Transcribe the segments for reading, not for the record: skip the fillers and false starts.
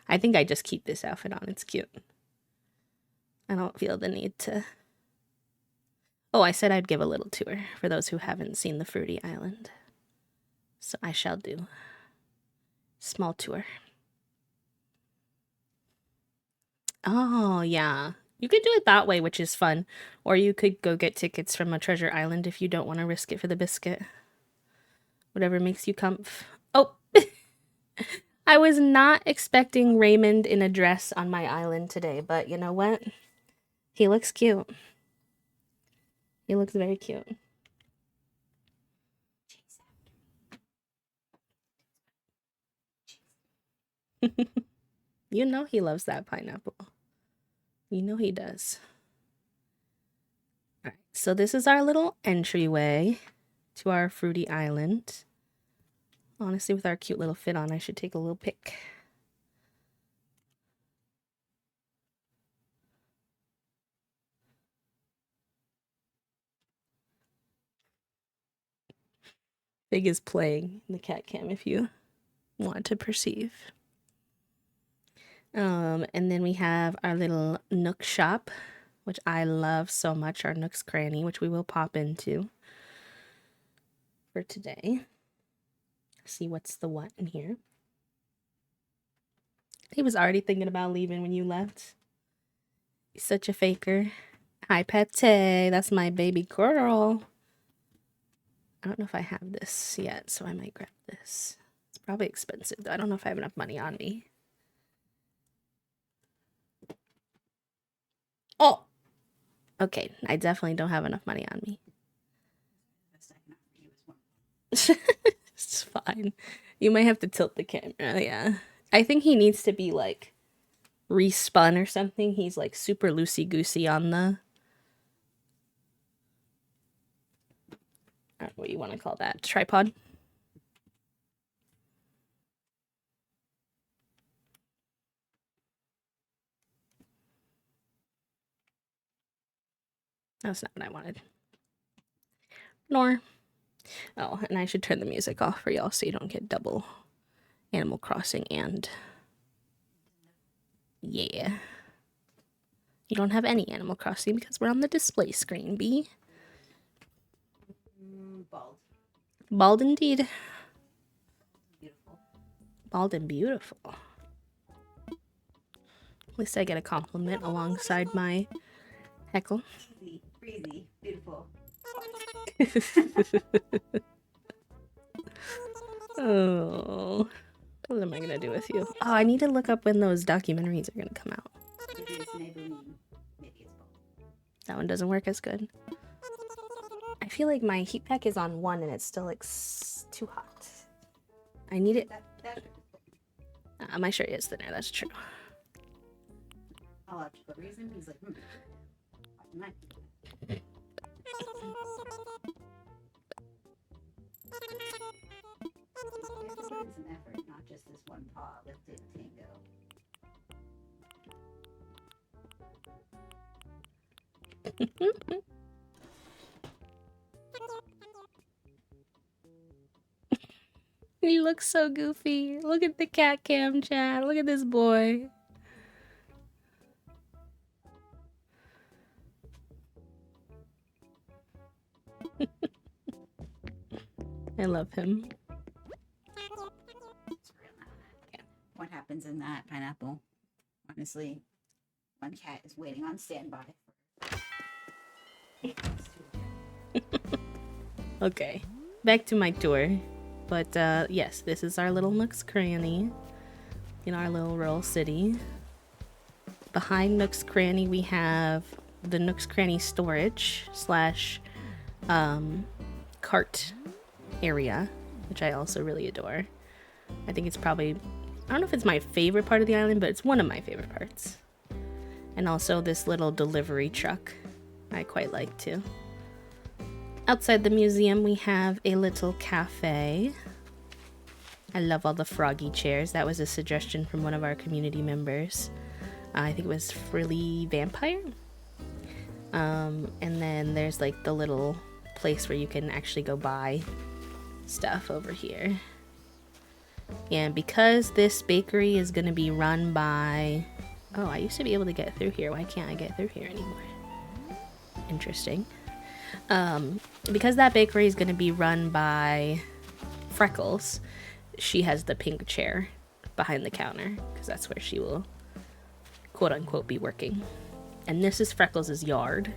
I think I just keep this outfit on. It's cute. I don't feel the need to... Oh, I said I'd give a little tour for those who haven't seen the Fruity Island. So I shall do. Small tour. Oh, yeah. You could do it that way, which is fun. Or you could go get tickets from a treasure island if you don't want to risk it for the biscuit. Whatever makes you comf. Oh! I was not expecting Raymond in a dress on my island today, but you know what? He looks cute. He looks very cute. You know he loves that pineapple. You know he does. All right, so this is our little entryway to our Fruity Island. Honestly, with our cute little fit on, I should take a little pic. Big is playing the cat cam if you want to perceive. And then we have our little Nook shop, which I love so much, our Nook's Cranny, which we will pop into for today. See what's the what in here. He was already thinking about leaving when you left. He's such a faker. Hi, Pete. That's my baby girl. I don't know if I have this yet, so I might grab this. It's probably expensive, though. I don't know if I have enough money on me. Oh! Okay, I definitely don't have enough money on me. It's fine. You might have to tilt the camera, yeah. I think he needs to be, like, respun or something. He's, like, super loosey-goosey on the... I don't know what you want to call that. Tripod? That's not what I wanted. Nor. Oh, and I should turn the music off for y'all so you don't get double Animal Crossing and... Yeah. You don't have any Animal Crossing because we're on the display screen, B. Bald. Bald indeed. Beautiful. Bald and beautiful. At least I get a compliment alongside my heckle. Breezy, beautiful. Oh, what am I gonna do with you? Oh, I need to look up when those documentaries are gonna come out. That one doesn't work as good. I feel like my heat pack is on 1 and it's still like too hot. I need it. My shirt is thinner, that's true. I'll have to put reason. He's like, It's an effort, not just this one paw lifted tango. He looks so goofy. Look at the cat cam, chat. Look at this boy. I love him. What happens in that pineapple? Honestly, one cat is waiting on standby. Okay, back to my tour. But yes, this is our little Nook's Cranny in our little rural city. Behind Nook's Cranny, we have the Nook's Cranny storage slash cart area, which I also really adore. I think it's probably, I don't know if it's my favorite part of the island, but it's one of my favorite parts. And also this little delivery truck I quite like too. Outside the museum, we have a little cafe. I love all the froggy chairs. That was a suggestion from one of our community members. I think it was Frilly Vampire. And then there's like the little place where you can actually go buy stuff over here. And because this bakery is going to be run by... Oh, I used to be able to get through here. Why can't I get through here anymore? Interesting. Because that bakery is going to be run by Freckles, she has the pink chair behind the counter, because that's where she will, quote-unquote, be working. And this is Freckles' yard.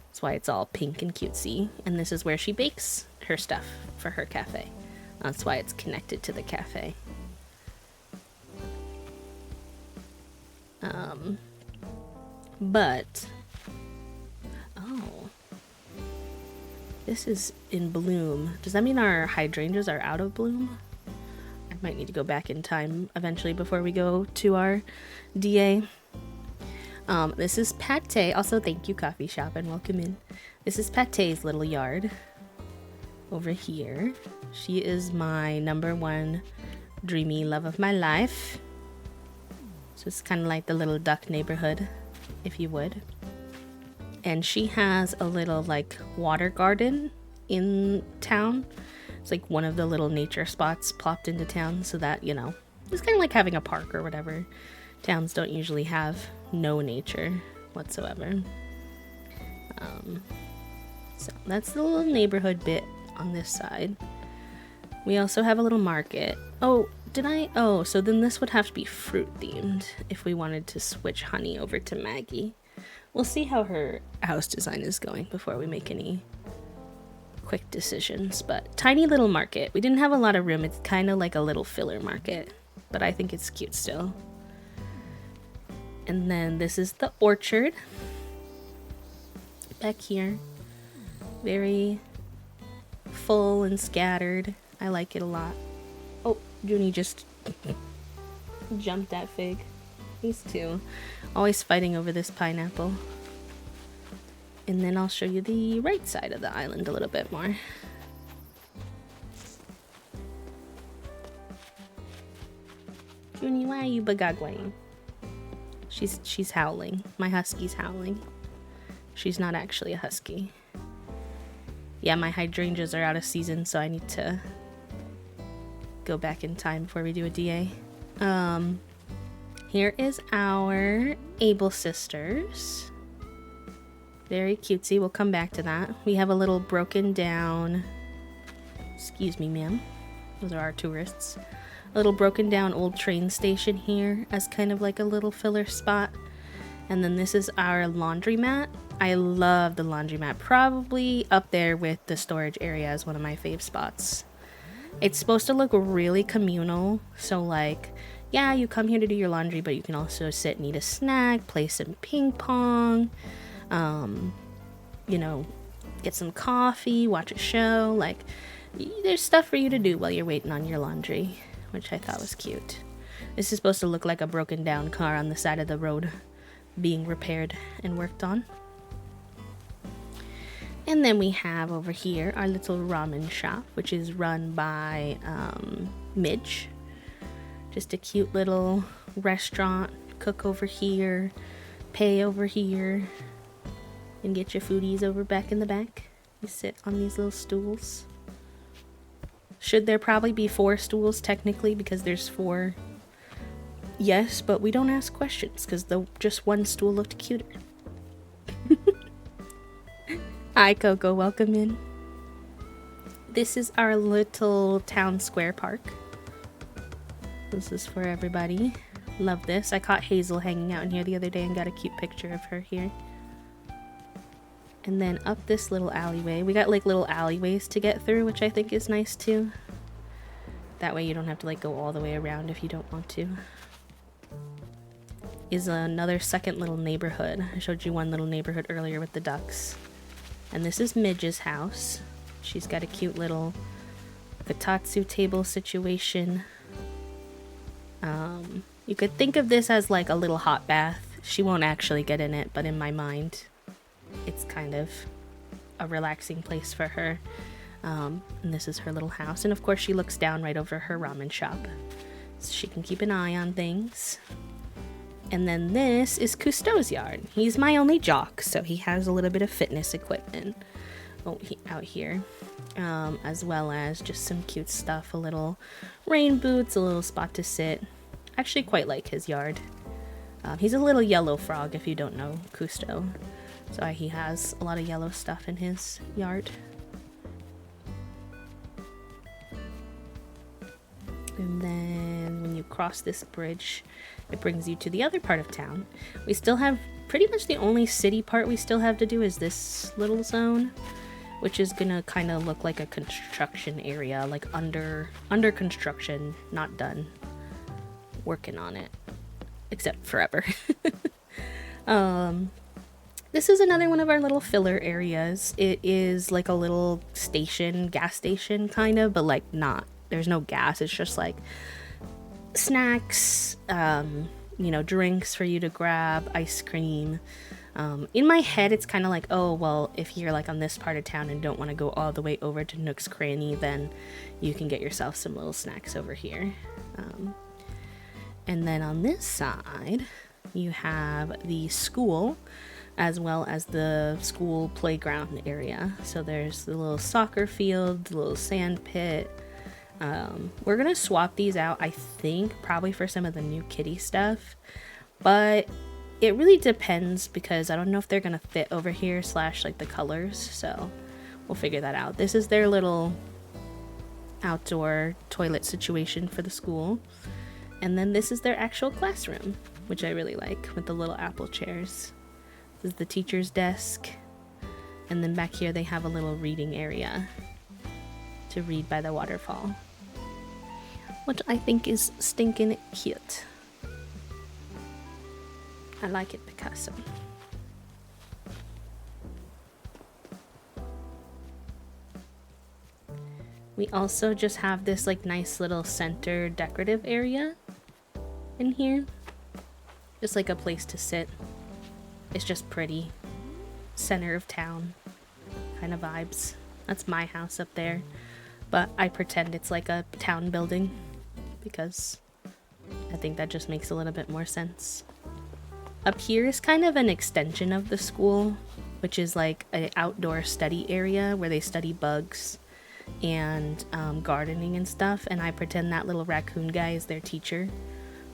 That's why it's all pink and cutesy. And this is where she bakes her stuff for her cafe. That's why it's connected to the cafe. But... Oh. This is in bloom. Does that mean our hydrangeas are out of bloom? I might need to go back in time eventually before we go to our DA. This is Pate. Also, thank you, coffee shop, and welcome in. This is Pate's little yard. Over here. She is my #1 dreamy love of my life. So it's kind of like the little duck neighborhood, if you would. And she has a little like water garden in town. It's like one of the little nature spots plopped into town, so that, you know, it's kind of like having a park or whatever. Towns don't usually have no nature whatsoever. So that's the little neighborhood bit on this side. We also have a little market. Oh, so then this would have to be fruit themed if we wanted to switch Honey over to Maggie. We'll see how her house design is going before we make any quick decisions. But tiny little market. We didn't have a lot of room. It's kind of like a little filler market, but I think it's cute still. And then this is the orchard. Back here. Very full and scattered. I like it a lot. Oh, Junie just jumped that fig. These two always fighting over this pineapple. And then I'll show you the right side of the island a little bit more. Junie, why are you bagagwaying? She's howling. My husky's howling. She's not actually a husky. Yeah, my hydrangeas are out of season, so I need to go back in time before we do a DA. Here is our Able sisters. Very cutesy. We'll come back to that. We have a little broken down... Excuse me, ma'am. Those are our tourists. A little broken down old train station here as kind of like a little filler spot. And then this is our laundromat. I love the laundromat. Probably up there with the storage area as one of my fave spots. It's supposed to look really communal. So like, yeah, you come here to do your laundry, but you can also sit and eat a snack, play some ping pong, you know, get some coffee, watch a show. Like, there's stuff for you to do while you're waiting on your laundry, which I thought was cute. This is supposed to look like a broken down car on the side of the road being repaired and worked on. And then we have over here our little ramen shop, which is run by Midge. Just a cute little restaurant. Cook over here, pay over here, and get your foodies over back in the back. You sit on these little stools. Should there probably be 4 stools technically because there's 4? Yes, but we don't ask questions because just one stool looked cuter. Hi, Coco. Welcome in. This is our little town square park. This is for everybody. Love this. I caught Hazel hanging out in here the other day and got a cute picture of her here. And then up this little alleyway. We got like little alleyways to get through, which I think is nice too. That way you don't have to like go all the way around if you don't want to. Is another second little neighborhood. I showed you one little neighborhood earlier with the ducks. And this is Midge's house. She's got a cute little kotatsu table situation. You could think of this as like a little hot bath. She won't actually get in it, but in my mind, it's kind of a relaxing place for her. And this is her little house. And of course, she looks down right over her ramen shop, so she can keep an eye on things. And then this is Cousteau's yard. He's my only jock, so he has a little bit of fitness equipment out here, as well as just some cute stuff, a little rain boots, a little spot to sit. I actually quite like his yard. He's a little yellow frog if you don't know Cousteau, so he has a lot of yellow stuff in his yard. And then when you cross this bridge, it brings you to the other part of town. We still have pretty much the only city part we still have to do is this little zone, which is gonna kind of look like a construction area, like under construction, not done. Working on it, except forever. This is another one of our little filler areas. It is like a little station, gas station kind of, but like not. There's no gas. It's just like snacks, you know, drinks for you to grab, ice cream. In my head, it's kind of like, oh, well, if you're like on this part of town and don't want to go all the way over to Nook's Cranny, then you can get yourself some little snacks over here. And then on this side, you have the school, as well as the school playground area. So there's the little soccer field, the little sand pit. We're gonna swap these out, I think, probably for some of the new kitty stuff, but it really depends because I don't know if they're gonna fit over here / like the colors, so we'll figure that out. This is their little outdoor toilet situation for the school, and then this is their actual classroom, which I really like, with the little apple chairs. This is the teacher's desk, and then back here they have a little reading area to read by the waterfall, which I think is stinking cute. I like it, Picasso. We also just have this like nice little center decorative area in here. Just like a place to sit. It's just pretty. Center of town kind of vibes. That's my house up there, but I pretend it's like a town building because I think that just makes a little bit more sense. Up here is kind of an extension of the school, which is like an outdoor study area where they study bugs and gardening and stuff, and I pretend that little raccoon guy is their teacher,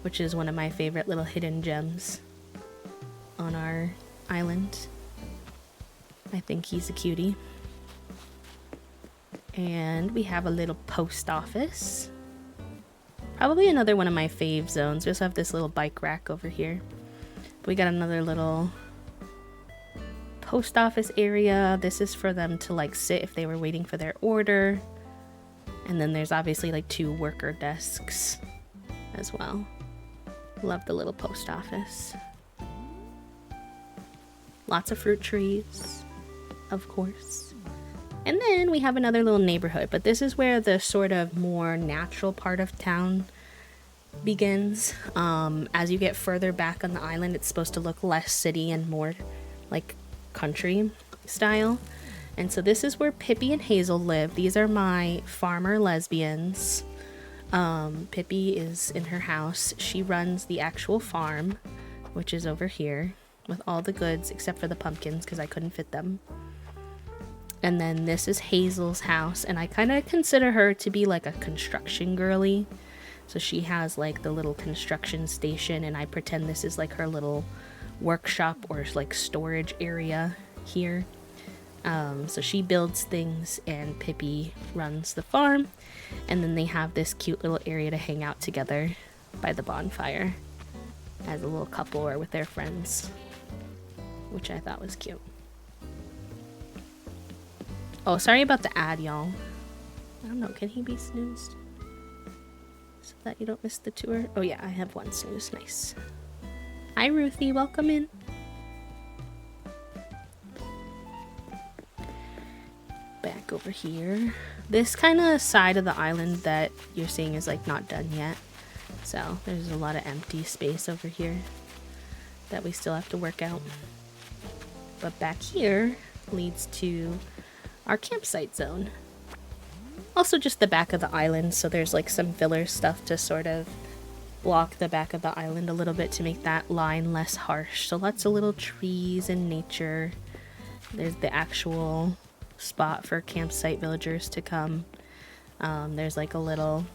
which is one of my favorite little hidden gems on our island. I think he's a cutie. And we have a little post office. Probably another one of my fave zones. We also have this little bike rack over here. We got another little post office area. This is for them to like sit if they were waiting for their order. And then there's obviously like 2 worker desks as well. Love the little post office. Lots of fruit trees, of course. And then we have another little neighborhood, but this is where the sort of more natural part of town begins. As you get further back on the island, it's supposed to look less city and more like country style. And so this is where Pippi and Hazel live. These are my farmer lesbians. Pippi is in her house. She runs the actual farm, which is over here, with all the goods except for the pumpkins because I couldn't fit them. And then this is Hazel's house, and I kind of consider her to be like a construction girly. So she has like the little construction station, and I pretend this is like her little workshop or like storage area here. So she builds things and Pippi runs the farm, and then they have this cute little area to hang out together by the bonfire as a little couple or with their friends, which I thought was cute. Oh, sorry about the ad, y'all. I don't know, can he be snoozed? So that you don't miss the tour? Oh yeah, I have 1 snooze, nice. Hi Ruthie, welcome in. Back over here. This kind of side of the island that you're seeing is like not done yet. So there's a lot of empty space over here that we still have to work out. But back here leads to our campsite zone. Also just the back of the island, so there's like some filler stuff to sort of block the back of the island a little bit to make that line less harsh. So lots of little trees and nature. There's the actual spot for campsite villagers to come. There's like a little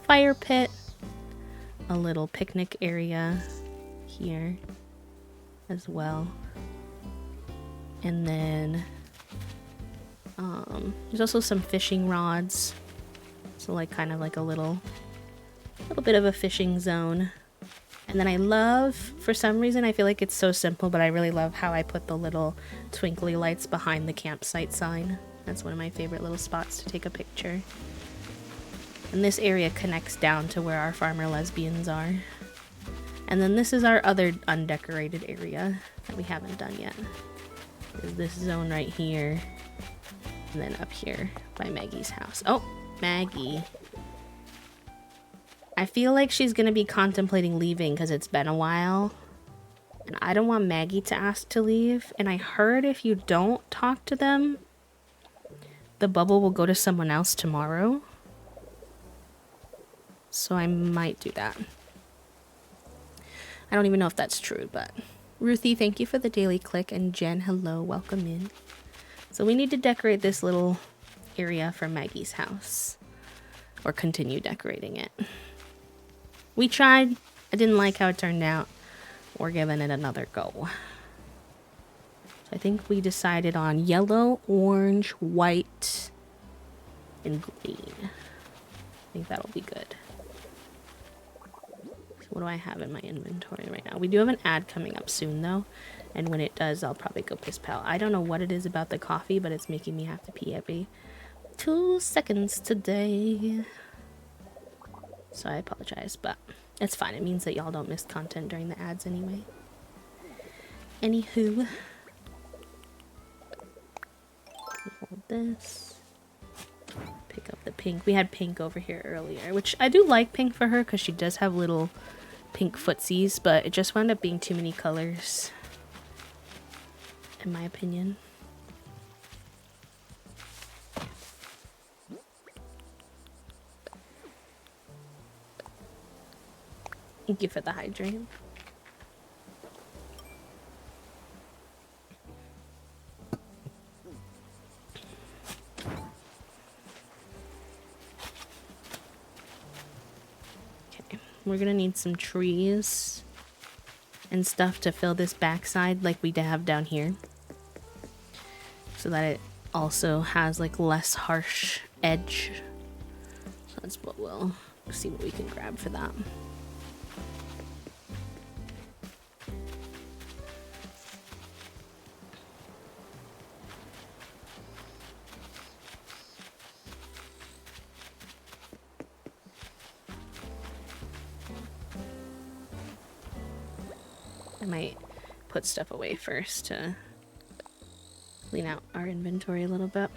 fire pit, a little picnic area here as well. And then there's also some fishing rods. So like kind of like a little bit of a fishing zone. And then I love, for some reason, I feel like it's so simple, but I really love how I put the little twinkly lights behind the campsite sign. That's one of my favorite little spots to take a picture. And this area connects down to where our farmer lesbians are. And then this is our other undecorated area that we haven't done yet. Is this zone right here. And then up here by Maggie's house. Oh, Maggie. I feel like she's gonna be contemplating leaving because it's been a while. And I don't want Maggie to ask to leave. And I heard if you don't talk to them, the bubble will go to someone else tomorrow. So I might do that. I don't even know if that's true, but... Ruthie, thank you for the daily click. And Jen, hello, welcome in. So we need to decorate this little area for Maggie's house. Or continue decorating it. We tried. I didn't like how it turned out. We're giving it another go. So I think we decided on yellow, orange, white, and green. I think that'll be good. So what do I have in my inventory right now? We do have an ad coming up soon though. And when it does, I'll probably go piss pal. I don't know what it is about the coffee, but it's making me have to pee every 2 seconds today. So I apologize, but it's fine. It means that y'all don't miss content during the ads anyway. Anywho. Hold this. Pick up the pink. We had pink over here earlier, which I do like pink for her because she does have little pink footsies, but it just wound up being too many colors, in my opinion. Thank you for the hydrant. Okay, we're gonna need some trees and stuff to fill this backside like we have down here. So that it also has like less harsh edge. So that's what we'll see what we can grab for that. I might put stuff away first to clean out our inventory a little bit.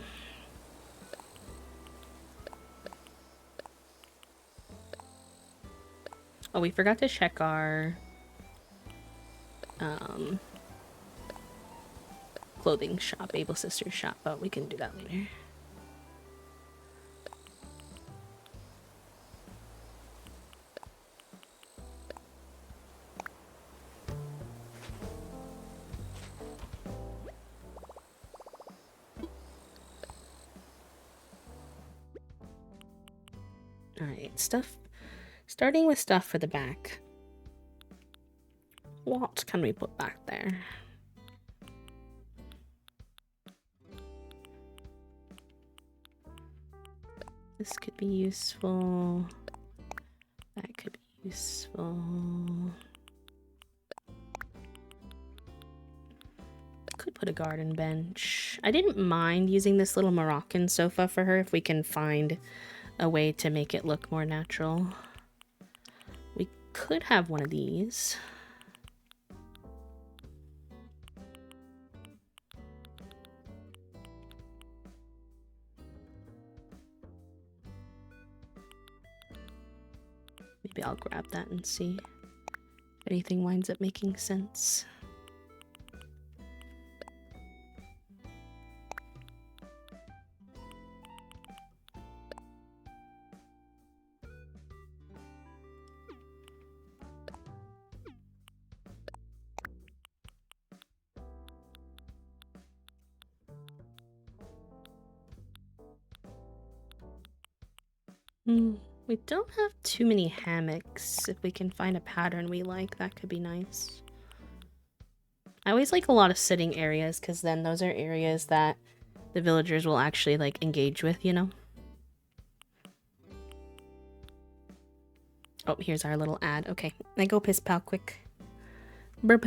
Oh, we forgot to check our clothing shop, Able Sisters shop, but we can do that later. Alright, stuff. Starting with stuff for the back. What can we put back there? This could be useful. That could be useful. Could put a garden bench. I didn't mind using this little Moroccan sofa for her if we can find a way to make it look more natural. We could have one of these. Maybe I'll grab that and see if anything winds up making sense. We don't have too many hammocks. If we can find a pattern we like, that could be nice. I always like a lot of sitting areas, because then those are areas that the villagers will actually, like, engage with, you know? Oh, here's our little ad. Okay, I go piss pal quick. Burp.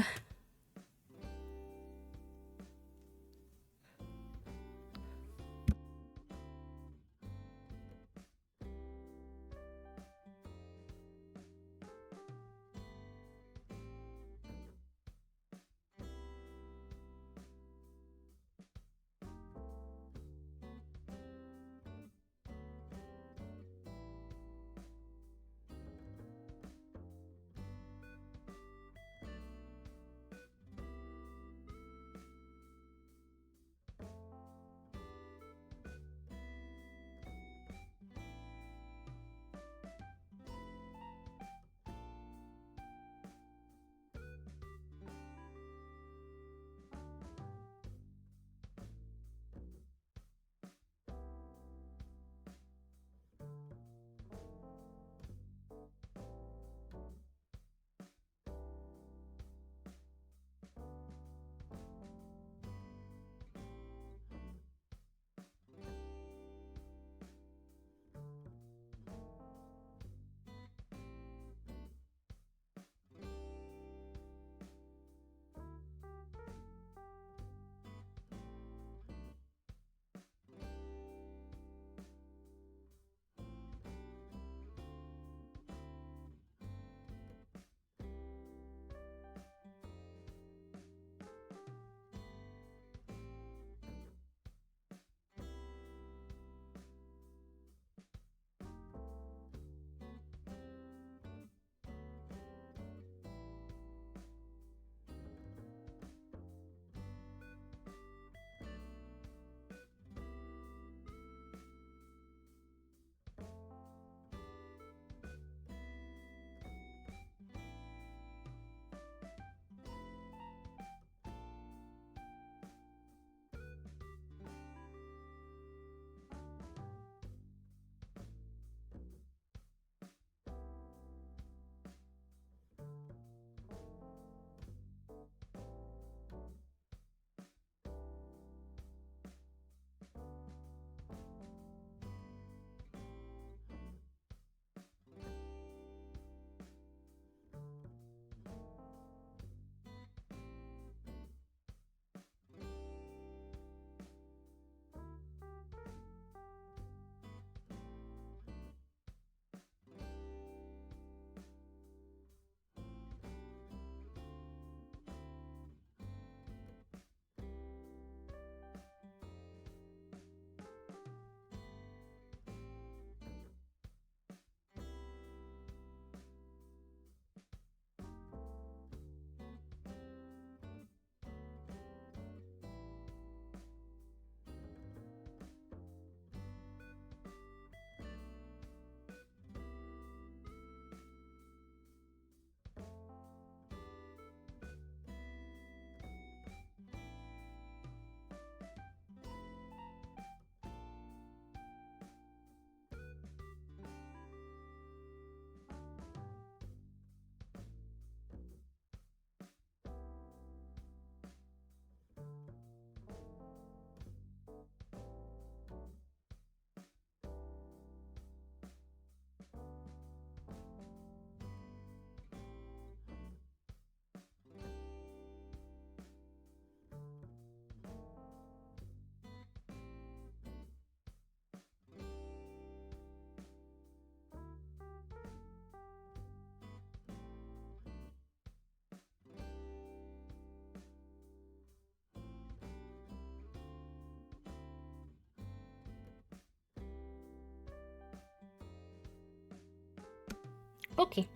Okay.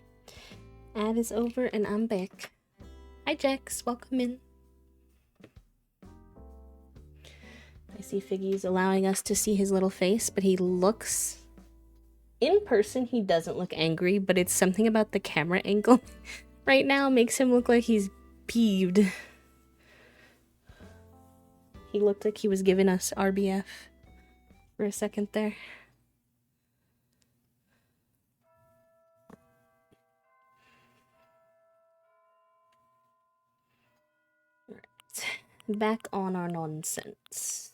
Ad is over and I'm back. Hi, Jax. Welcome in. I see Figgy's allowing us to see his little face, but he looks... In person, he doesn't look angry, but it's something about the camera angle right now makes him look like he's peeved. He looked like he was giving us RBF for a second there. back on our nonsense.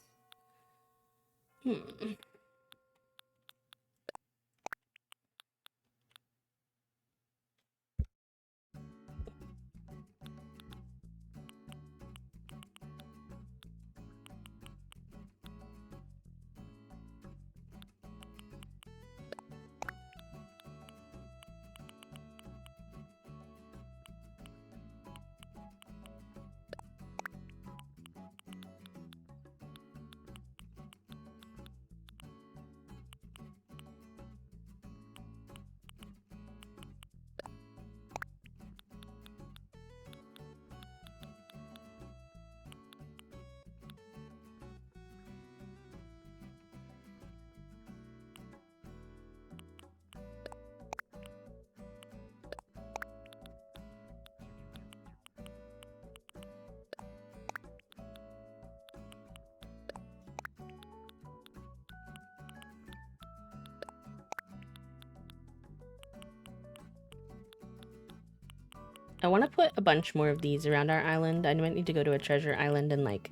I want to put a bunch more of these around our island. I might need to go to a treasure island and like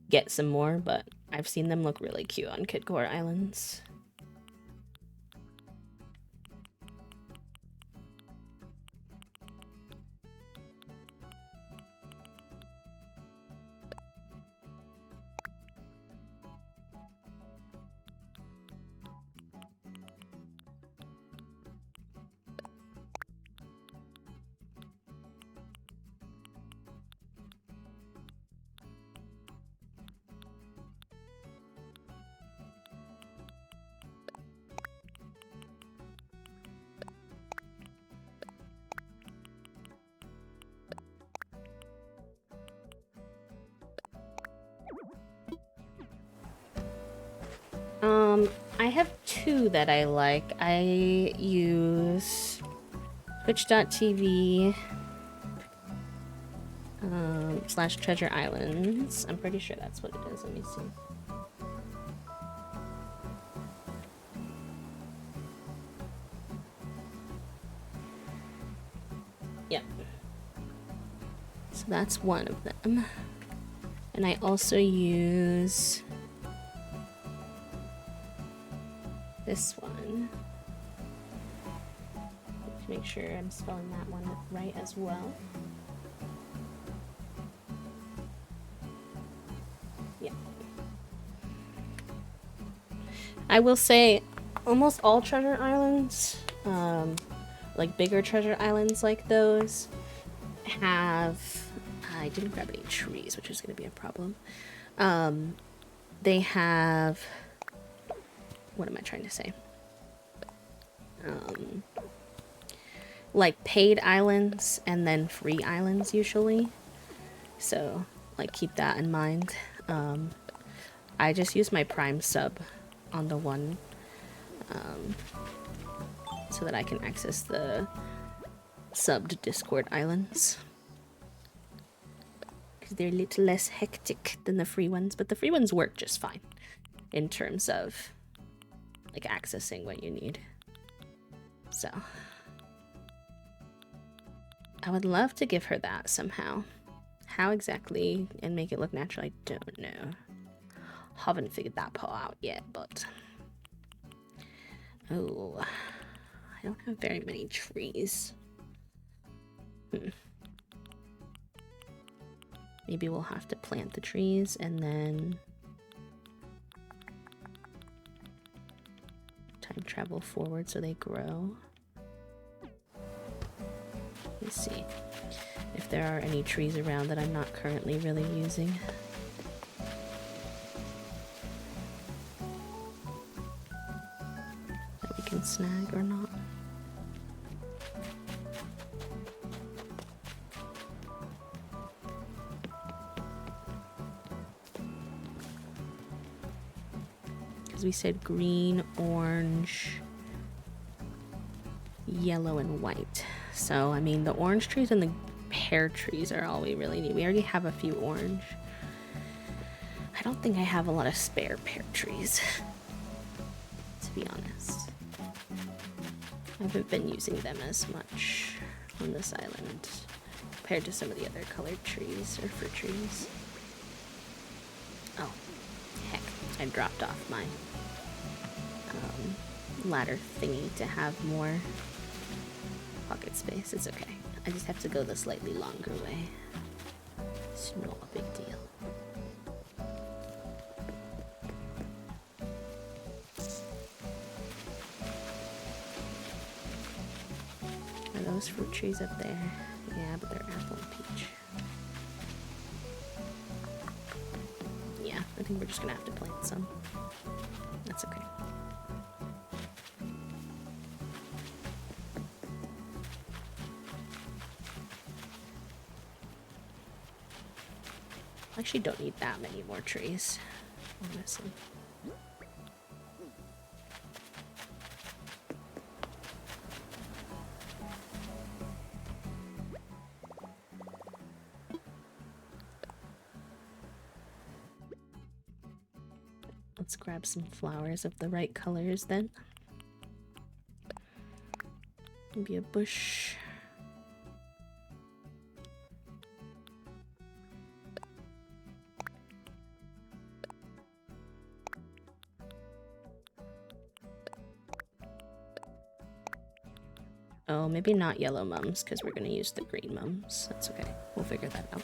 get some more, but I've seen them look really cute on Kidcore Islands. I have two that I like. I use twitch.tv / treasure islands. I'm pretty sure that's what it is. Let me see. Yep. So that's one of them. And I also use this one. To make sure I'm spelling that one right as well. Yeah. I will say almost all treasure islands, like bigger treasure islands like those, have... I didn't grab any trees, which is going to be a problem. They have... What am I trying to say? Like paid islands and then free islands usually. So, like, keep that in mind. I just use my Prime sub on the one so that I can access the subbed Discord islands. Because they're a little less hectic than the free ones, but the free ones work just fine in terms of like accessing what you need. So I would love to give her that somehow. How exactly and make it look natural, I don't know. Haven't figured that part out yet, but oh, I don't have very many trees. Maybe we'll have to plant the trees and then time travel forward so they grow. Let's see if there are any trees around that I'm not currently really using. That we can snag or not. Because we said green, orange, yellow, and white. So, I mean, the orange trees and the pear trees are all we really need. We already have a few orange. I don't think I have a lot of spare pear trees, to be honest. I haven't been using them as much on this island compared to some of the other colored trees or fruit trees. Oh, heck. I dropped off my ladder thingy to have more pocket space. It's okay. I just have to go the slightly longer way. It's not a big deal. Are those fruit trees up there? Yeah, but they're apple and peach. Yeah, I think we're just gonna have to plant some. That's okay. I actually don't need that many more trees, honestly. Let's grab some flowers of the right colors then. Maybe a bush. Oh, maybe not yellow mums, because we're going to use the green mums. That's okay. We'll figure that out.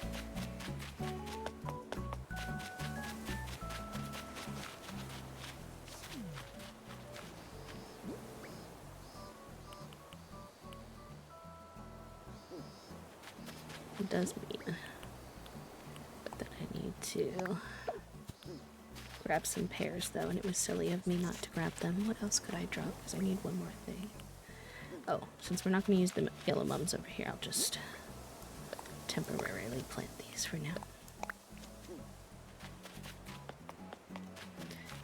It does mean that I need to grab some pears, though, and it was silly of me not to grab them. What else could I drop? Because I need one more thing. Oh, since we're not going to use the yellow mums over here, I'll just temporarily plant these for now.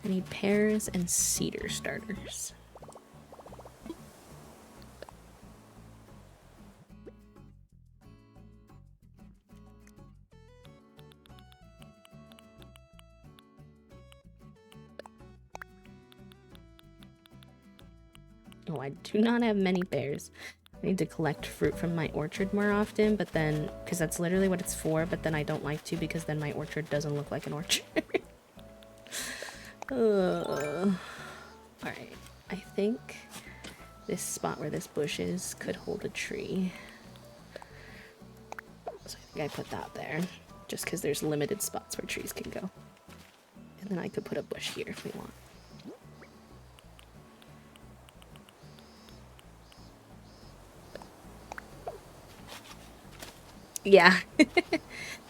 I need pears and cedar starters. Oh, I do not have many pears. I need to collect fruit from my orchard more often, but then, because that's literally what it's for, but then I don't like to because then my orchard doesn't look like an orchard. Alright, I think this spot where this bush is could hold a tree. So I think I put that there, just because there's limited spots where trees can go. And then I could put a bush here if we want. Yeah.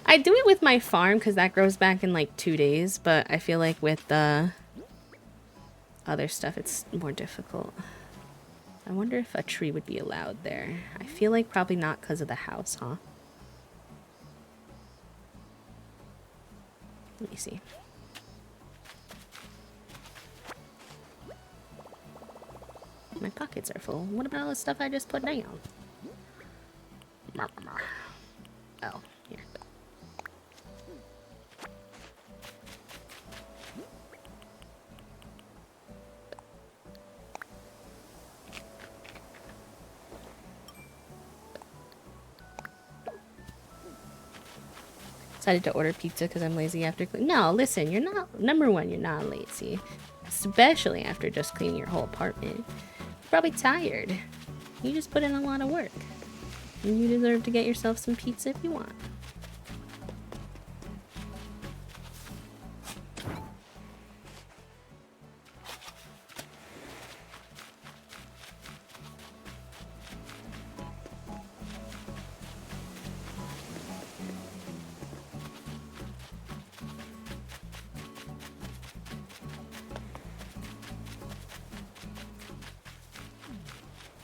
I do it with my farm because that grows back in like 2 days, but I feel like with the other stuff it's more difficult. I wonder if a tree would be allowed there. I feel like probably not because of the house, huh? Let me see. My pockets are full. What about all the stuff I just put down? Oh, here. Decided to order pizza because I'm lazy after cleaning. No, listen, you're not. Number one, you're not lazy. Especially after just cleaning your whole apartment. You're probably tired. You just put in a lot of work. And you deserve to get yourself some pizza if you want.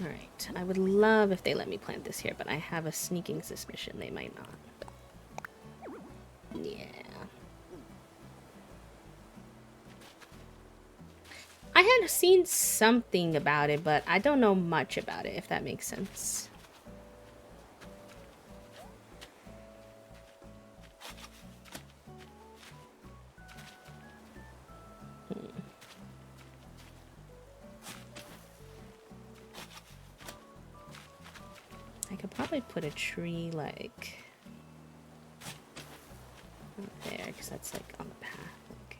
Alright, I would love if they let me plant this here, but I have a sneaking suspicion they might not. Yeah. I had seen something about it, but I don't know much about it, if that makes sense. I could probably put a tree like Not there, because that's like on the path. Like.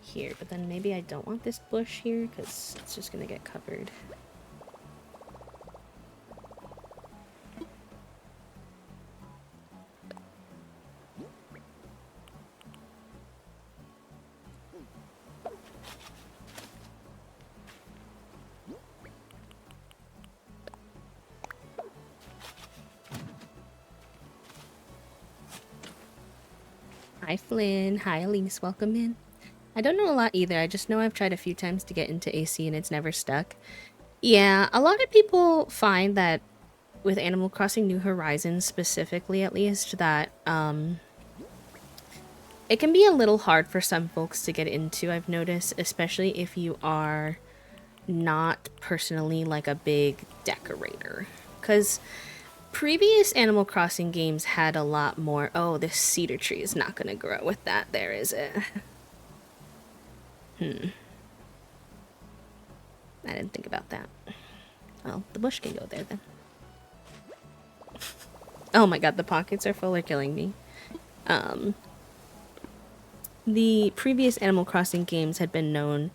Here, but then maybe I don't want this bush here because it's just gonna get covered. Hi Flynn, hi Elise, welcome in. I don't know a lot either, I just know I've tried a few times to get into AC and it's never stuck. Yeah, a lot of people find that with Animal Crossing New Horizons specifically at least, that it can be a little hard for some folks to get into, I've noticed, especially if you are not personally like a big decorator. Because previous Animal Crossing games had a lot more, oh, this cedar tree is not going to grow with that there, is it? I didn't think about that. Well, the bush can go there then. Oh my god, the pockets are full, are killing me. The previous Animal Crossing games had been known,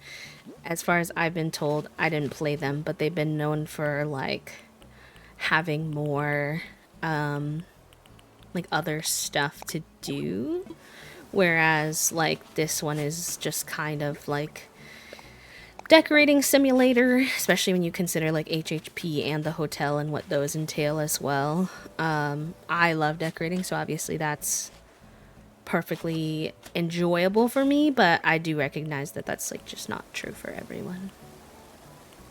as far as I've been told, I didn't play them, but they've been known for, like, having more, like, other stuff to do. Whereas, like, this one is just kind of, like, decorating simulator, especially when you consider, like, HHP and the hotel and what those entail as well. I love decorating, so obviously that's perfectly enjoyable for me, but I do recognize that that's like just not true for everyone.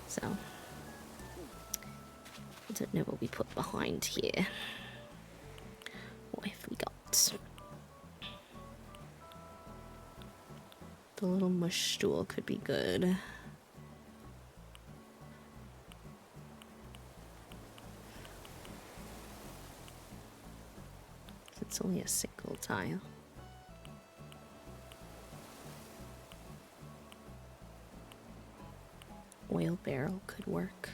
So I don't know what we put behind here. What have we got? The little mush stool could be good. It's only a single tile. Oil barrel could work.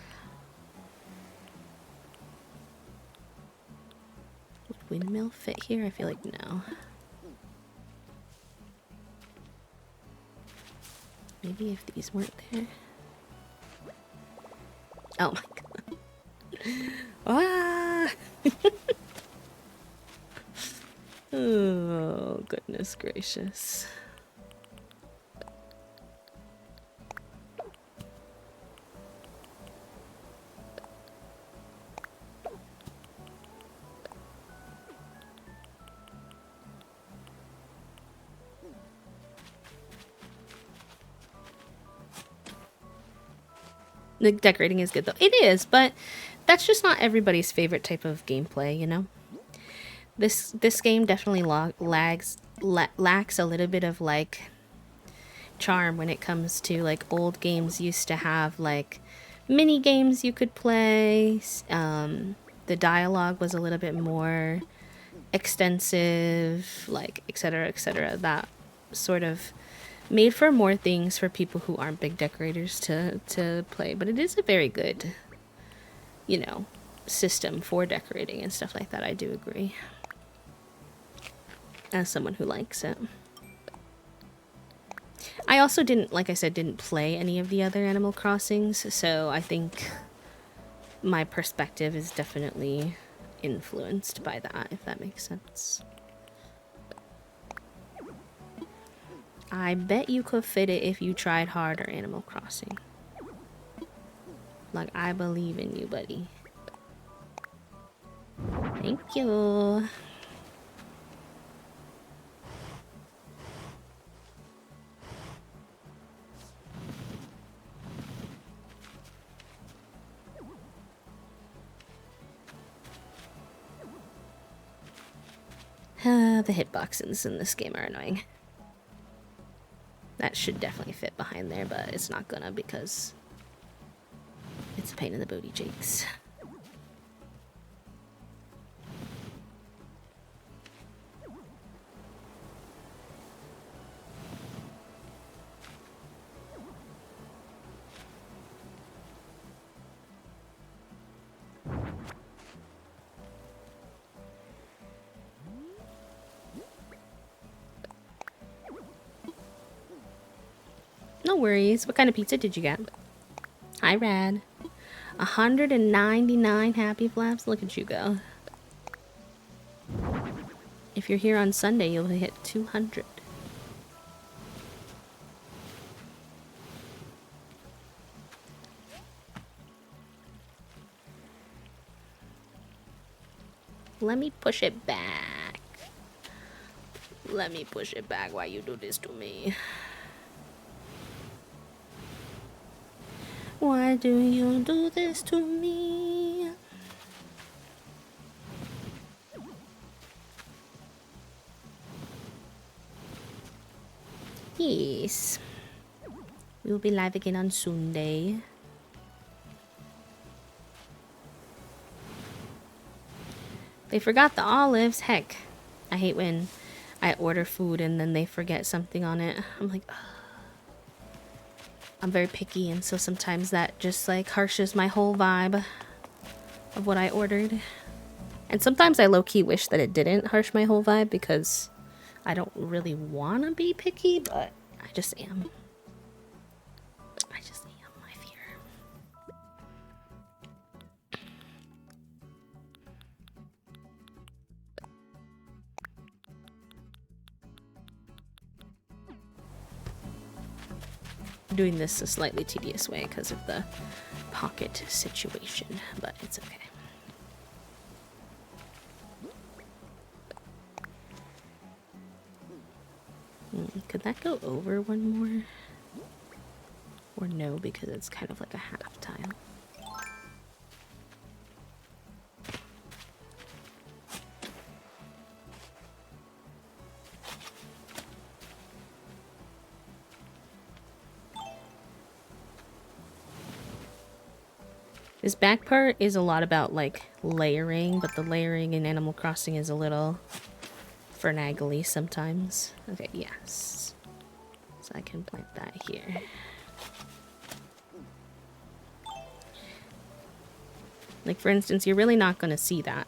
Would windmill fit here? I feel like no. Maybe if these weren't there. Oh my god. Ah! Oh, goodness gracious. The decorating is good though. It is, but that's just not everybody's favorite type of gameplay, you know? This game definitely lacks a little bit of like charm when it comes to like old games used to have like mini games you could play. The dialogue was a little bit more extensive, like etc. etc. That sort of made for more things for people who aren't big decorators to play. But it is a very good, you know, system for decorating and stuff like that. I do agree. As someone who likes it. I also didn't, like I said, didn't play any of the other Animal Crossings, so I think my perspective is definitely influenced by that, if that makes sense. I bet you could fit it if you tried harder, Animal Crossing. Like, I believe in you, buddy. Thank you. The hitboxes in this game are annoying. That should definitely fit behind there, but it's not gonna because it's a pain in the booty cheeks. No worries. What kind of pizza did you get? Hi, Rad. 199 happy flaps. Look at you go. If you're here on Sunday, you'll hit 200. Let me push it back. Let me push it back while you do this to me. Why do you do this to me? Yes. We'll be live again on Sunday. They forgot the olives. Heck, I hate when I order food and then they forget something on it. I'm like, ugh. I'm very picky, and so sometimes that just like harshes my whole vibe of what I ordered. And sometimes I low-key wish that it didn't harsh my whole vibe because I don't really want to be picky, but I just am. I just am, I fear. Doing this a slightly tedious way because of the pocket situation, but it's okay. Could that go over one more? Or no, because it's kind of like a half tile. This back part is a lot about like layering, but the layering in Animal Crossing is a little finagly sometimes. Okay, yes. So I can plant that here. Like for instance, you're really not going to see that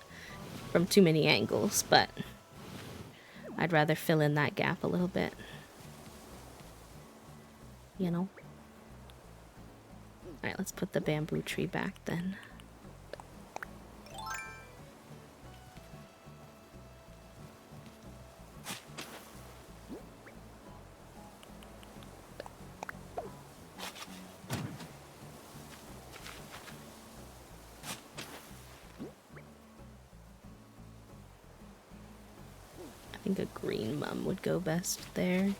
from too many angles, but I'd rather fill in that gap a little bit. You know? Alright, let's put the bamboo tree back then. I think a green mum would go best there.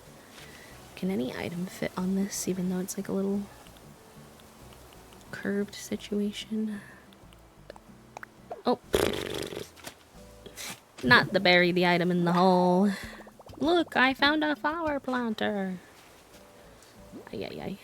Can any item fit on this, even though it's like a little curved situation? Oh. Not the bury the item in the hole. Look, I found a flower planter. Ay, ay, ay.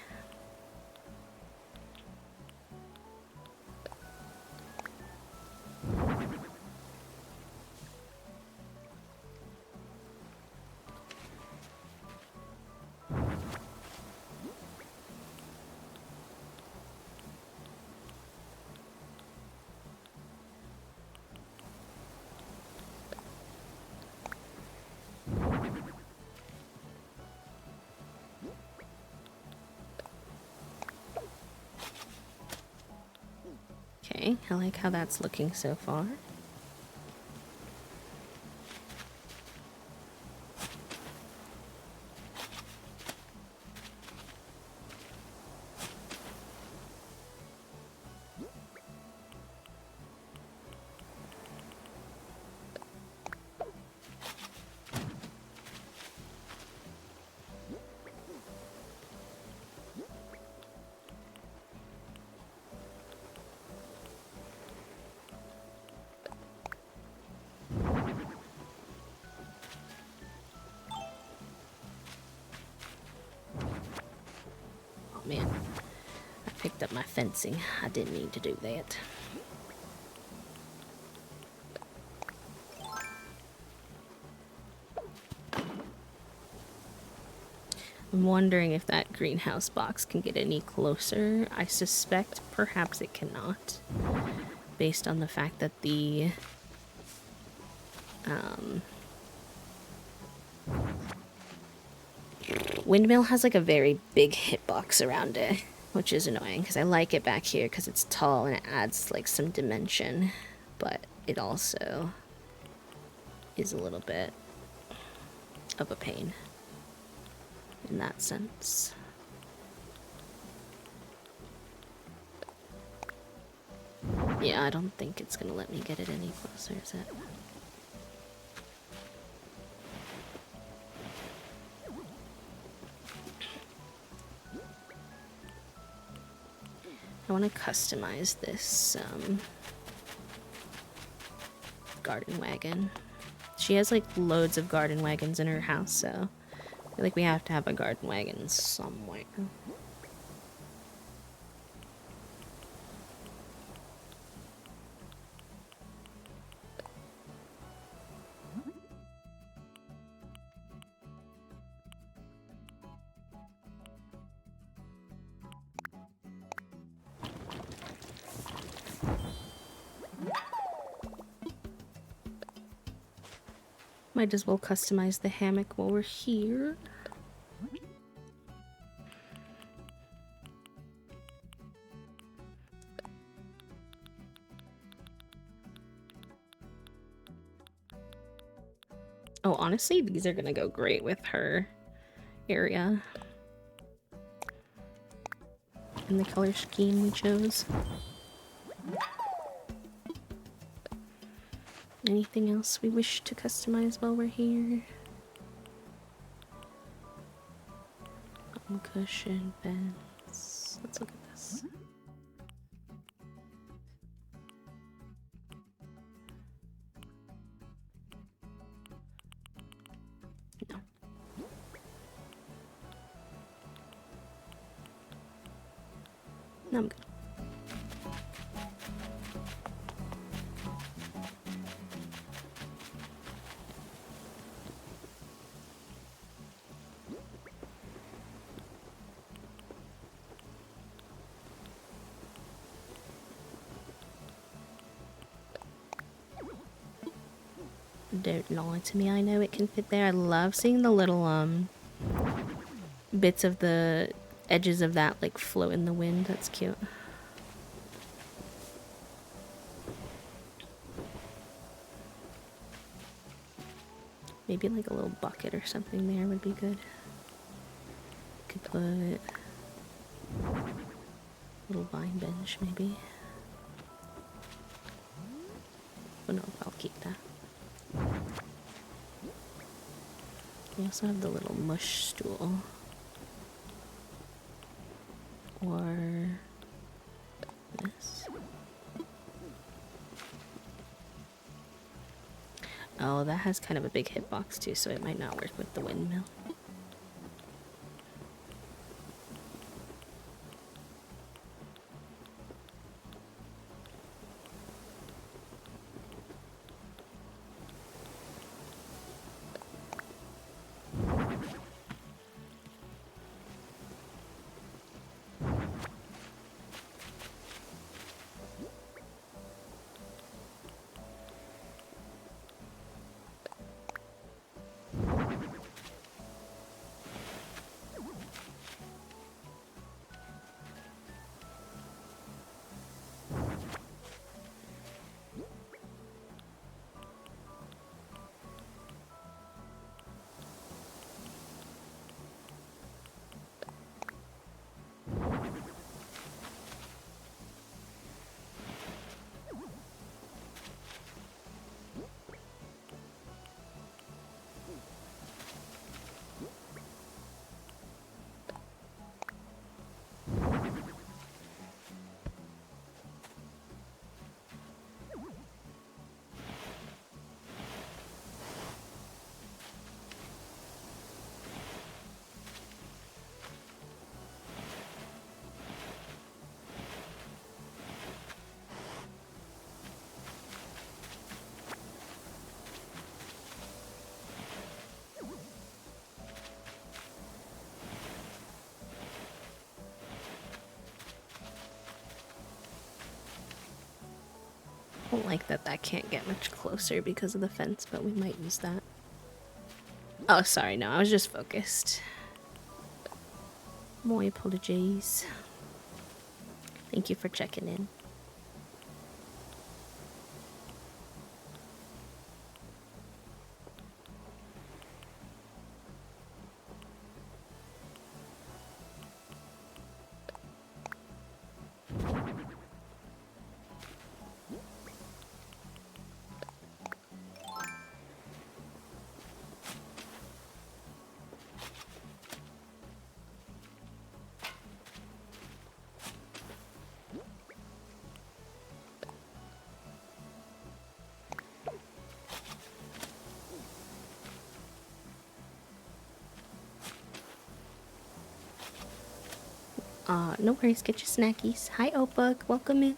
Okay, I like how that's looking so far. Man, I picked up my fencing. I didn't mean to do that. I'm wondering if that greenhouse box can get any closer. I suspect perhaps it cannot, based on the fact that the Windmill has like a very big hitbox around it, which is annoying because I like it back here because it's tall and it adds like some dimension, but it also is a little bit of a pain in that sense. Yeah, I don't think it's gonna let me get it any closer, is it? I want to customize this garden wagon. She has like loads of garden wagons in her house, so I feel like we have to have a garden wagon somewhere. Might as well customize the hammock while we're here. Oh, honestly, these are gonna go great with her area. And the color scheme we chose. Anything else we wish to customize while we're here? Cushion, vents. Let's look at this. No. No, I'm good. Don't lie to me, I know it can fit there. I love seeing the little bits of the edges of that like float in the wind. That's cute. Maybe like a little bucket or something there would be good. Could put a little vine bench maybe. Oh no, I'll keep that. We also have the little mush stool. Or this. Oh, that has kind of a big hitbox too, so it might not work with the windmill. I don't like that that can't get much closer because of the fence, but we might use that. Oh, sorry, no, I was just focused. My apologies. Thank you for checking in. No worries, get your snackies. Hi, Opug, welcome in.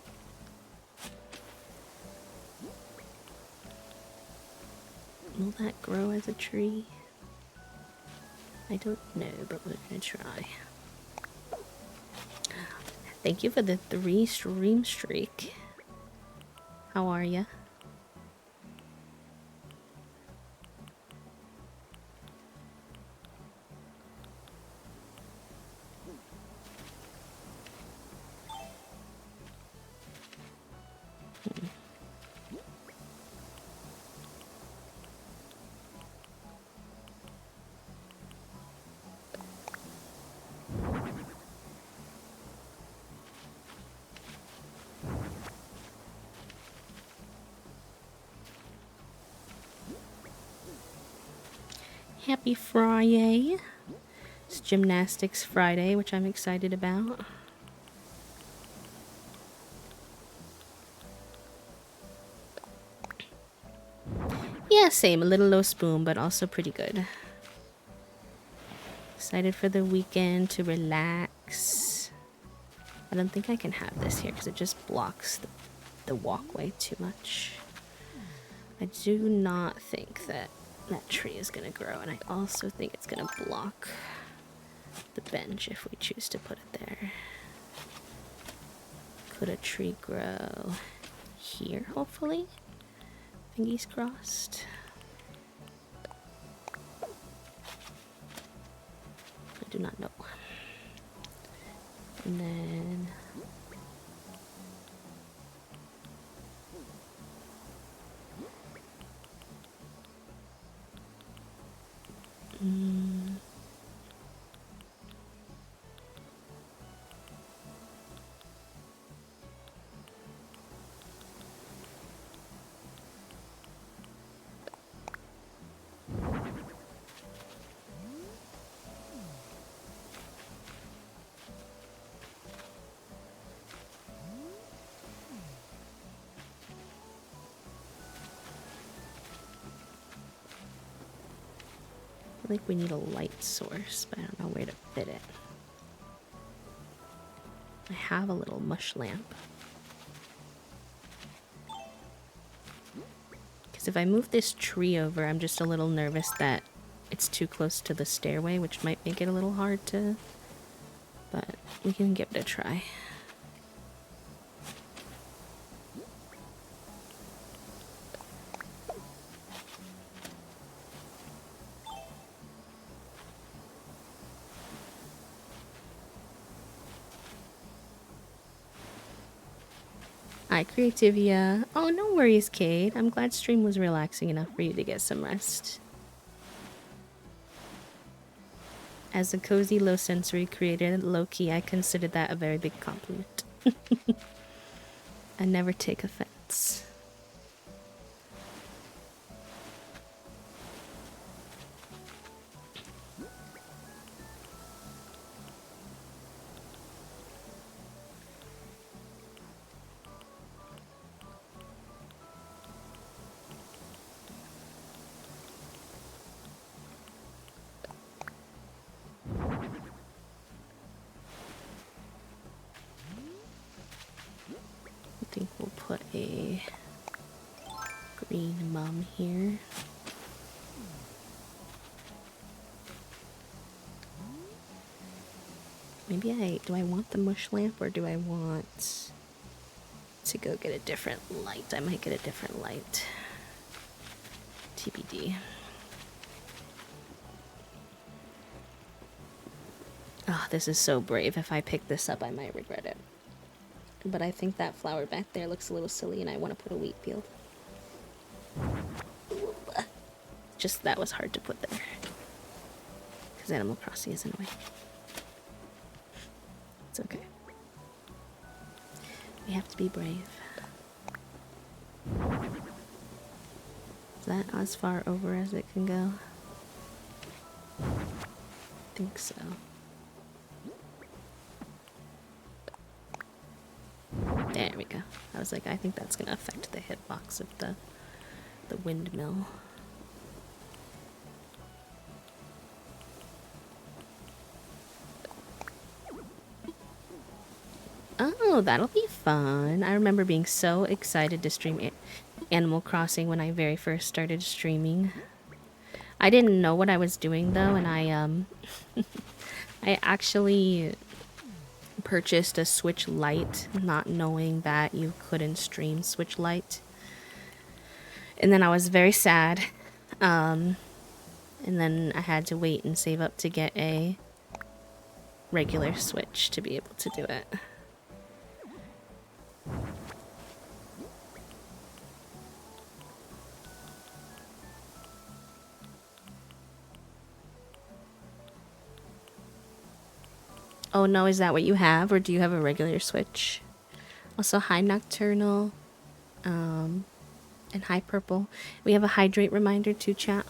Will that grow as a tree? I don't know, but we're gonna try. Thank you for the 3 stream streak. How are ya? Happy Friday. It's Gymnastics Friday, which I'm excited about. Yeah, same. A little low spoon, but also pretty good. Excited for the weekend to relax. I don't think I can have this here because it just blocks the walkway too much. I do not think that that tree is going to grow, and I also think it's going to block the bench if we choose to put it there. Could a tree grow here, hopefully? Fingers crossed. I do not know. And then... I feel like we need a light source, but I don't know where to fit it. I have a little mush lamp. Because if I move this tree over, I'm just a little nervous that it's too close to the stairway, which might make it a little hard to... But we can give it a try. Hi, Creativia. Oh, no worries, Kate. I'm glad stream was relaxing enough for you to get some rest. As a cozy, low-sensory creator, low-key, I consider that a very big compliment. I never take offense. I think we'll put a green mum here. Maybe do I want the mush lamp or do I want to go get a different light? I might get a different light. TBD. Oh, this is so brave. If I pick this up, I might regret it. But I think that flower back there looks a little silly, and I want to put a wheat field. Just that was hard to put there. Because Animal Crossing is in the way. It's okay. We have to be brave. Is that as far over as it can go? I think so. There we go. I was like, I think that's gonna affect the hitbox of the windmill. Oh, that'll be fun. I remember being so excited to stream Animal Crossing when I very first started streaming. I didn't know what I was doing though, and I actually purchased a Switch Lite, not knowing that you couldn't stream Switch Lite. And then I was very sad. And then I had to wait and save up to get a regular Switch to be able to do it. Oh no, is that what you have, or do you have a regular Switch? Also, hi Nocturnal, and hi Purple. We have a hydrate reminder too, chat.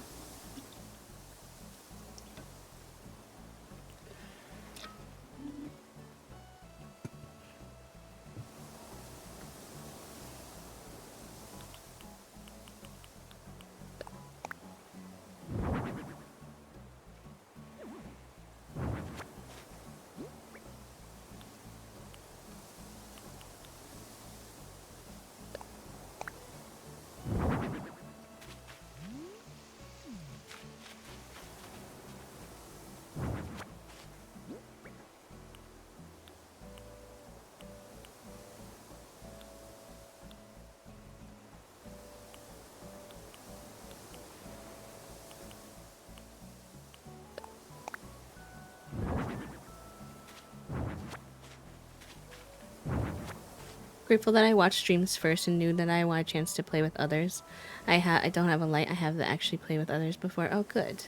Grateful that I watched streams first and knew that I want a chance to play with others. I don't have a light. I have to actually play with others before. Oh, good.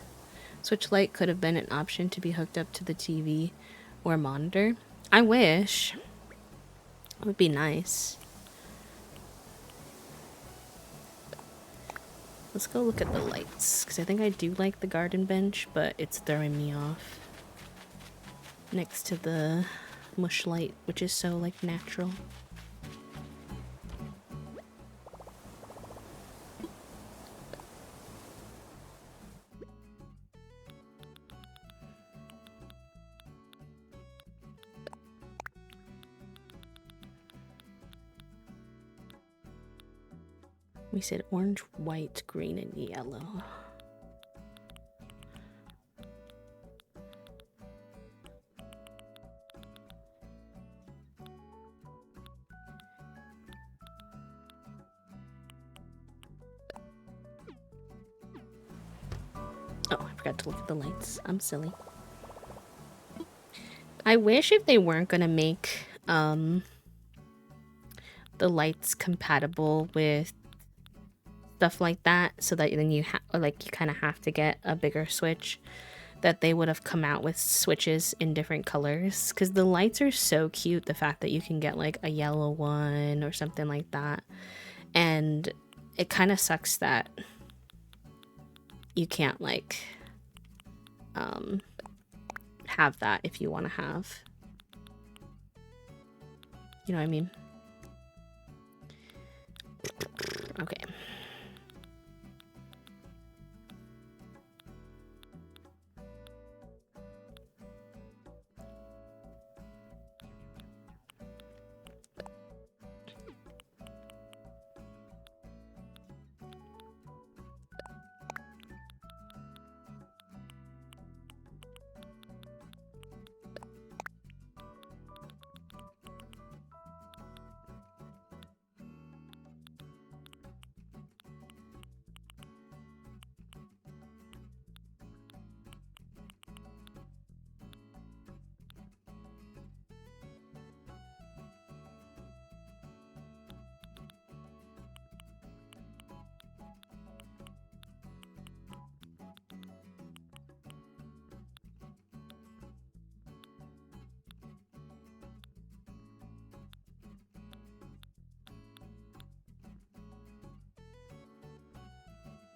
Switch Lite could have been an option to be hooked up to the TV or monitor. I wish. It would be nice. Let's go look at the lights, because I think I do like the garden bench, but it's throwing me off. Next to the mush light, which is so, like, natural. We said orange, white, green, and yellow. Oh, I forgot to look at the lights. I'm silly. I wish if they weren't gonna make the lights compatible with stuff like that, so that then you kind of have to get a bigger Switch, that they would have come out with switches in different colors, because the lights are so cute. The fact that you can get like a yellow one or something like that, and it kind of sucks that you can't like have that if you want to have, you know what I mean? Okay.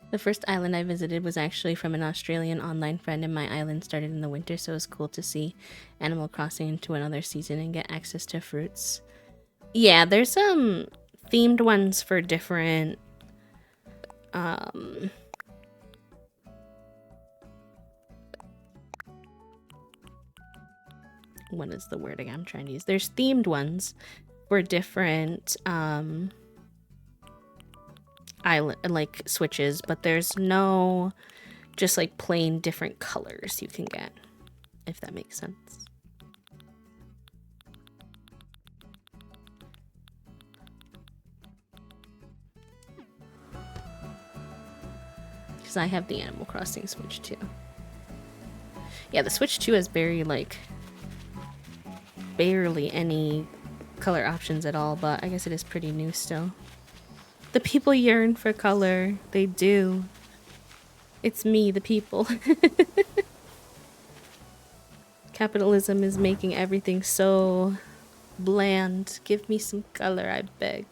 The first island I visited was actually from an Australian online friend, and my island started in the winter, so it was cool to see Animal Crossing into another season and get access to fruits. Yeah, there's some themed ones for different what is the wording I'm trying to use? There's themed ones for different island like switches, but there's no just like plain different colors you can get, if that makes sense. Because I have the Animal Crossing Switch too. Yeah, the Switch 2 has very like barely any color options at all, but I guess it is pretty new still. The people yearn for color. They do. It's me, the people. Capitalism is making everything so bland. Give me some color, I beg.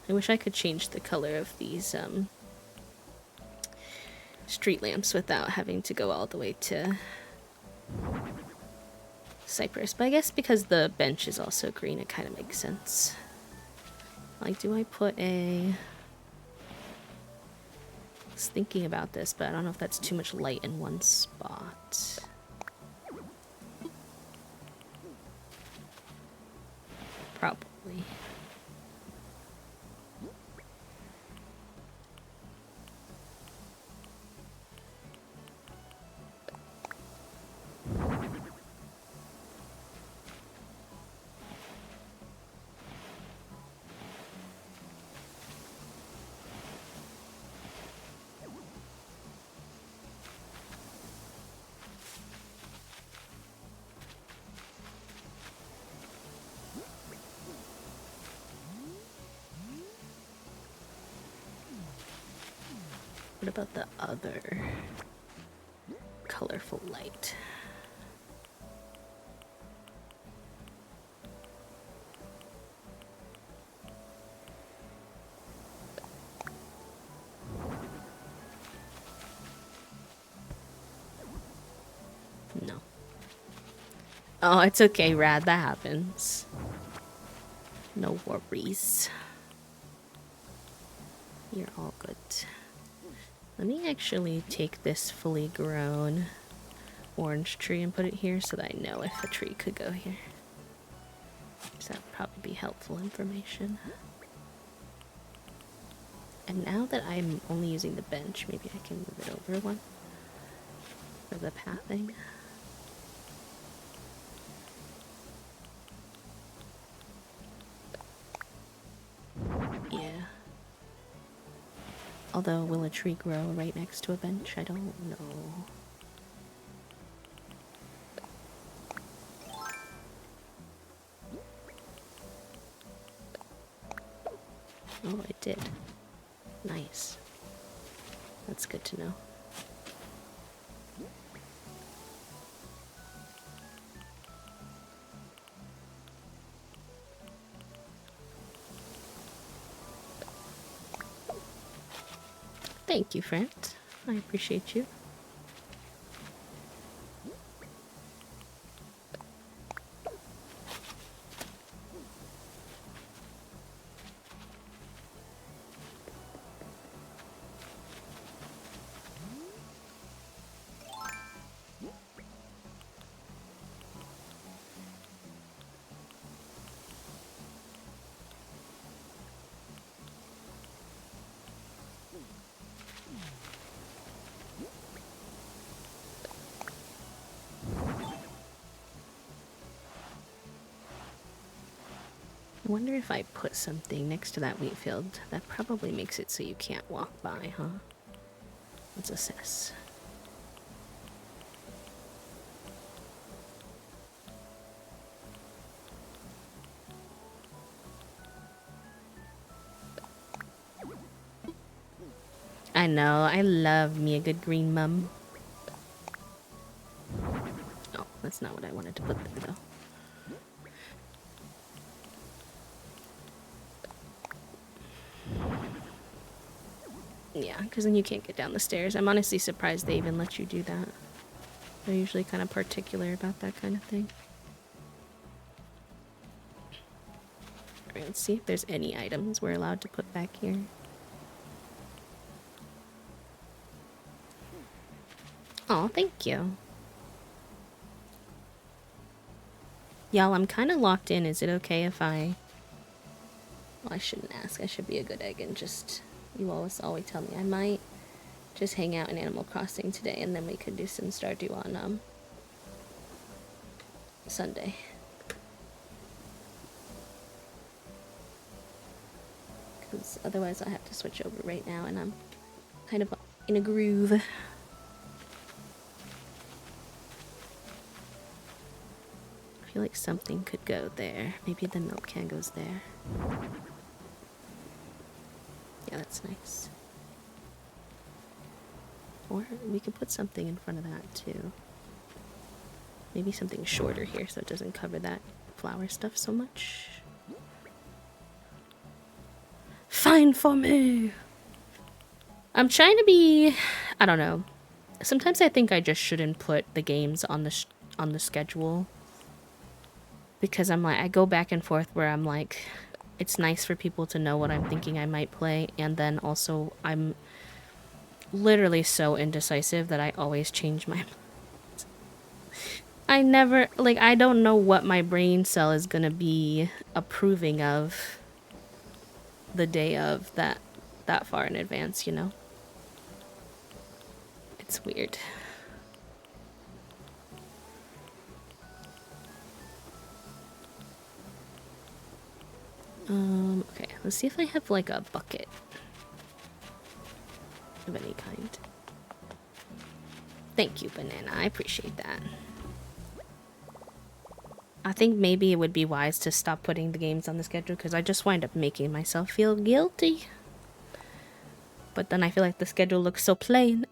I wish I could change the color of these street lamps without having to go all the way to Cyprus. But I guess because the bench is also green, it kind of makes sense. Like, do I put a... I was thinking about this, but I don't know if that's too much light in one spot. Probably. What about the other colorful light? No. Oh, it's okay, Rad. That happens. No worries. You're all good. Let me actually take this fully grown orange tree and put it here so that I know if a tree could go here. So that would probably be helpful information. And now that I'm only using the bench, maybe I can move it over one for the pathing. Yeah. Although, will a tree grow right next to a bench? I don't know. Oh, it did. Nice. That's good to know. Thank you, friend. I appreciate you. I wonder if I put something next to that wheat field. That probably makes it so you can't walk by, huh? Let's assess. I know, I love me a good green mum. Oh, that's not what I wanted to put there, though. Yeah, because then you can't get down the stairs. I'm honestly surprised they even let you do that. They're usually kind of particular about that kind of thing. Alright, let's see if there's any items we're allowed to put back here. Oh, thank you. Y'all, I'm kind of locked in. Is it okay if I... Well, I shouldn't ask. I should be a good egg and just... You always tell me. I might just hang out in Animal Crossing today, and then we could do some Stardew on, Sunday. Because otherwise I'll have to switch over right now, and I'm kind of in a groove. I feel like something could go there. Maybe the milk can goes there. Yeah, that's nice. Or we could put something in front of that too. Maybe something shorter here so it doesn't cover that flower stuff so much. Fine for me! I'm trying to be... I don't know. Sometimes I think I just shouldn't put the games on the schedule. Because I'm like, I go back and forth where I'm like, it's nice for people to know what I'm thinking I might play, and then also I'm literally so indecisive that I always change my mind. I never, like, I don't know what my brain cell is gonna be approving of the day of that far in advance, you know? It's weird. Okay, let's see if I have like a bucket of any kind. Thank you, Banana. I appreciate that. I think maybe it would be wise to stop putting the games on the schedule because I just wind up making myself feel guilty. But then I feel like the schedule looks so plain.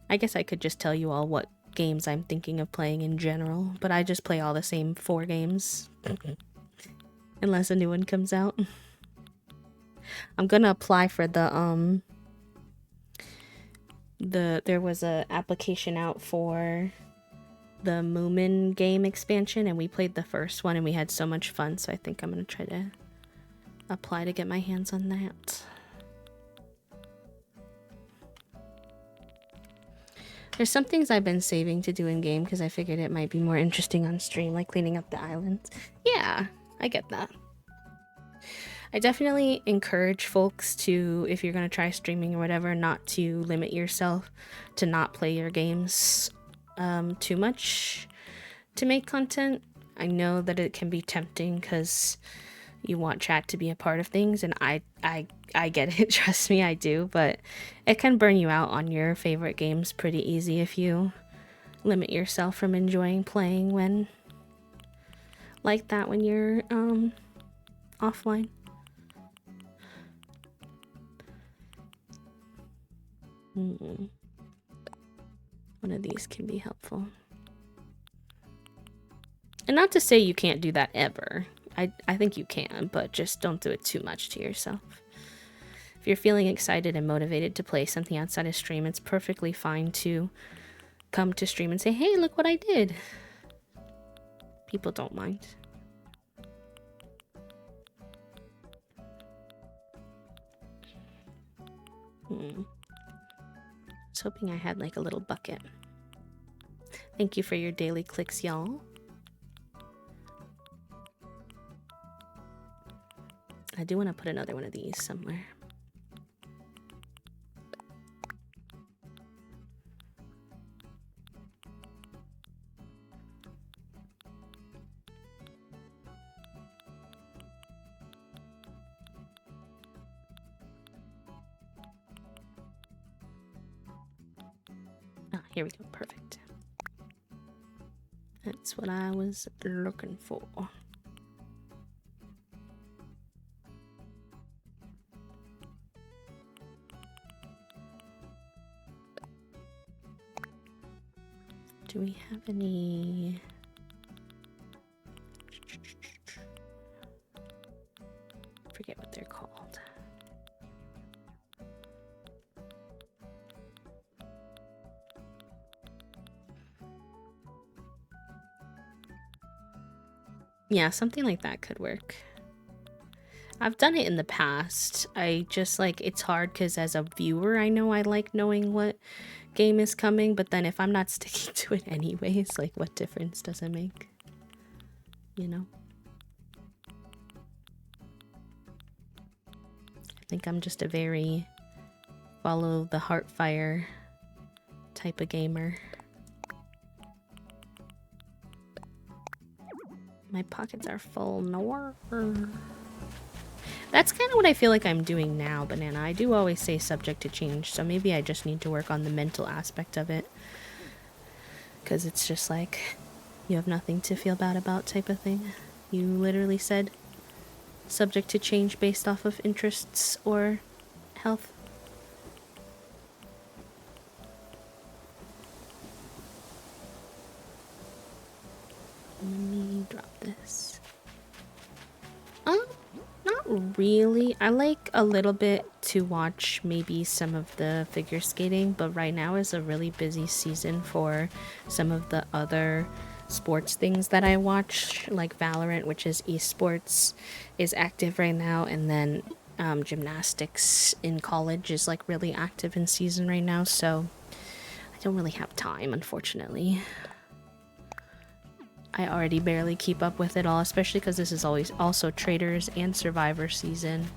I guess I could just tell you all what games I'm thinking of playing in general, but I just play all the same 4 games. Unless a new one comes out. I'm gonna apply for the there was a application out for the Moomin game expansion, and we played the first one and we had so much fun, so I think I'm gonna try to apply to get my hands on that. There's some things I've been saving to do in game because I figured it might be more interesting on stream, like cleaning up the islands. Yeah, I get that. I definitely encourage folks to, if you're going to try streaming or whatever, not to limit yourself to not play your games too much to make content. I know that it can be tempting because you want chat to be a part of things, and I get it, trust me, I do, but it can burn you out on your favorite games pretty easy if you limit yourself from enjoying playing when like that when you're offline. One of these can be helpful. And not to say you can't do that ever. I think you can, but just don't do it too much to yourself. If you're feeling excited and motivated to play something outside of stream, it's perfectly fine to come to stream and say, hey, look what I did. People don't mind. I was hoping I had like a little bucket. Thank you for your daily clicks, y'all. I do want to put another one of these somewhere. Ah, here we go. Perfect. That's what I was looking for. Do we have any... I forget what they're called. Yeah, something like that could work. I've done it in the past. I just like, it's hard because as a viewer, I know I like knowing what game is coming, but then if I'm not sticking to it anyways, like what difference does it make? You know? I think I'm just a very follow the heart fire type of gamer. My pockets are full. No. That's kind of what I feel like I'm doing now, Banana. I do always say subject to change, so maybe I just need to work on the mental aspect of it. Because it's just like, you have nothing to feel bad about type of thing. You literally said subject to change based off of interests or health. Let me drop this. Not really. I like a little bit to watch maybe some of the figure skating, but right now is a really busy season for some of the other sports things that I watch, like Valorant, which is esports, is active right now, and then gymnastics in college is like really active in season right now, so I don't really have time, unfortunately. I already barely keep up with it all, especially because this is always also Traders and Survivor season,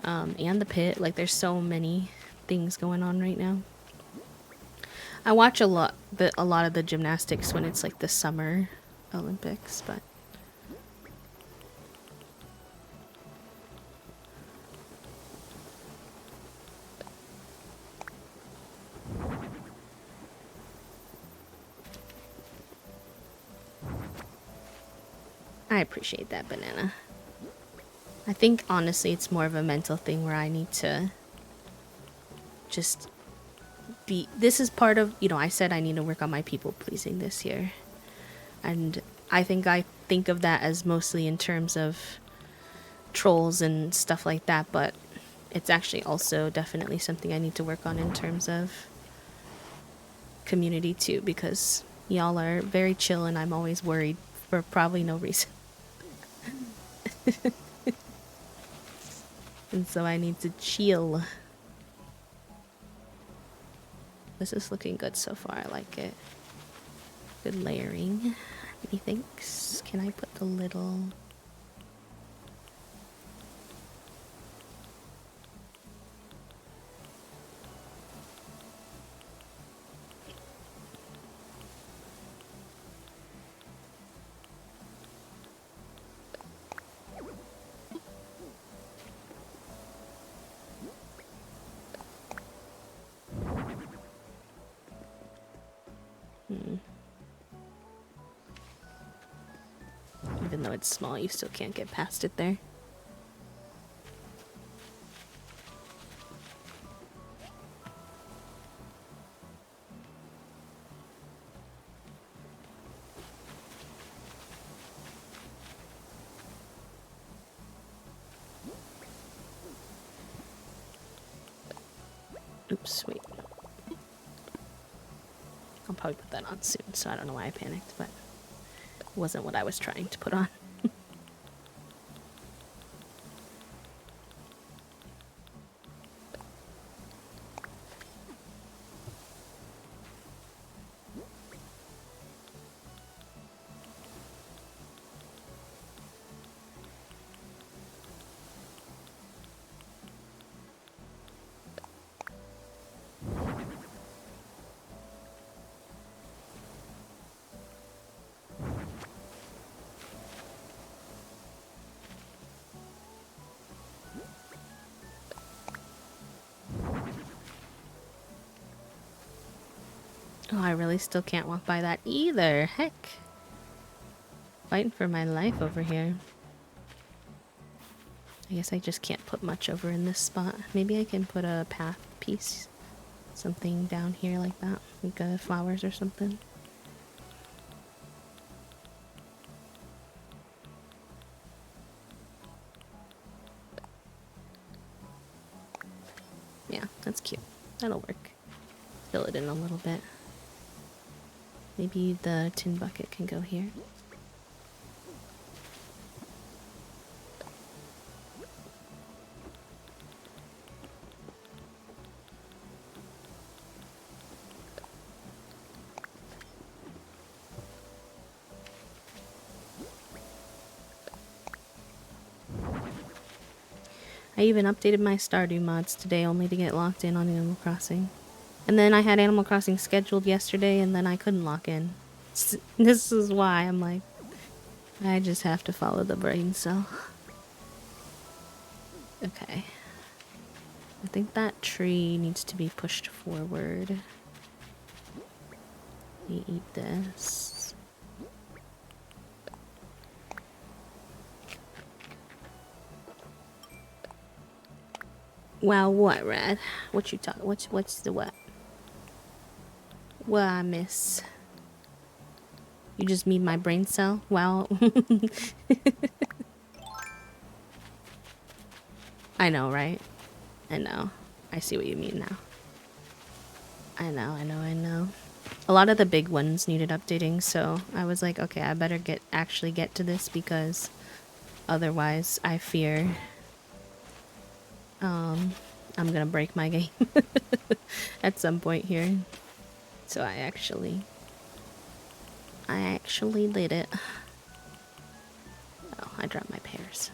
and the Pit. Like, there's so many things going on right now. I watch a lot of the gymnastics when it's like the summer Olympics, but I appreciate that, Banana. I think honestly it's more of a mental thing where I need to just be, this is part of, you know, I said I need to work on my people pleasing this year. And I think of that as mostly in terms of trolls and stuff like that, but it's actually also definitely something I need to work on in terms of community too, because y'all are very chill and I'm always worried for probably no reason. And so I need to chill. This is looking good so far. I like it. Good layering. Methinks. Can I put the little... Even though it's small, you still can't get past it there. Oops, wait. I'll probably put that on soon, so I don't know why I panicked, but it wasn't what I was trying to put on. Oh, I really still can't walk by that either. Heck. Fighting for my life over here. I guess I just can't put much over in this spot. Maybe I can put a path piece. Something down here like that. Like flowers or something. Yeah, that's cute. That'll work. Fill it in a little bit. Maybe the tin bucket can go here. I even updated my Stardew mods today only to get locked in on Animal Crossing. And then I had Animal Crossing scheduled yesterday and then I couldn't lock in. This is why I'm like, I just have to follow the brain cell. Okay. I think that tree needs to be pushed forward. We eat this. Wow, what, Rad? What you talking? What's the what? What I miss? You just need my brain cell? Wow. I know, right? I know. I see what you mean now. I know. A lot of the big ones needed updating, so I was like, okay, I better actually get to this because otherwise I fear I'm gonna break my game at some point here. So I actually did it. Oh, I dropped my pears.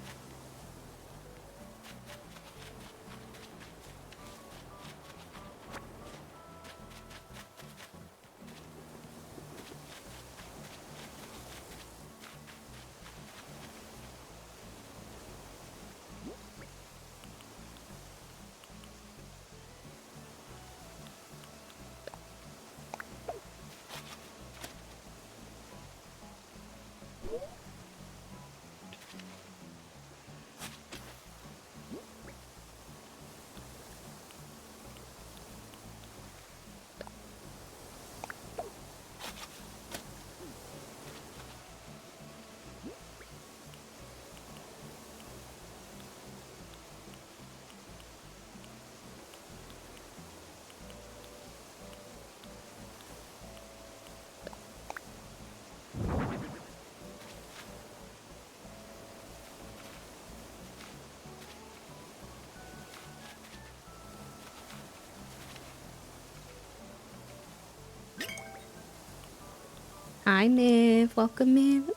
Hi, Miv. Welcome in. Oh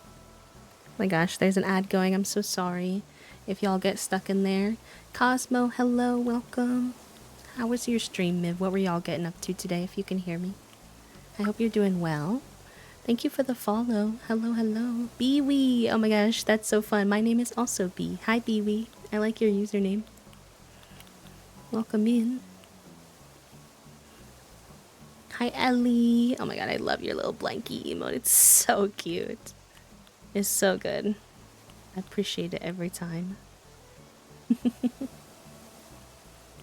my gosh, there's an ad going. I'm so sorry if y'all get stuck in there. Cosmo, hello, welcome. How was your stream, Miv? What were y'all getting up to today, if you can hear me? I hope you're doing well. Thank you for the follow. Hello, hello. Bee-wee. Oh my gosh, that's so fun. My name is also Bee. Hi, Bee-wee. I like your username. Welcome in. Hi, Ellie. Oh my god, I love your little blankie emote. It's so cute. It's so good. I appreciate it every time.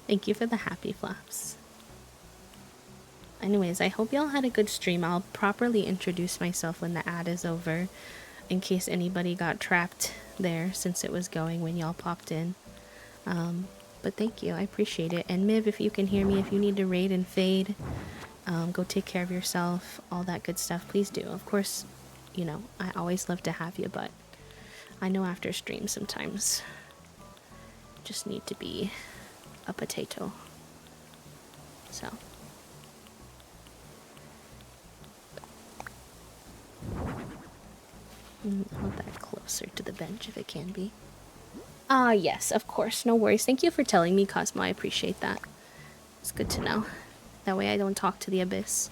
Thank you for the happy flaps. Anyways, I hope y'all had a good stream. I'll properly introduce myself when the ad is over, in case anybody got trapped there since it was going when y'all popped in. But thank you, I appreciate it. And Miv, if you can hear me, if you need to raid and fade, go take care of yourself, all that good stuff, please do. Of course, you know, I always love to have you, but I know after stream sometimes just need to be a potato. So hold that closer to the bench if it can be. Ah, yes, of course, no worries. Thank you for telling me, Cosmo. I appreciate that. It's good to know. That way I don't talk to the abyss.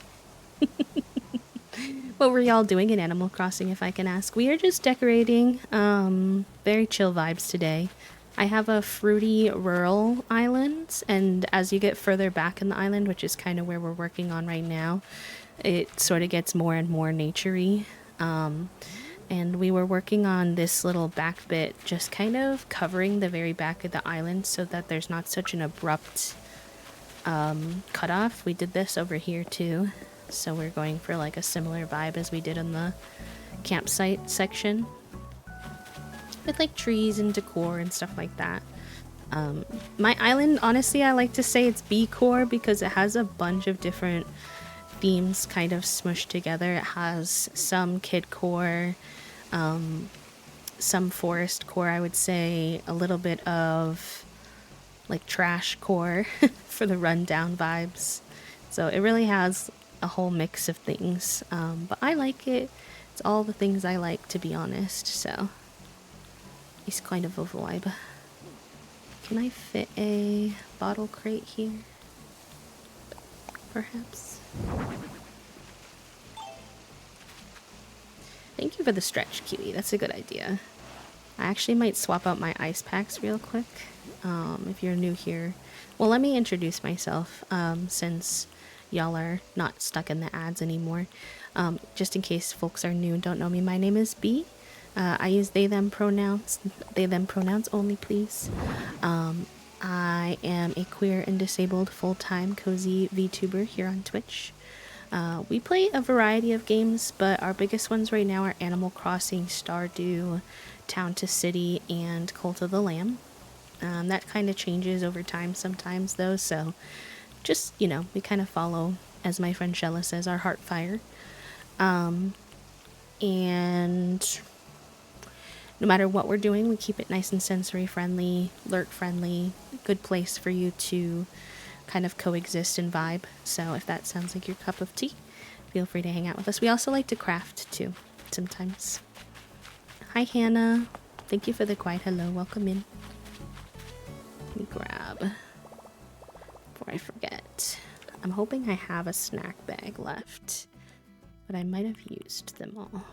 What were y'all doing in Animal Crossing, if I can ask? We are just decorating. Very chill vibes today. I have a fruity rural island, and as you get further back in the island, which is kind of where we're working on right now, it sort of gets more and more nature-y. And we were working on this little back bit, just kind of covering the very back of the island so that there's not such an abrupt cutoff. We did this over here too, so we're going for like a similar vibe as we did in the campsite section, with like trees and decor and stuff like that. My island, honestly, I like to say it's B-core because it has a bunch of different themes kind of smushed together. It has some kid core, some forest core, I would say, a little bit of like trash core for the rundown vibes. So it really has a whole mix of things, but I like it. It's all the things I like, to be honest, so it's kind of a vibe. Can I fit a bottle crate here? Perhaps. Thank you for the stretch, Kiwi. That's a good idea. I actually might swap out my ice packs real quick. If you're new here. Well, let me introduce myself since y'all are not stuck in the ads anymore. Just in case folks are new and don't know me, my name is B. I use they, them pronouns. They, them pronouns only, please. I am a queer and disabled full-time cozy VTuber here on Twitch. We play a variety of games, but our biggest ones right now are Animal Crossing, Stardew, Town to City, and Cult of the Lamb. That kind of changes over time sometimes, though, so just, you know, we kind of follow, as my friend Shella says, our heart fire. And no matter what we're doing, we keep it nice and sensory friendly, lurk friendly, good place for you to kind of coexist and vibe. So if that sounds like your cup of tea, feel free to hang out with us. We also like to craft too, sometimes. Hi Hannah, thank you for the quiet hello, welcome in. Let me grab, before I forget. I'm hoping I have a snack bag left, but I might have used them all.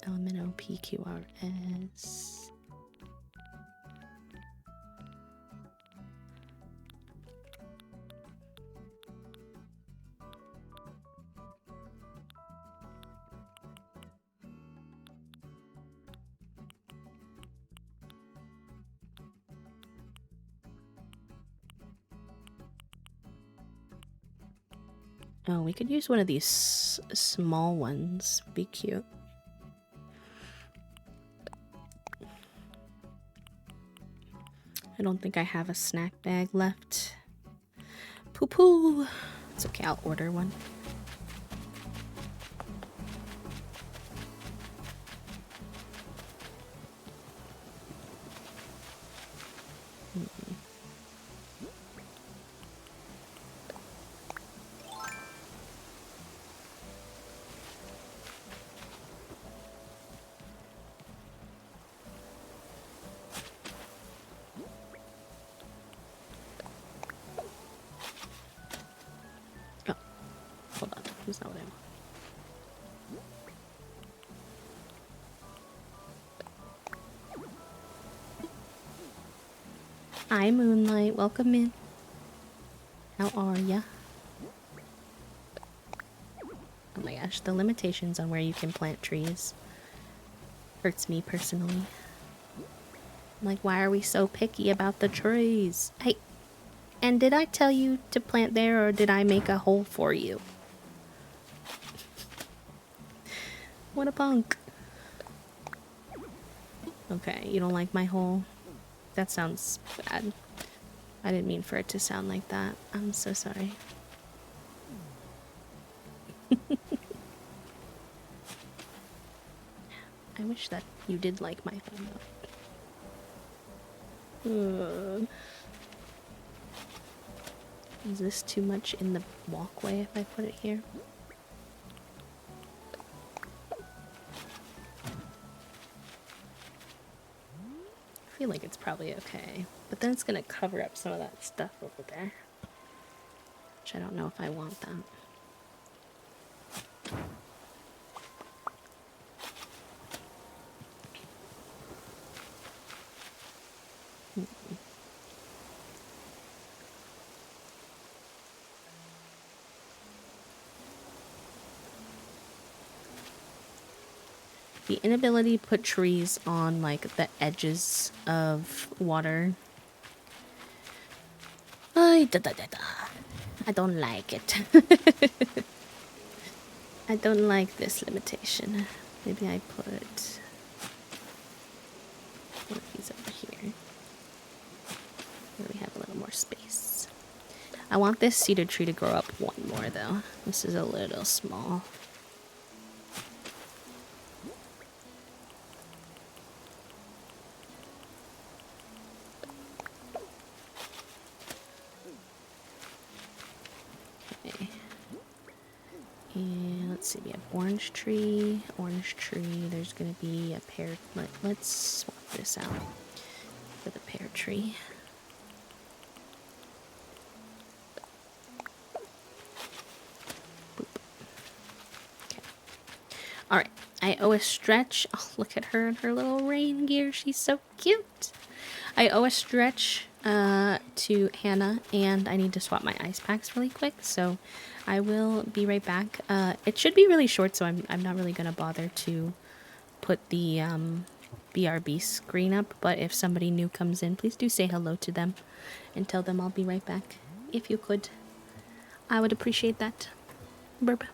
LMNOPQRS. Oh, we could use one of these small ones. Be cute. I don't think I have a snack bag left. Poo poo. It's okay, I'll order one. Hold on, that's not what I want. Hi Moonlight, welcome in. How are ya? Oh my gosh, the limitations on where you can plant trees hurts me personally. I'm like, why are we so picky about the trees? Hey, and did I tell you to plant there or did I make a hole for you? What a punk. Okay, you don't like my hole? That sounds bad. I didn't mean for it to sound like that. I'm so sorry. I wish that you did like my hole. Is this too much in the walkway if I put it here? I feel like it's probably okay, but then it's gonna cover up some of that stuff over there, which I don't know if I want that. The inability to put trees on like the edges of water. I don't like it. I don't like this limitation. Maybe I put one of these over here, where we have a little more space. I want this cedar tree to grow up one more though. This is a little small. And let's see, we have orange tree, there's gonna be a pear. Let's swap this out for the pear tree. Boop. Okay. Alright, I owe a stretch. Oh, look at her in her little rain gear. She's so cute. I owe a stretch to Hannah, and I need to swap my ice packs really quick, so I will be right back. It should be really short, so I'm not really gonna bother to put the BRB screen up, but if somebody new comes in, please do say hello to them and tell them I'll be right back. If you could, I would appreciate that. Burp.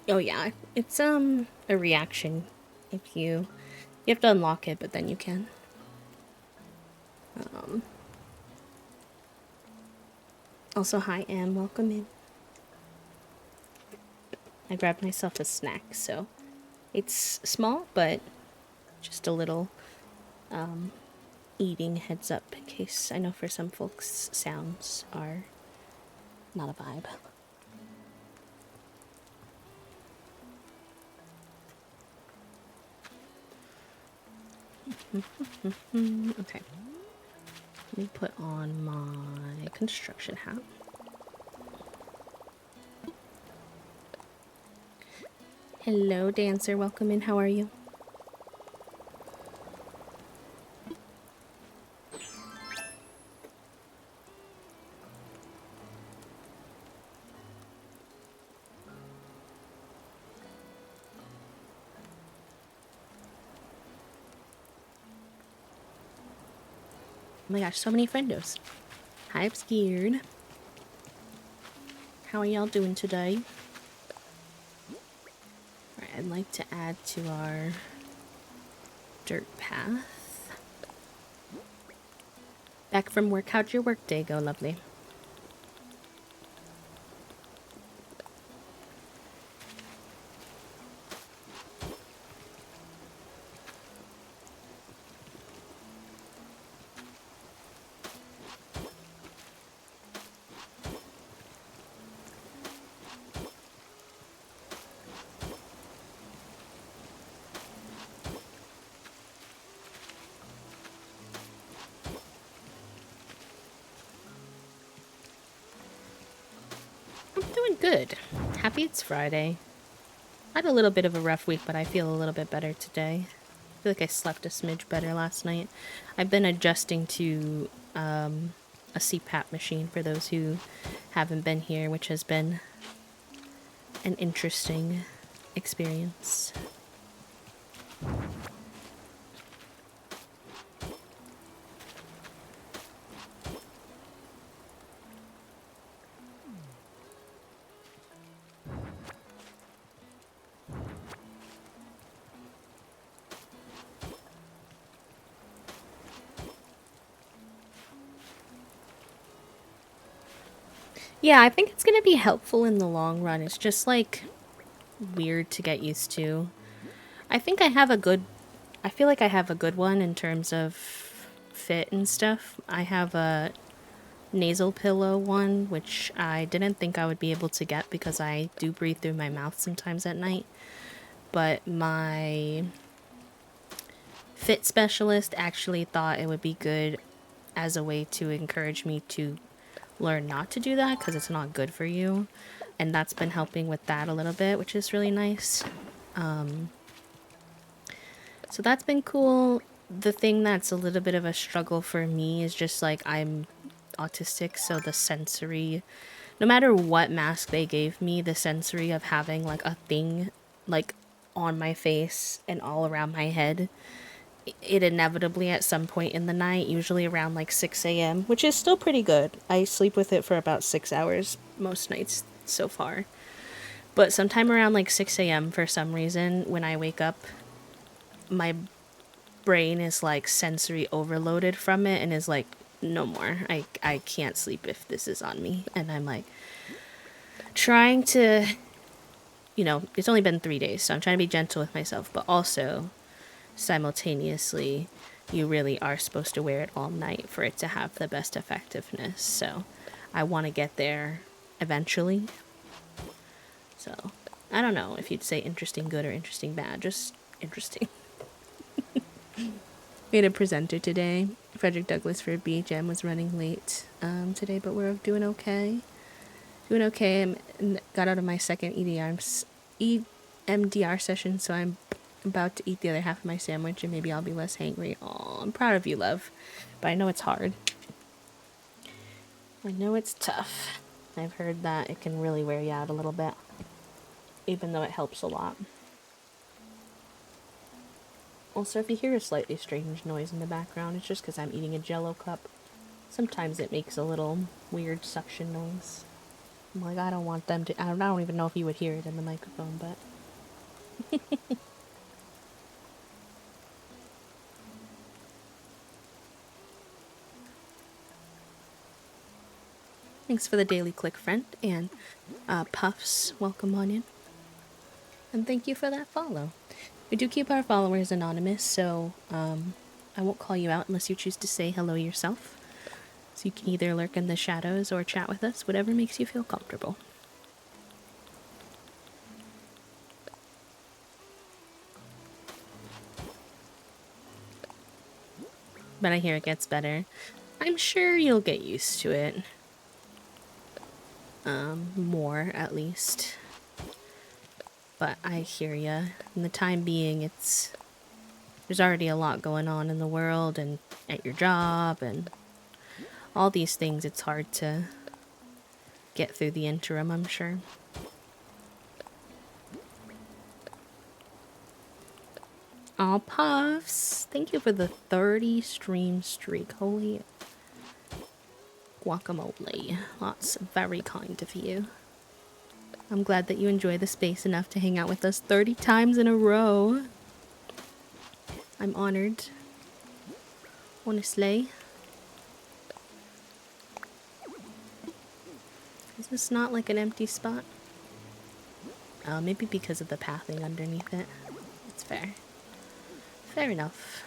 Oh yeah, it's a reaction. If you have to unlock it, but then you can. Also, hi Em, welcome in. I grabbed myself a snack, so it's small, but just a little eating heads up in case I know for some folks sounds are not a vibe. Okay. Let me put on my construction hat. Hello, Dancer. Welcome in. How are you? Oh my gosh, so many friendos. Hi, I'm scared. How are y'all doing today? Alright, I'd like to add to our dirt path. Back from work. How'd your work day go, lovely? I'm doing good. Happy it's Friday. I had a little bit of a rough week, but I feel a little bit better today. I feel like I slept a smidge better last night. I've been adjusting to a CPAP machine for those who haven't been here, which has been an interesting experience. Yeah, I think it's gonna be helpful in the long run. It's just like weird to get used to. I think I feel like I have a good one in terms of fit and stuff. I have a nasal pillow one, which I didn't think I would be able to get because I do breathe through my mouth sometimes at night. But my fit specialist actually thought it would be good as a way to encourage me to learn not to do that because it's not good for you. And that's been helping with that a little bit, which is really nice. So that's been cool. The thing that's a little bit of a struggle for me is just like I'm autistic, so the sensory, no matter what mask they gave me, the sensory of having like a thing like on my face and all around my head, it inevitably at some point in the night, usually around like 6 a.m., which is still pretty good. I sleep with it for about 6 hours most nights so far. But sometime around like 6 a.m., for some reason, when I wake up, my brain is like sensory overloaded from it and is like, no more. I can't sleep if this is on me. And I'm like trying to, it's only been 3 days, so I'm trying to be gentle with myself, but also simultaneously, you really are supposed to wear it all night for it to have the best effectiveness. So I want to get there eventually. So I don't know if you'd say interesting good or interesting bad, just interesting. We had a presenter today. Frederick Douglass for BHM was running late today, but we're doing okay. Doing okay. I got out of my second EMDR session, so I'm about to eat the other half of my sandwich, and maybe I'll be less hangry. Oh, I'm proud of you, love. But I know it's hard. I know it's tough. I've heard that it can really wear you out a little bit, even though it helps a lot. Also, if you hear a slightly strange noise in the background, it's just because I'm eating a Jell-O cup. Sometimes it makes a little weird suction noise. I'm like, I don't want them to... I don't even know if you would hear it in the microphone, but... Thanks for the daily click, friend. And Puffs, welcome on in. And thank you for that follow. We do keep our followers anonymous, so I won't call you out unless you choose to say hello yourself. So you can either lurk in the shadows or chat with us, whatever makes you feel comfortable. But I hear it gets better. I'm sure you'll get used to it. More, at least. But I hear ya. In the time being, there's already a lot going on in the world and at your job and all these things. It's hard to get through the interim, I'm sure. Aw, Puffs! Thank you for the 30 stream streak. Holy guacamole. That's very kind of you. I'm glad that you enjoy the space enough to hang out with us 30 times in a row. I'm honored. Honestly. Is this not like an empty spot? Maybe because of the pathing underneath it. It's fair. Fair enough.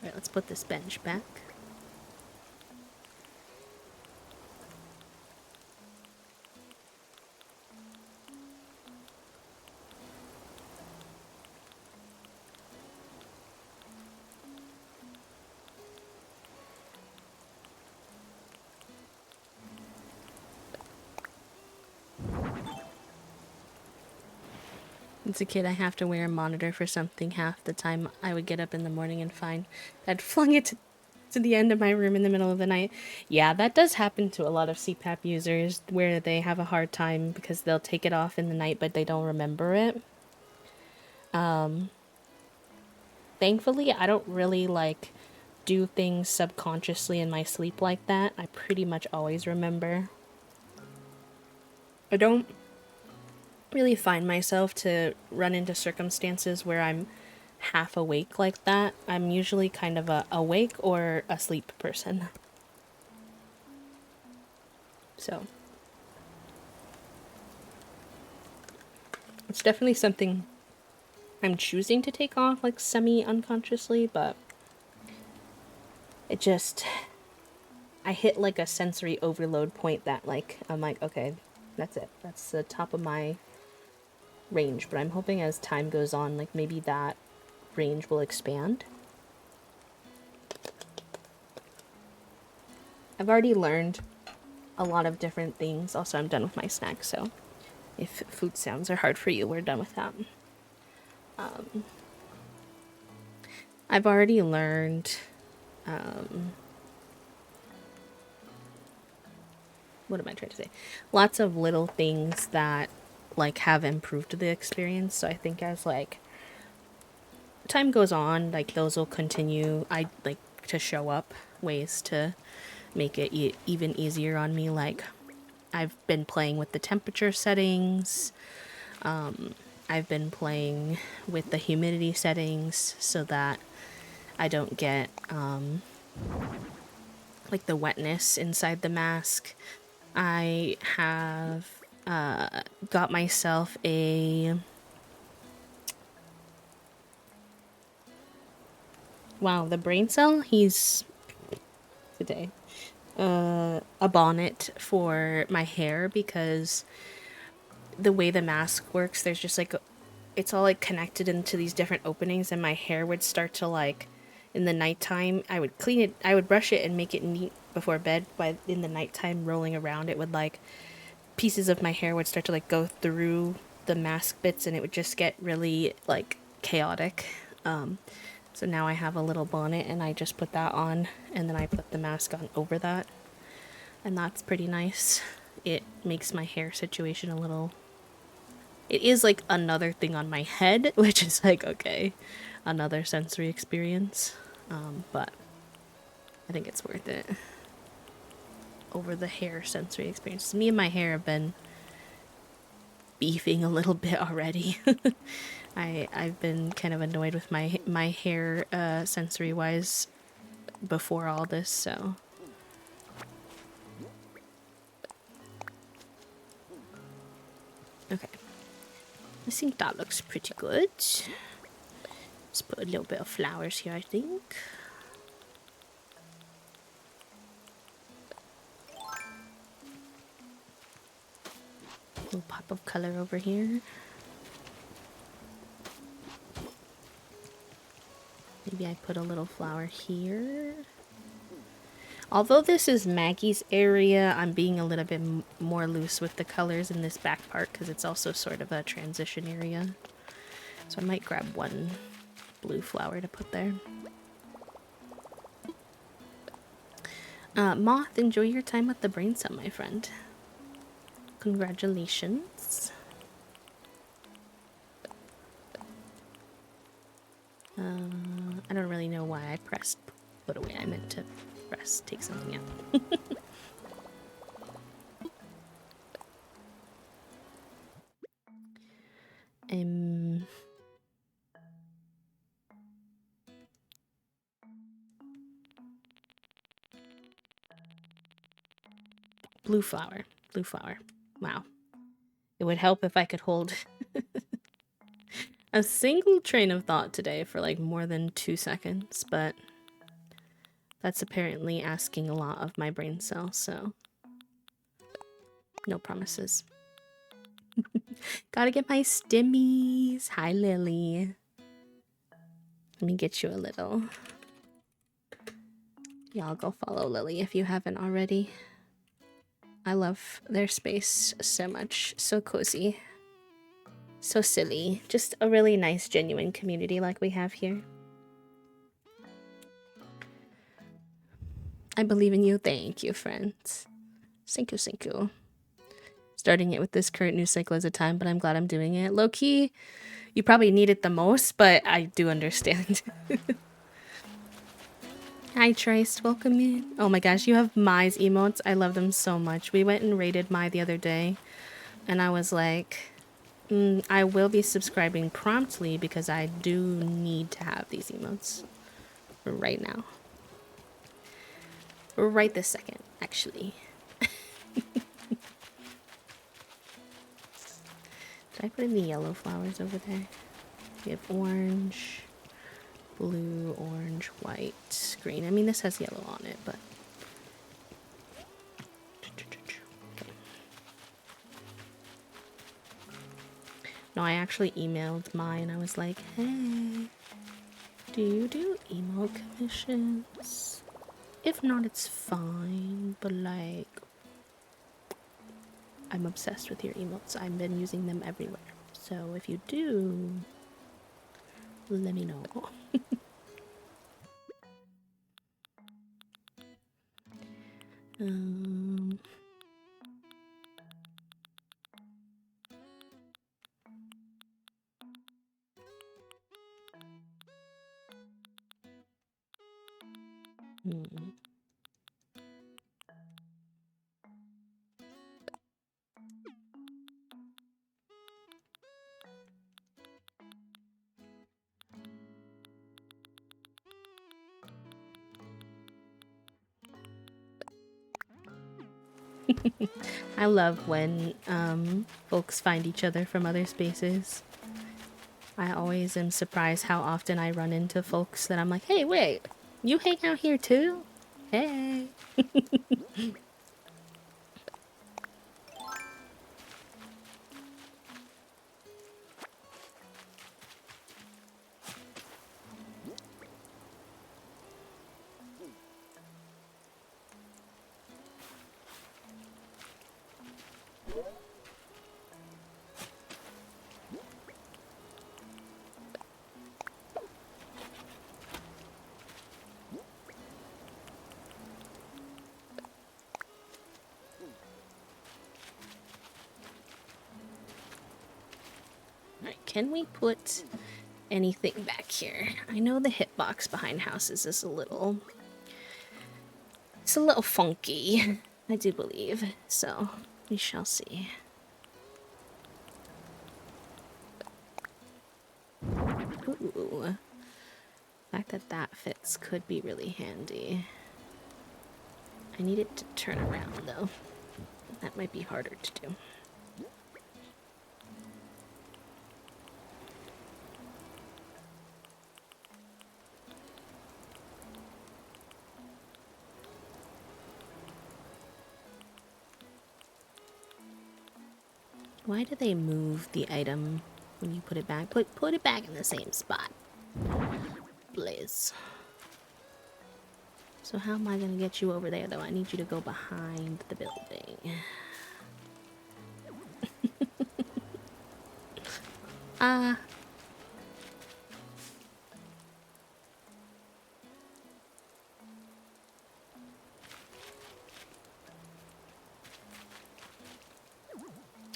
Alright, let's put this bench back. As a kid, I have to wear a monitor for something half the time. I would get up in the morning and find I'd flung it to the end of my room in the middle of the night. Yeah, that does happen to a lot of CPAP users where they have a hard time because they'll take it off in the night but they don't remember it. Thankfully, I don't really like do things subconsciously in my sleep like that. I pretty much always remember. I don't really find myself to run into circumstances where I'm half awake like that. I'm usually kind of a awake or asleep person. So it's definitely something I'm choosing to take off like semi-unconsciously, but it just, I hit like a sensory overload point that like, I'm like, okay, that's it. That's the top of my range, but I'm hoping as time goes on, like maybe that range will expand. I've already learned a lot of different things. Also, I'm done with my snack, so if food sounds are hard for you, we're done with that. I've already learned what am I trying to say? Lots of little things that like have improved the experience. So I think as like time goes on, like those will continue. I like to show up ways to make it even easier on me. Like I've been playing with the temperature settings. I've been playing with the humidity settings so that I don't get like the wetness inside the mask. I have got myself a, wow, the brain cell, he's today, a bonnet for my hair because the way the mask works, there's just like, it's all like connected into these different openings and my hair would start to like, in the nighttime, I would clean it, I would brush it and make it neat before bed, but in the nighttime rolling around, it would like, pieces of my hair would start to like go through the mask bits and it would just get really like chaotic. So now I have a little bonnet and I just put that on and then I put the mask on over that. And that's pretty nice. It makes my hair situation a little, it is like another thing on my head, which is like, okay, another sensory experience. But I think it's worth it over the hair sensory experience. Me and my hair have been beefing a little bit already. I've been kind of annoyed with my hair sensory wise before all this, so okay. I think that looks pretty good. Let's put a little bit of flowers here, I think. A little pop of color over here. Maybe I put a little flower here. Although this is Maggie's area, I'm being a little bit more loose with the colors in this back part because it's also sort of a transition area. So I might grab one blue flower to put there. Moth, enjoy your time with the brain cell, my friend. Congratulations. I don't really know why I pressed put away. I meant to press take something out. Blue flower. Blue flower. Wow. It would help if I could hold a single train of thought today for like more than 2 seconds, but that's apparently asking a lot of my brain cells, so no promises. Gotta get my stimmies. Hi, Lily. Let me get you a little. Y'all go follow Lily if you haven't already. I love their space so much. So cozy. So silly. Just a really nice, genuine community like we have here. I believe in you. Thank you, friends. Thank you, thank you. Starting it with this current news cycle as a time, but I'm glad I'm doing it. Low key, you probably need it the most, but I do understand. Hi, Trace. Welcome in. Oh my gosh, you have Mai's emotes. I love them so much. We went and raided Mai the other day, and I was like, I will be subscribing promptly because I do need to have these emotes right now. Right this second, actually. Did I put in the yellow flowers over there? We have orange, blue, orange, white, green. I mean, this has yellow on it, but... Okay. No, I actually emailed mine. I was like, hey, do you do emo commissions? If not, it's fine, but like... I'm obsessed with your emotes. I've been using them everywhere. So if you do, let me know. um, hmm. I love when folks find each other from other spaces. I always am surprised how often I run into folks that I'm like, hey, wait, you hang out here too? Hey. Alright, can we put anything back here? I know the hitbox behind houses is a little... It's a little funky, I do believe. So, we shall see. Ooh. The fact that that fits could be really handy. I need it to turn around, though. That might be harder to do. Why do they move the item when you put it back? Put it back in the same spot. Blaze. So how am I gonna get you over there, though? I need you to go behind the building.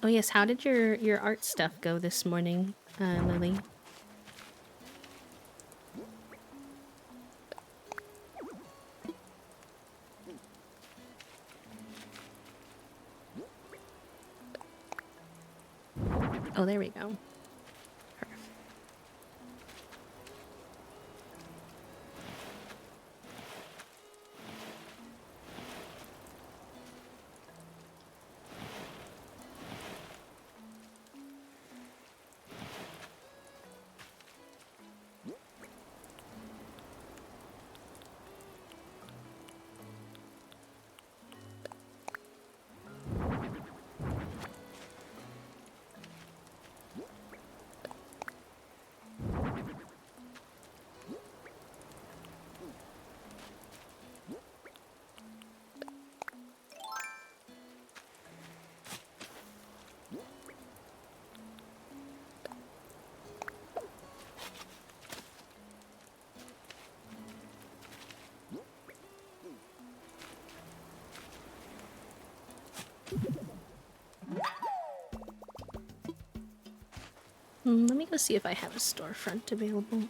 Oh yes, how did your art stuff go this morning, Lily? Oh, there we go. Perfect. Let me go see if I have a storefront available.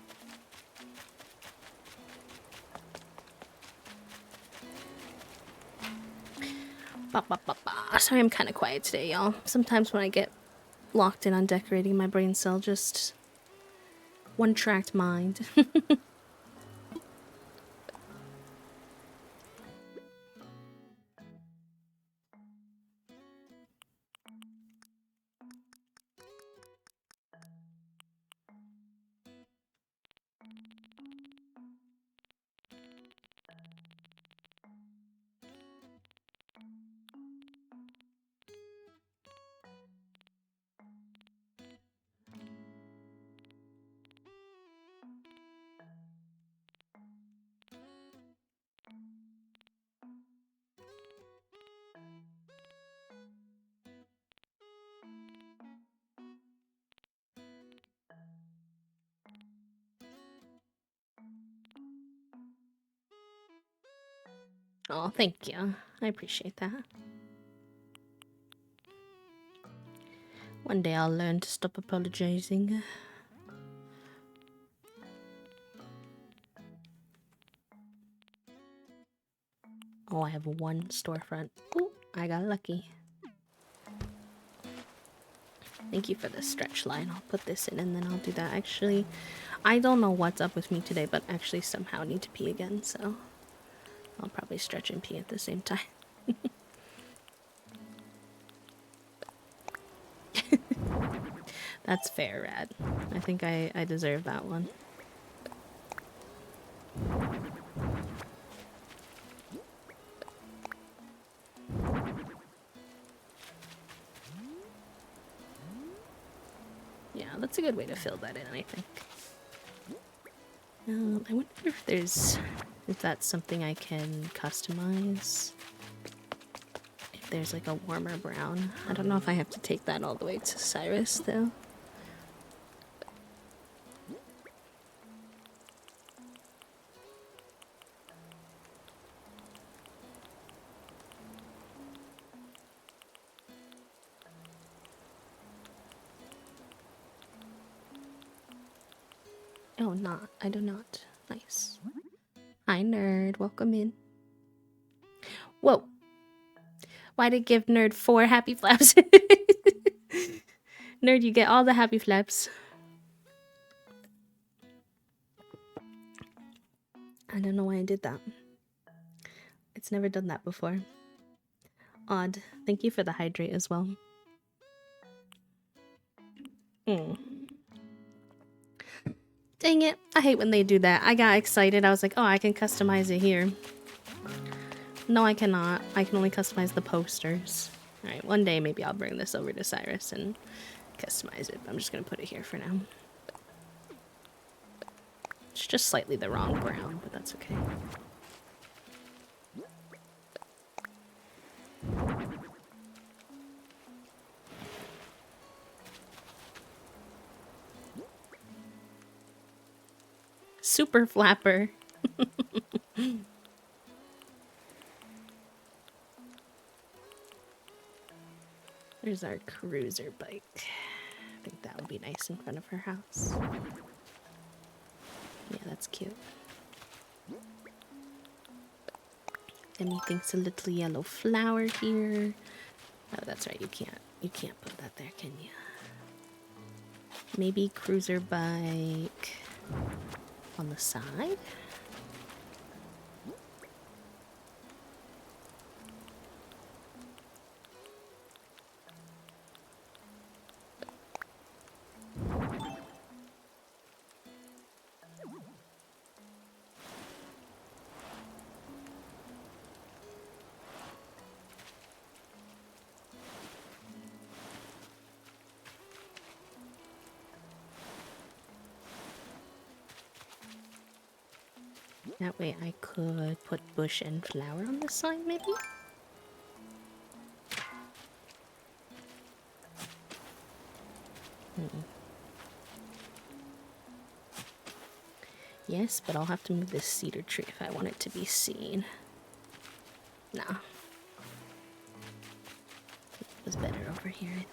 Sorry, I'm kind of quiet today, y'all. Sometimes when I get locked in on decorating, my brain cell just one-tracked mind. Oh, thank you. I appreciate that. One day I'll learn to stop apologizing. Oh, I have one storefront. Ooh, I got lucky. Thank you for the stretch line. I'll put this in and then I'll do that. Actually, I don't know what's up with me today, but actually somehow need to pee again, so I'll probably stretch and pee at the same time. That's fair, Rad. I think I deserve that one. Yeah, that's a good way to fill that in, I think. I wonder if that's something I can customize. If there's like a warmer brown. I don't know if I have to take that all the way to Cyrus, though. Oh, not. I do not. Nice. Hi, nerd. Welcome in. Whoa. Why did it give nerd 4 happy flaps? Nerd, you get all the happy flaps. I don't know why I did that. It's never done that before. Odd. Thank you for the hydrate as well. Dang it. I hate when they do that. I got excited. I was like, oh, I can customize it here. No, I cannot. I can only customize the posters. Alright, one day maybe I'll bring this over to Cyrus and customize it. I'm just going to put it here for now. It's just slightly the wrong brown, but that's okay. Super flapper. There's our cruiser bike. I think that would be nice in front of her house. Yeah, that's cute. And he thinks a little yellow flower here. Oh, that's right. You can't put that there, can you? Maybe cruiser bike on the side. That way I could put bush and flower on the side, maybe? Yes, but I'll have to move this cedar tree if I want it to be seen. Nah. It was better over here, I think.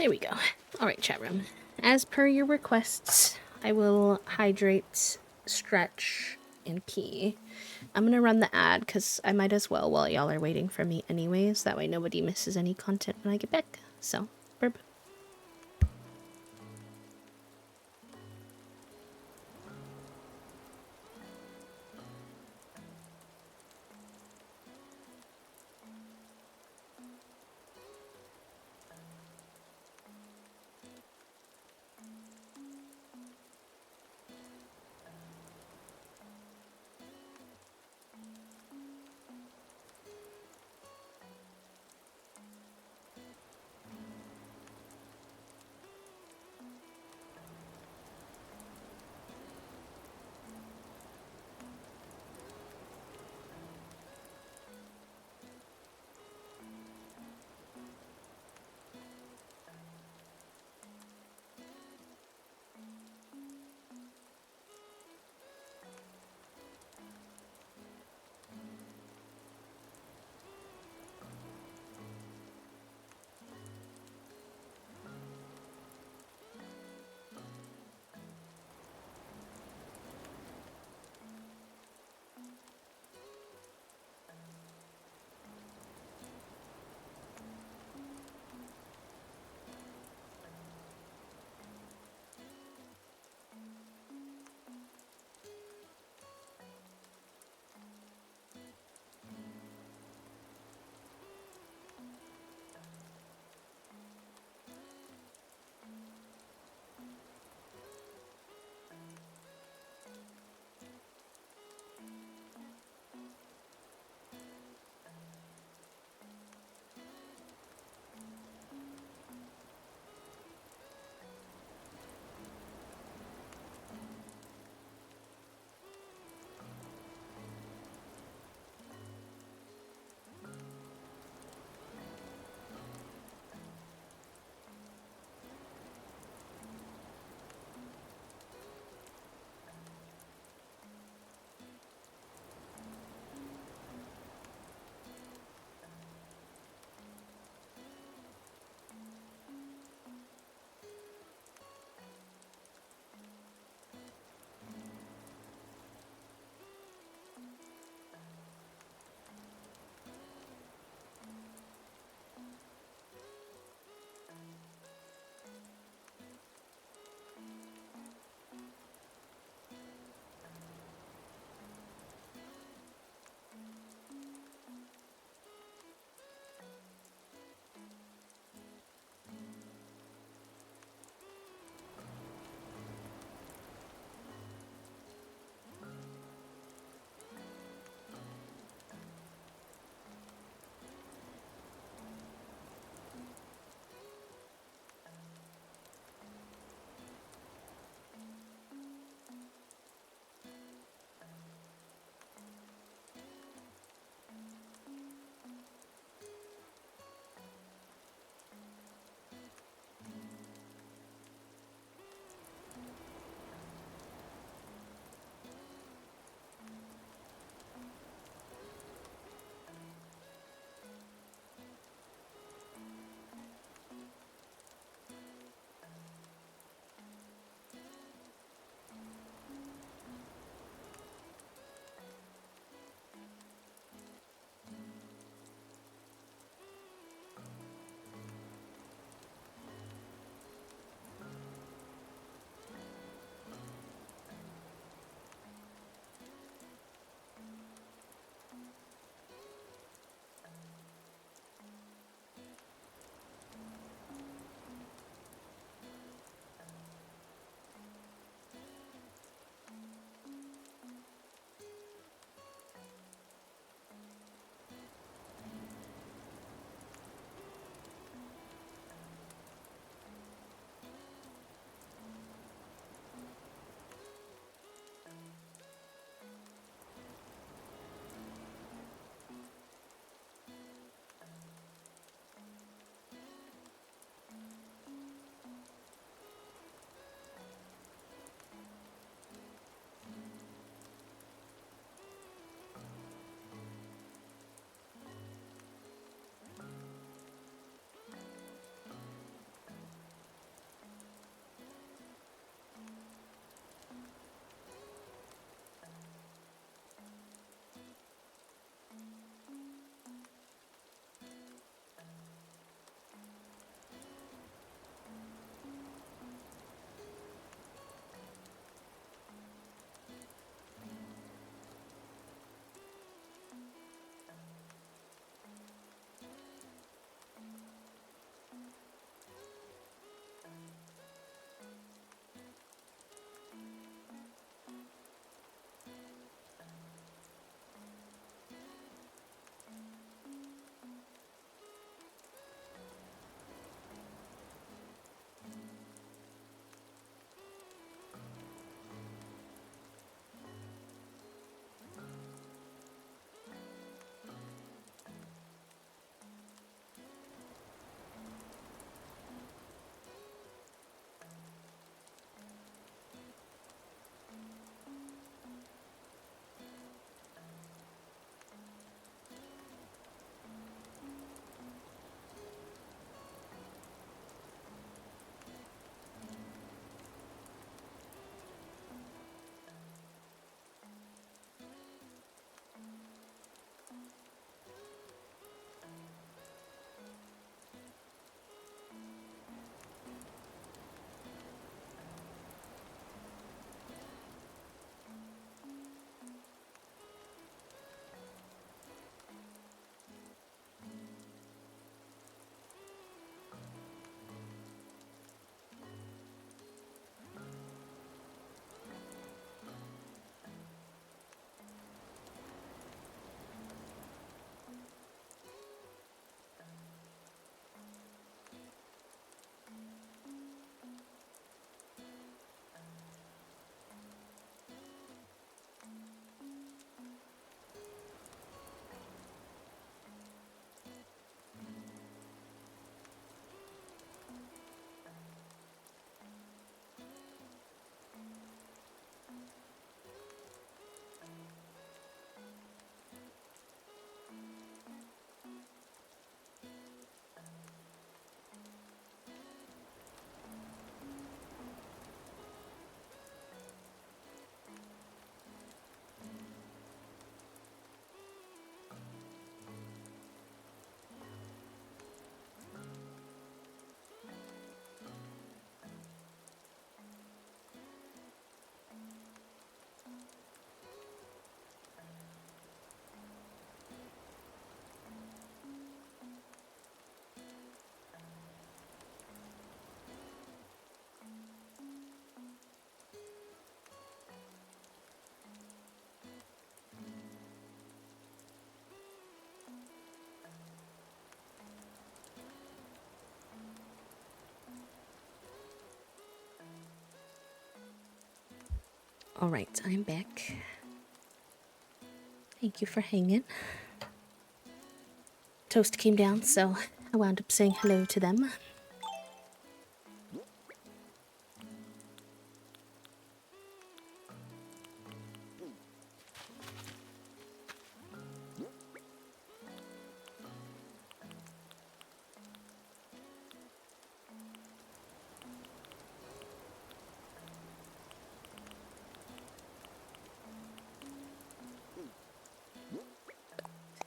There we go. Alright, chat room. As per your requests, I will hydrate, stretch, and pee. I'm gonna run the ad because I might as well while y'all are waiting for me anyways. That way nobody misses any content when I get back. So, burp. Alright, I'm back. Thank you for hanging. Toast came down, so I wound up saying hello to them.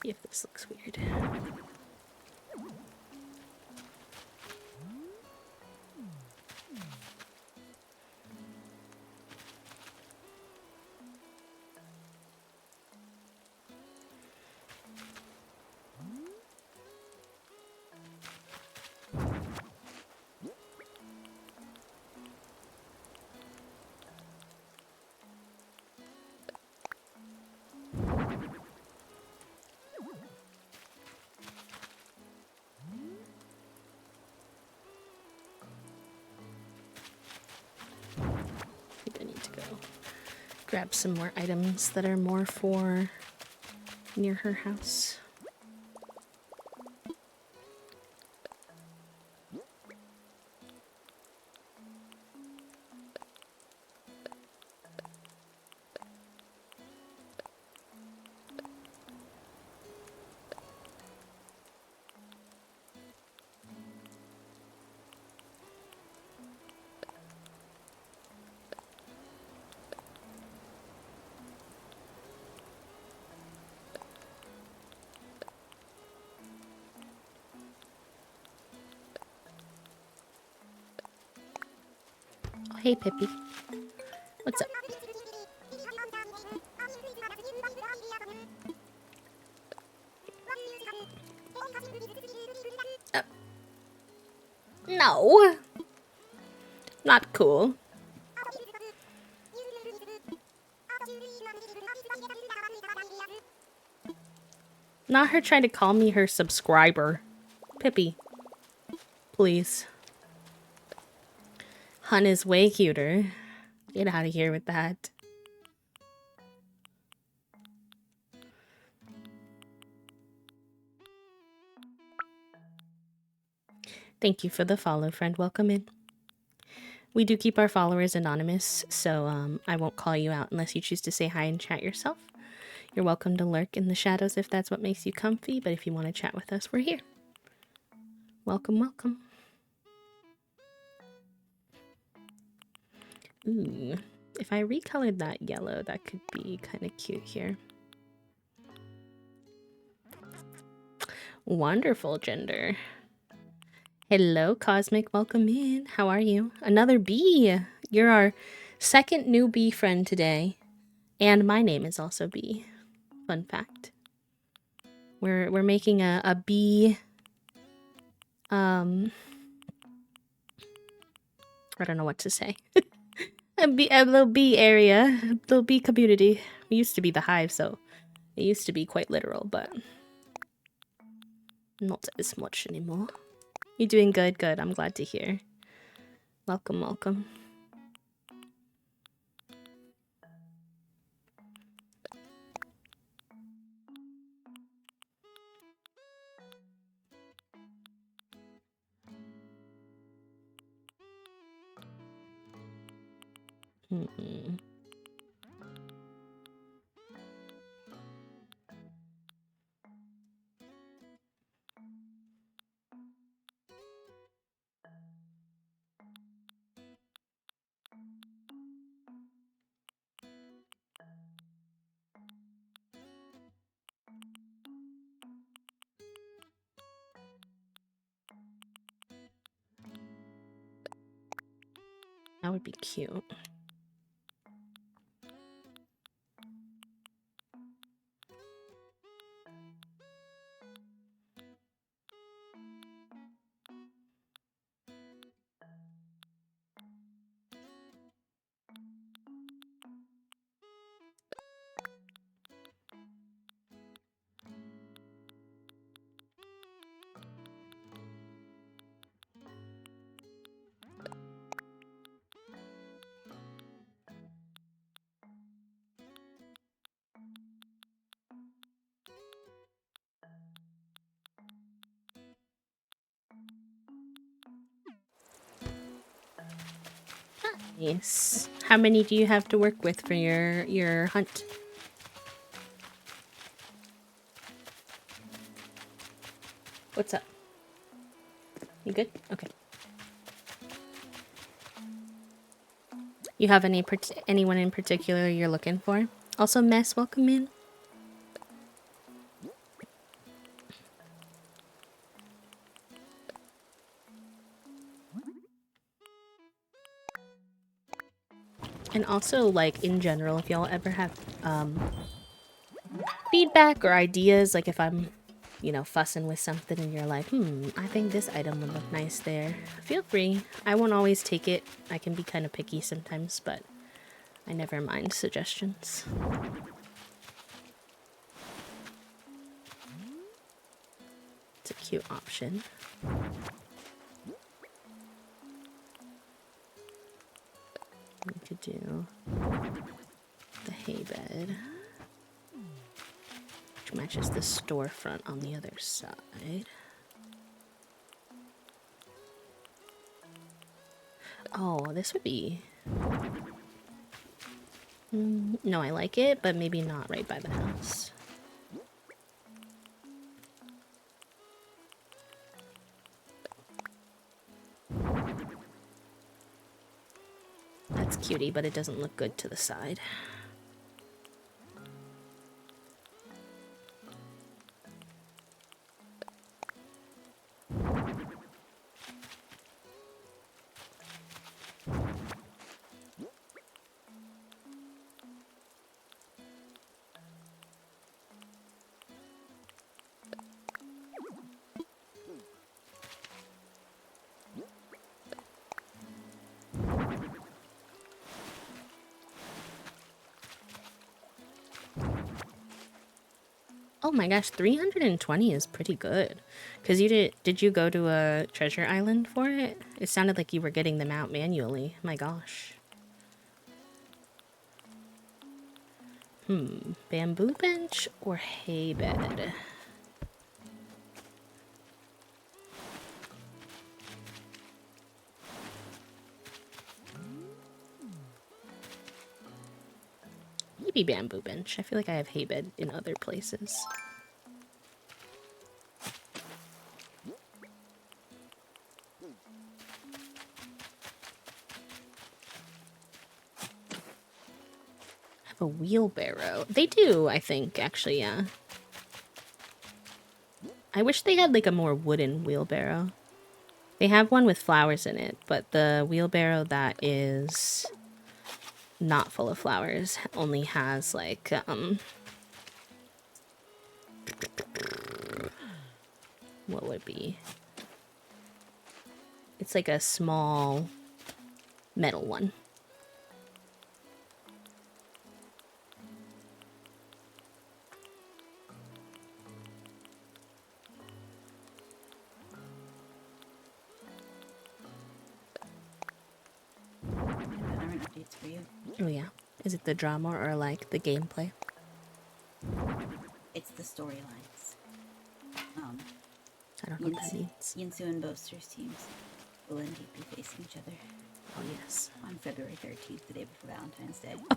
See if this looks weird. I think I need to go grab some more items that are more for near her house. Oh, hey, Pippi. What's up? No! Not cool. Not her trying to call me her subscriber. Pippi. Please. Hun is way cuter. Get out of here with that. Thank you for the follow, friend. Welcome in. We do keep our followers anonymous, so I won't call you out unless you choose to say hi and chat yourself. You're welcome to lurk in the shadows if that's what makes you comfy, but if you want to chat with us, we're here. Welcome, welcome. Ooh, if I recolored that yellow, that could be kind of cute here. Wonderful gender. Hello, Cosmic. Welcome in. How are you? Another bee. You're our second new bee friend today. And my name is also Bee. Fun fact. We're making a bee... I don't know what to say. a little bee area. A little bee community. We used to be the hive, so it used to be quite literal, but... not as much anymore. You're doing good, good. I'm glad to hear. Welcome, welcome. Mm-mm. That would be cute. Nice. How many do you have to work with for your hunt? What's up? You good? Okay. You have anyone in particular you're looking for? Also, Mess, welcome in. And also, like, in general, if y'all ever have feedback or ideas, like if I'm, you know, fussing with something and you're like, I think this item would look nice there, feel free. I won't always take it. I can be kind of picky sometimes, but I never mind suggestions. It's a cute option. We could do the hay bed, which matches the storefront on the other side. Oh, this would be... no, I like it, but maybe not right by the house. That's cutie, but it doesn't look good to the side. Oh my gosh, 320 is pretty good. Cause you did you go to a treasure island for it? It sounded like you were getting them out manually. My gosh. Bamboo bench or hay bed? Maybe bamboo bench. I feel like I have hay bed in other places. Have a wheelbarrow. They do, I think, actually, yeah. I wish they had like a more wooden wheelbarrow. They have one with flowers in it, but the wheelbarrow that is not full of flowers only has like what would it be? It's like a small metal one. Updates for you. Oh yeah. Is it the drama or like the gameplay? It's the storylines. I don't know what that means. Yinsu and Boaster's teams will indeed be facing each other. Oh yes. On February 13th, the day before Valentine's Day. I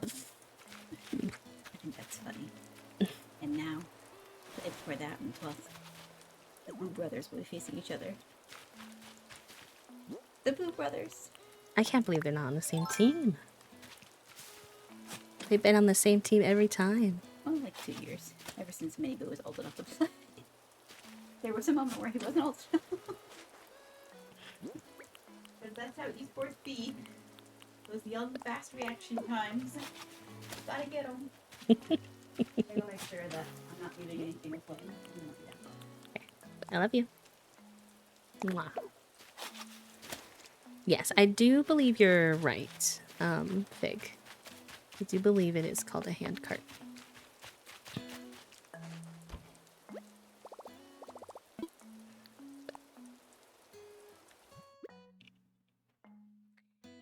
think that's funny. And now, the day before that, on the 12th, the Boo Brothers will be facing each other. The Boo Brothers. I can't believe they're not on the same team. They've been on the same team every time. Only like 2 years. Ever since Minnie Boo was old enough to play. There was a moment where he wasn't old enough. Because that's how esports be. Those young, fast reaction times. Gotta get them. I gotta make sure that I'm not leaving anything to play. I love you. Mwah. Yes, I do believe you're right, Fig. I do believe it is called a handcart.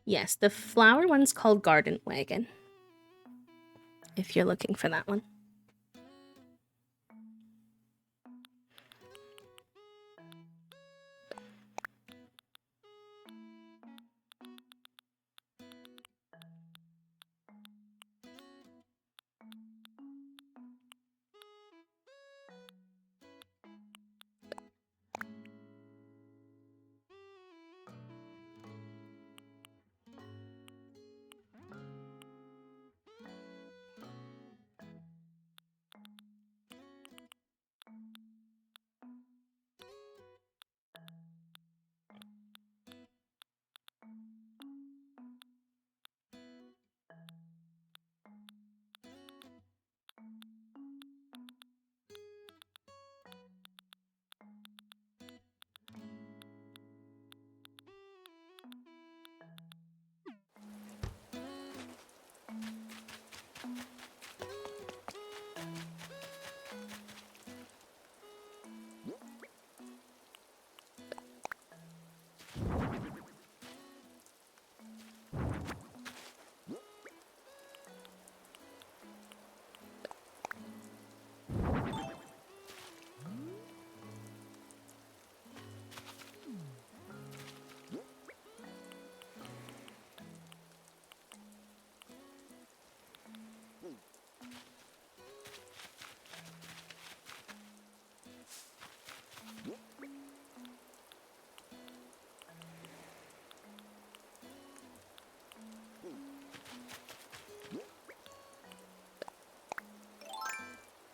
Yes, the flower one's called Garden Wagon. If you're looking for that one.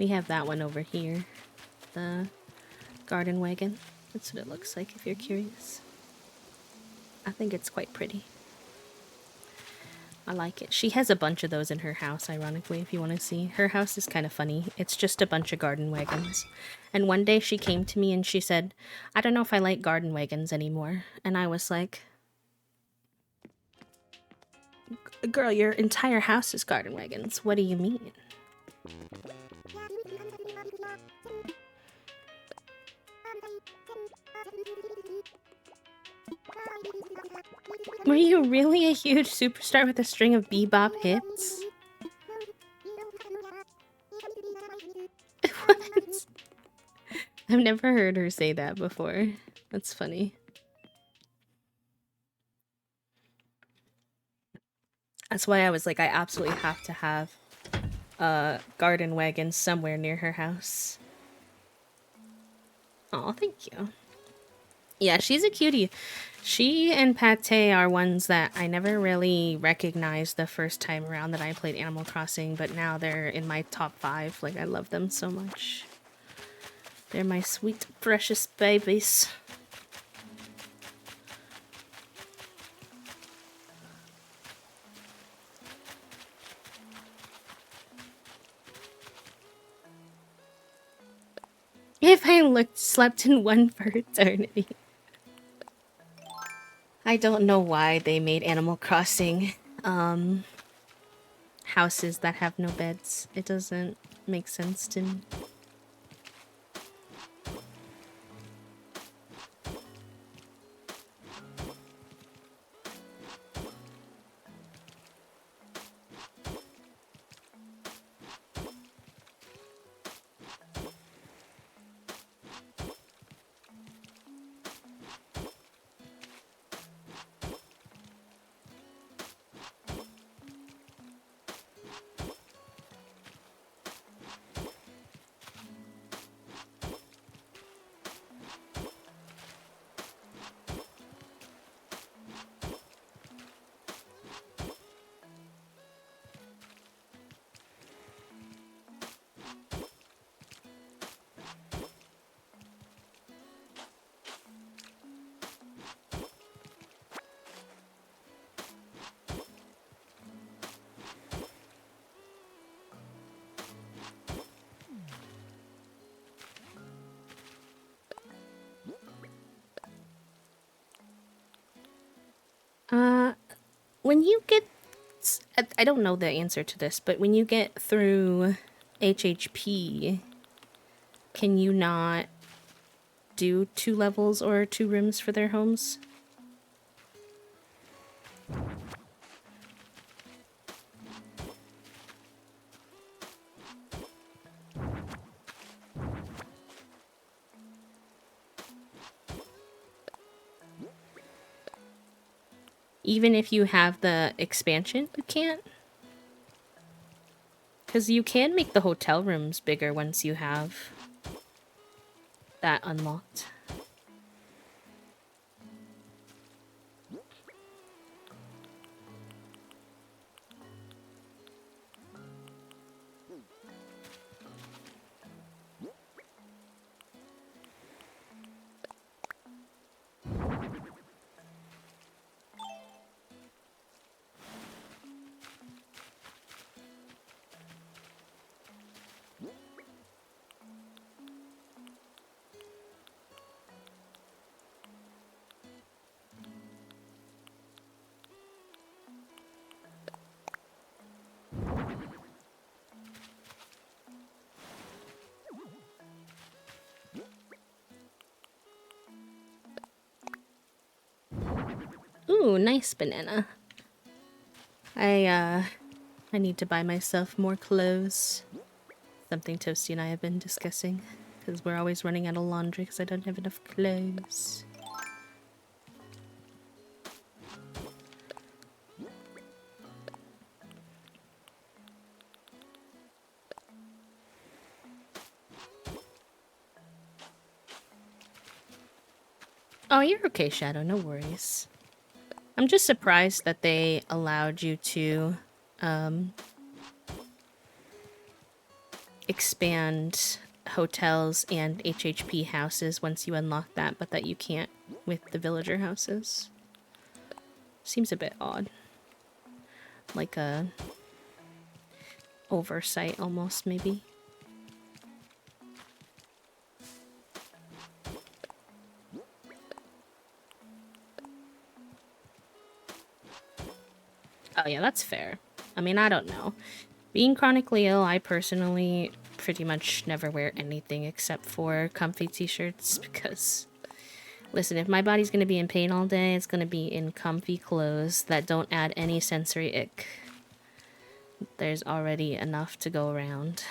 We have that one over here. The garden wagon. That's what it looks like if you're curious. I think it's quite pretty. I like it. She has a bunch of those in her house, ironically, if you want to see. Her house is kind of funny. It's just a bunch of garden wagons. And one day she came to me and she said, I don't know if I like garden wagons anymore. And I was like, girl, your entire house is garden wagons. What do you mean? Were you really a huge superstar with a string of bebop hits? What? I've never heard her say that before. That's funny. That's why I was like, I absolutely have to have a garden wagon somewhere near her house. Oh, thank you. Yeah, she's a cutie. She and Pate are ones that I never really recognized the first time around that I played Animal Crossing, but now they're in my top 5. Like, I love them so much. They're my sweet, precious babies. If I slept in one for eternity. I don't know why they made Animal Crossing houses that have no beds. It doesn't make sense to me. When you get... I don't know the answer to this, but when you get through HHP, can you not do 2 levels or 2 rooms for their homes? Even if you have the expansion, you can't? Because you can make the hotel rooms bigger once you have that unlocked. Ooh, nice banana. I need to buy myself more clothes. Something Toasty and I have been discussing. Because we're always running out of laundry because I don't have enough clothes. Oh, you're okay, Shadow. No worries. I'm just surprised that they allowed you to, expand hotels and HHP houses once you unlock that, but that you can't with the villager houses. Seems a bit odd. Like a oversight almost, maybe. Oh yeah, that's fair. I mean, I don't know. Being chronically ill, I personally pretty much never wear anything except for comfy t-shirts because, listen, if my body's gonna be in pain all day, it's gonna be in comfy clothes that don't add any sensory ick. There's already enough to go around.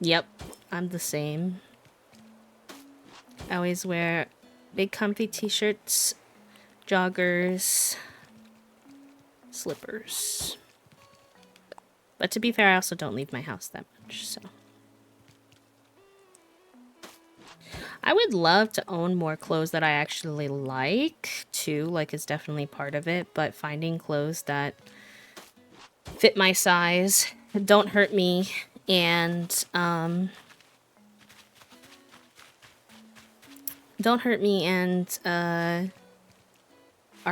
Yep, I'm the same. I always wear big comfy t-shirts, joggers, slippers. But to be fair, I also don't leave my house that much, so. I would love to own more clothes that I actually like, too. Like, it's definitely part of it. But finding clothes that fit my size, don't hurt me, and, don't hurt me and, are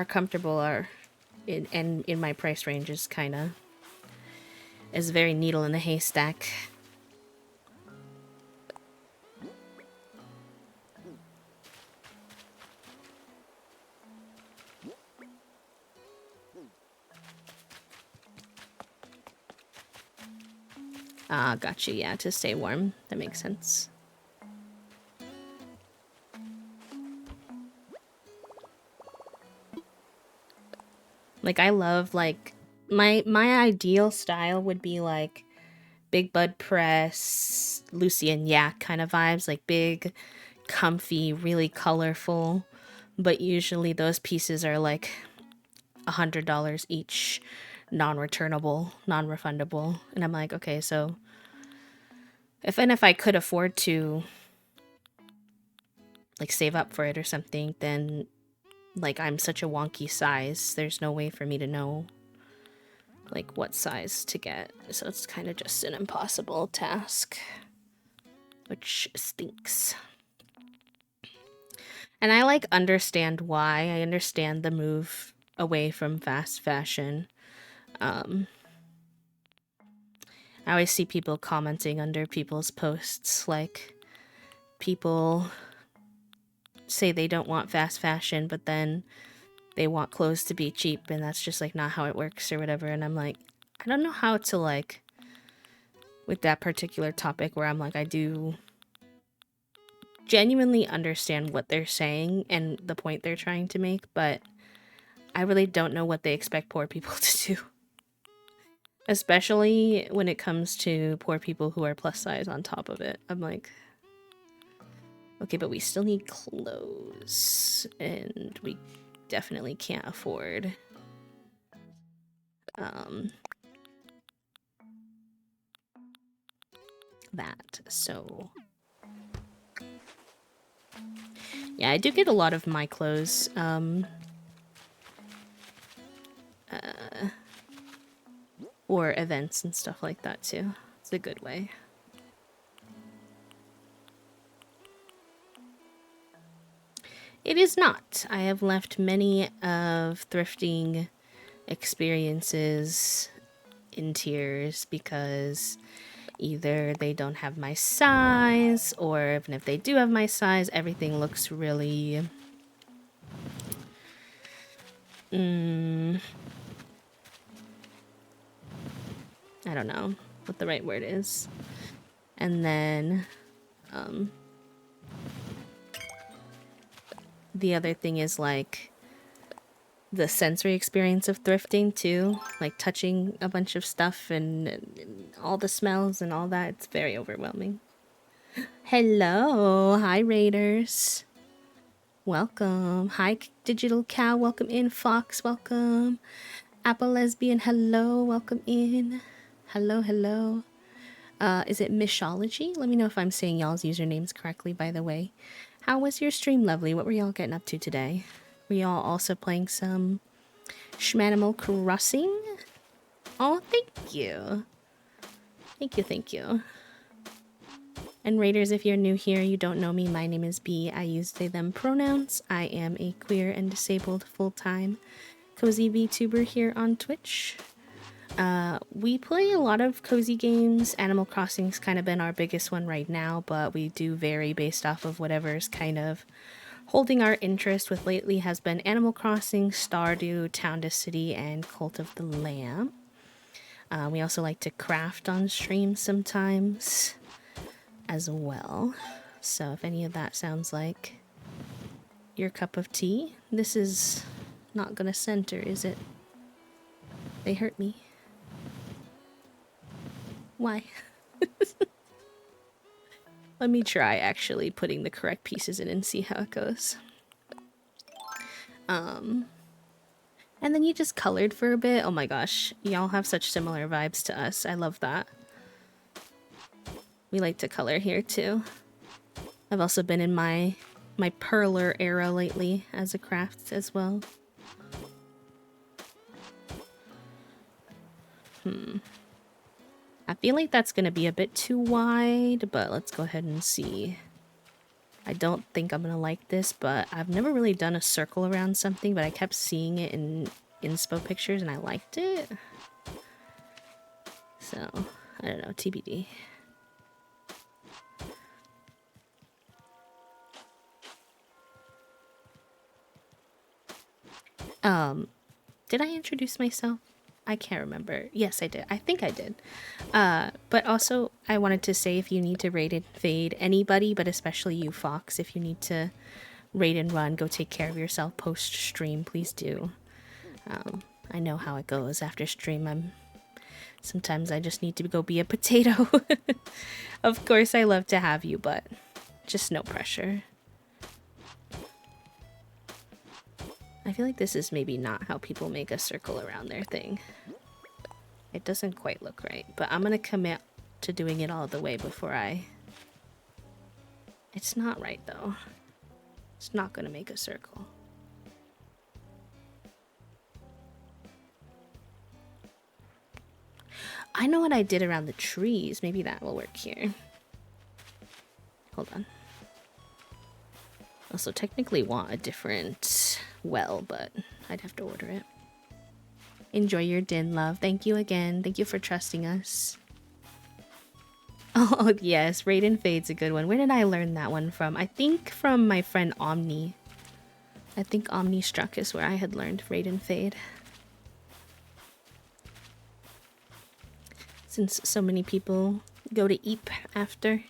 comfortable are in my price range is kind of is very needle in the haystack. Ah, got you. Yeah, to stay warm. That makes sense. Like, I love, like, my ideal style would be, like, big bud press, Lucy and Yak kind of vibes. Like, big, comfy, really colorful. But usually those pieces are, like, $100 each, non-returnable, non-refundable. And I'm like, okay, so if I could afford to, like, save up for it or something, then, like, I'm such a wonky size, there's no way for me to know, like, what size to get. So it's kind of just an impossible task, which stinks. And I, like, understand why. I understand the move away from fast fashion. I always see people commenting under people's posts, like, people say they don't want fast fashion, but then they want clothes to be cheap, and that's just, like, not how it works or whatever. And I'm like, I don't know how to, like, with that particular topic where I'm like, I do genuinely understand what they're saying and the point they're trying to make, but I really don't know what they expect poor people to do. Especially when it comes to poor people who are plus size on top of it. I'm like, okay, but we still need clothes, and we definitely can't afford that. So yeah, I do get a lot of my clothes or events and stuff like that too. It's a good way. It is not. I have left many of thrifting experiences in tears because either they don't have my size, or even if they do have my size, everything looks really I don't know what the right word is. And then the other thing is like the sensory experience of thrifting too, like touching a bunch of stuff and all the smells and all that. It's very overwhelming. Hello, hi Raiders. Welcome. Hi Digital Cow, welcome in. Fox, welcome. Apple Lesbian, hello, welcome in. Hello, hello. Is it Mishology? Let me know if I'm saying y'all's usernames correctly, by the way. How was your stream, lovely? What were y'all getting up to today? Were y'all also playing some Schmanimal Crossing? Oh, thank you. Thank you, thank you. And Raiders, if you're new here, you don't know me, my name is B. I use they, them pronouns. I am a queer and disabled full-time cozy VTuber here on Twitch. We play a lot of cozy games. Animal Crossing's kind of been our biggest one right now, but we do vary based off of whatever's kind of holding our interest. With lately has been Animal Crossing, Stardew, Town to City, and Cult of the Lamb. We also like to craft on stream sometimes as well. So if any of that sounds like your cup of tea, this is not gonna center, is it? They hurt me. Why? Let me try actually putting the correct pieces in and see how it goes. And then you just colored for a bit. Oh my gosh, y'all have such similar vibes to us. I love that. We like to color here too. I've also been in my perler era lately as a craft as well. I feel like that's gonna be a bit too wide, but let's go ahead and see. I don't think I'm gonna like this, but I've never really done a circle around something, but I kept seeing it in inspo pictures and I liked it. So, I don't know, TBD. Did I introduce myself? I can't remember. Yes, I did. I think I did. But also, I wanted to say if you need to raid and fade anybody, but especially you, Fox, if you need to raid and run, go take care of yourself post-stream, please do. I know how it goes after stream. Sometimes I just need to go be a potato. Of course, I love to have you, but just no pressure. I feel like this is maybe not how people make a circle around their thing. It doesn't quite look right, but I'm gonna commit to doing it all the way before I... It's not right though. It's not gonna make a circle. I know what I did around the trees. Maybe that will work here. Hold on. Also technically want a different well, but I'd have to order it. Enjoy your din, love. Thank you again. Thank you for trusting us. Oh, yes. Raid and Fade's a good one. Where did I learn that one from? I think from my friend Omni. I think Omni Struck is where I had learned Raid and Fade. Since so many people go to Eep after.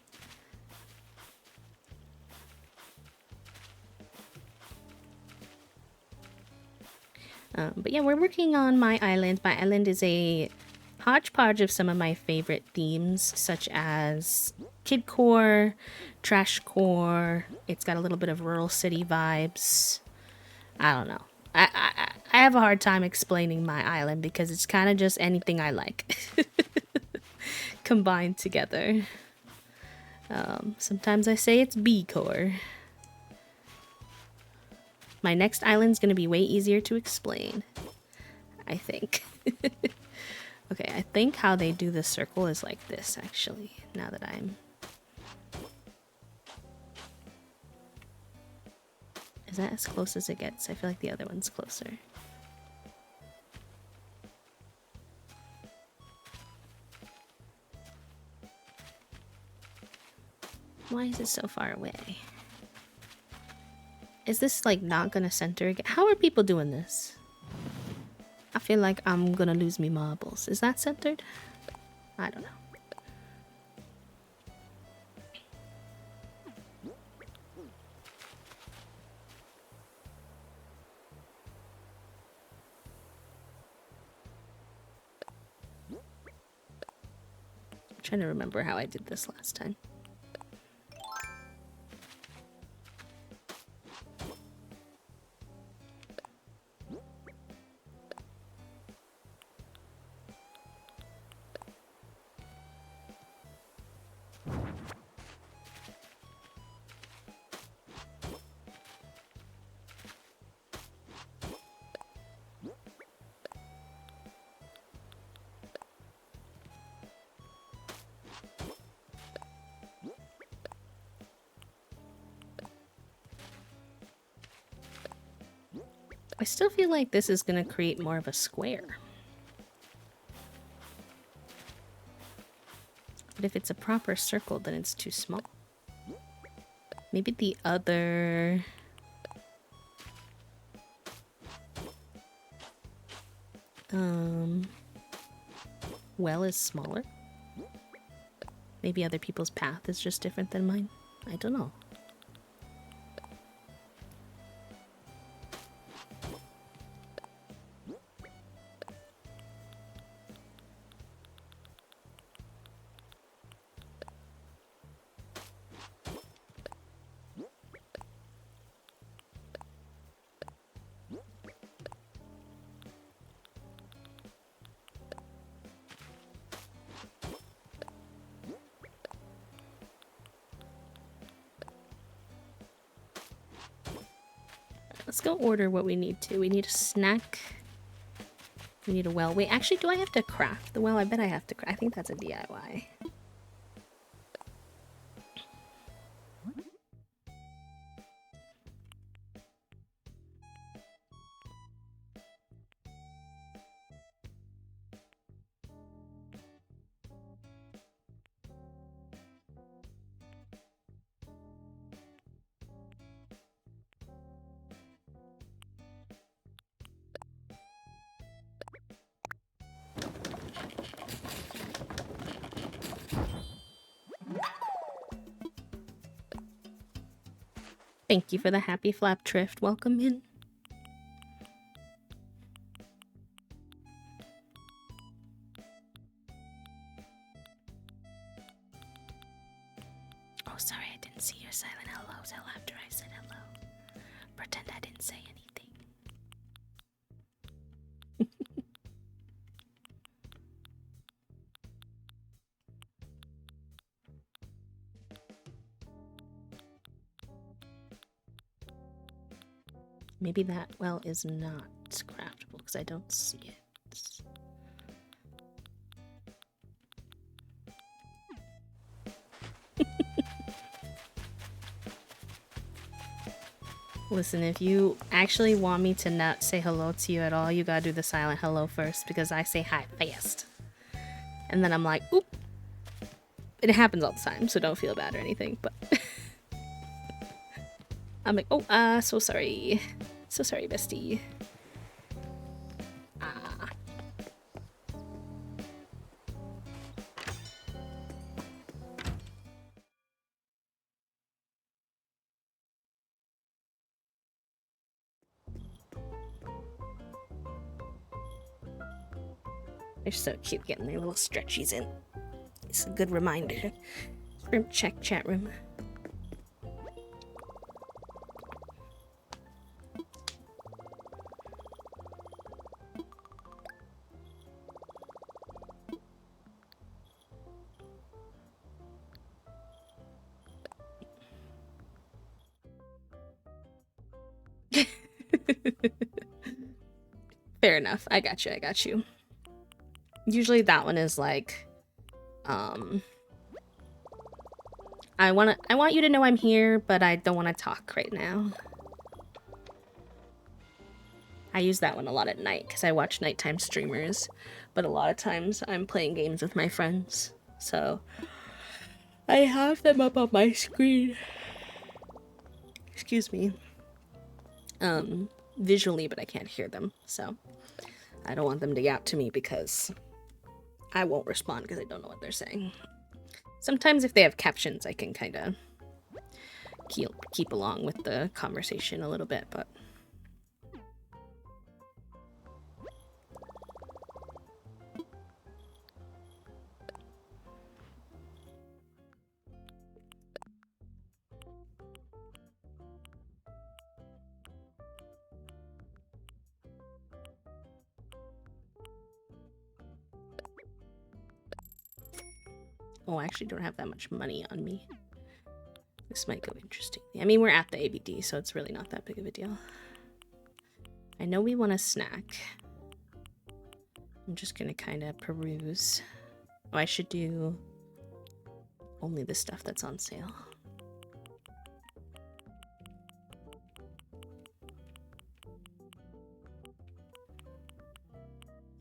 But yeah, we're working on my island. My island is a hodgepodge of some of my favorite themes, such as kidcore, trashcore. It's got a little bit of rural city vibes. I don't know. I have a hard time explaining my island because it's kind of just anything I like combined together. Sometimes I say it's B-core. My next island's gonna be way easier to explain, I think. Okay, I think how they do the circle is like this, actually, now that I'm... Is that as close as it gets? I feel like the other one's closer. Why is it so far away? Is this like not gonna center again? How are people doing this? feel like I'm gonna lose me marbles. Is that centered? I don't know. I'm trying to remember how I did this last time. I still feel like this is gonna create more of a square. But if it's a proper circle, then it's too small. Maybe the other... well is smaller. Maybe other people's path is just different than mine. I don't know. Let's go order what we need to. We need a snack. We need a well. Wait, actually, do I have to craft the well? I bet I have to craft. I think that's a DIY. Thank you for the happy flap drift. Welcome in. Oh, sorry, I didn't see your silent hellos after I said hello. Pretend I didn't say anything. Maybe that well is not craftable because I don't see it. Listen, if you actually want me to not say hello to you at all, you gotta do the silent hello first because I say hi fast. And then I'm like, oop. It happens all the time, so don't feel bad or anything, but... I'm like, oh, so sorry. So sorry, bestie. They're so cute getting their little stretchies in. It's a good reminder. Group check chat room. Fair enough. I got you. I got you. Usually that one is like, I want you to know I'm here, but I don't want to talk right now. I use that one a lot at night because I watch nighttime streamers, but a lot of times I'm playing games with my friends, so I have them up on my screen. Excuse me. Visually, but I can't hear them, so I don't want them to yap to me because I won't respond because I don't know what they're saying. Sometimes if they have captions, I can kind of keep along with the conversation a little bit, but... Oh, I actually don't have that much money on me. This might go interesting. I mean, we're at the ABD, so it's really not that big of a deal. I know we want a snack. I'm just gonna kind of peruse. Oh, I should do only the stuff that's on sale.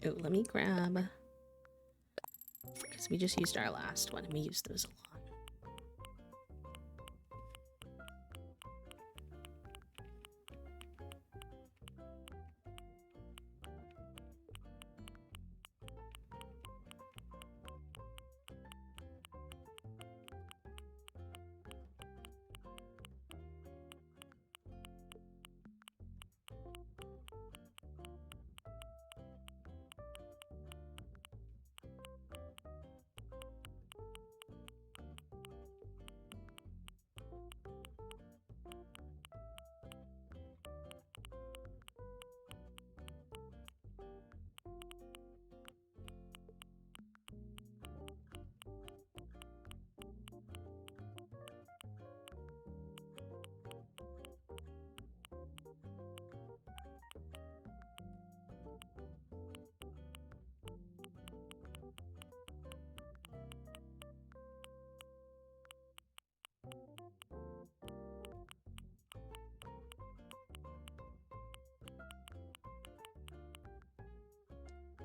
Oh, let me grab... because we just used our last one, and we used those a lot.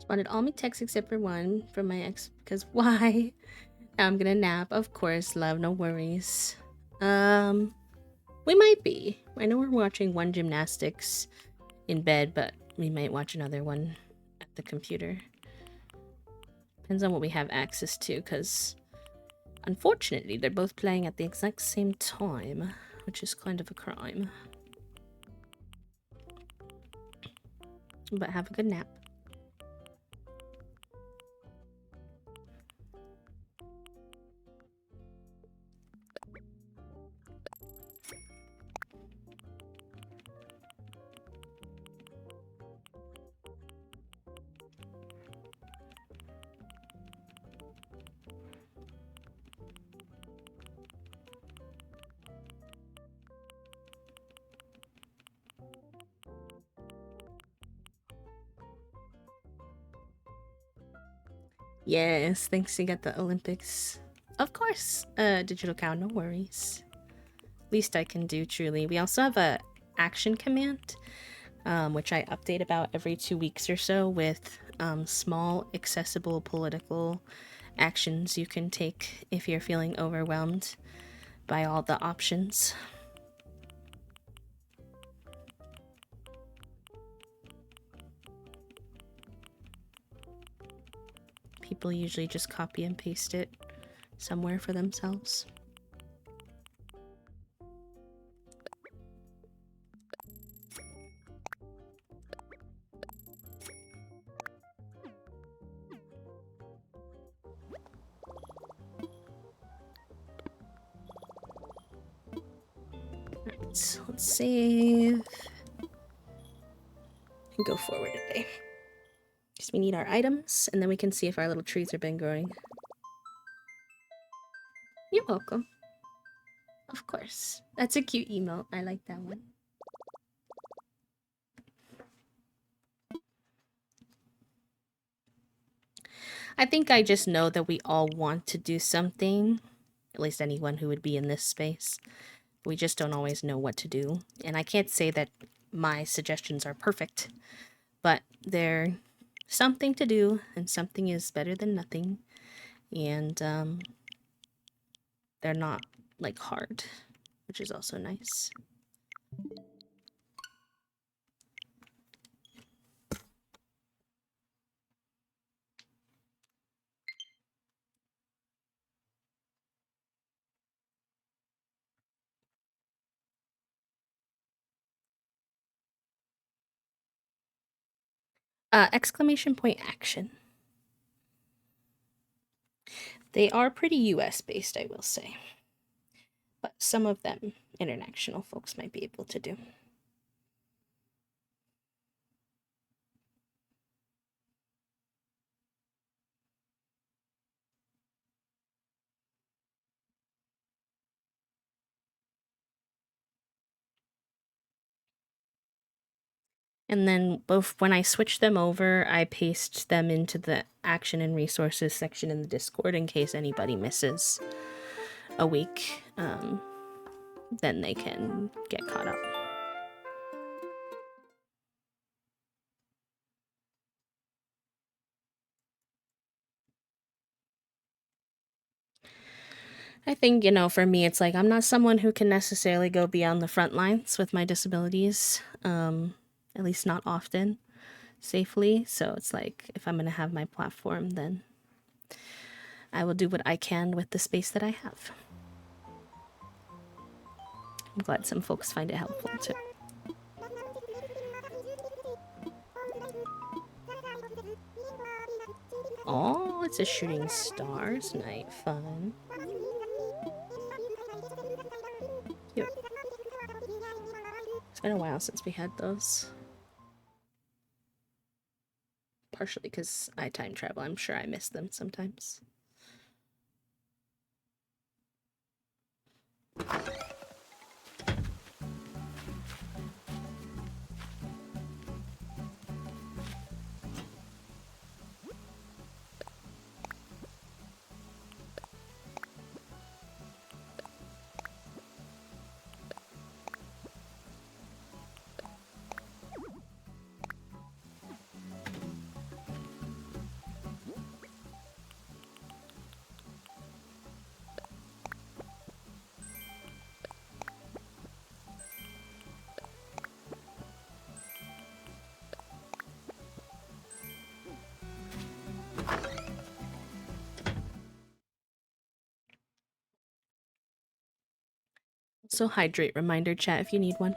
Spotted all my texts except for one from my ex because why? Now I'm gonna nap. Of course, love, no worries. We might be. I know we're watching one gymnastics in bed, but we might watch another one at the computer. Depends on what we have access to, because unfortunately they're both playing at the exact same time, which is kind of a crime. But have a good nap. Yes, thanks you got the Olympics. Of course, digital cow, no worries. Least I can do, truly. We also have a action command, which I update about every 2 weeks or so with small, accessible political actions you can take if you're feeling overwhelmed by all the options. People usually just copy and paste it somewhere for themselves. Alright, let's save and go forward today. Because we need our items, and then we can see if our little trees have been growing. You're welcome. Of course. That's a cute emote. I like that one. I think I just know that we all want to do something, at least anyone who would be in this space. We just don't always know what to do. And I can't say that my suggestions are perfect, but they're something to do, and something is better than nothing. And they're not like hard, which is also nice. Exclamation point action. They are pretty US based, I will say. But some of them international folks might be able to do. And then both when I switch them over, I paste them into the action and resources section in the Discord in case anybody misses a week. Then they can get caught up. I think, for me, it's like I'm not someone who can necessarily go beyond the front lines with my disabilities, at least not often, safely. So it's like if I'm going to have my platform, then I will do what I can with the space that I have. I'm glad some folks find it helpful too. Oh, it's a shooting stars night. Fun. Cute. It's been a while since we had those. Partially because I time travel. I'm sure I miss them sometimes. So hydrate reminder chat if you need one.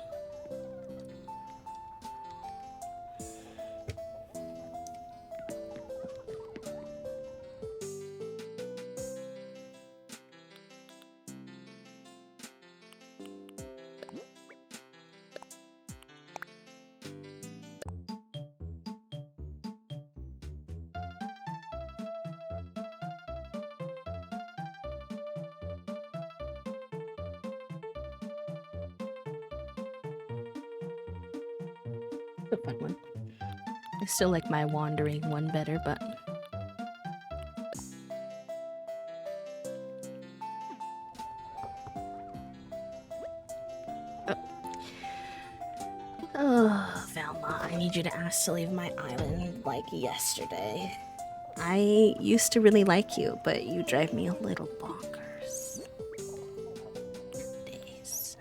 A fun one. I still like my wandering one better, but oh, Velma, I need you to ask to leave my island like yesterday. I used to really like you, but you drive me a little bonkers. Days.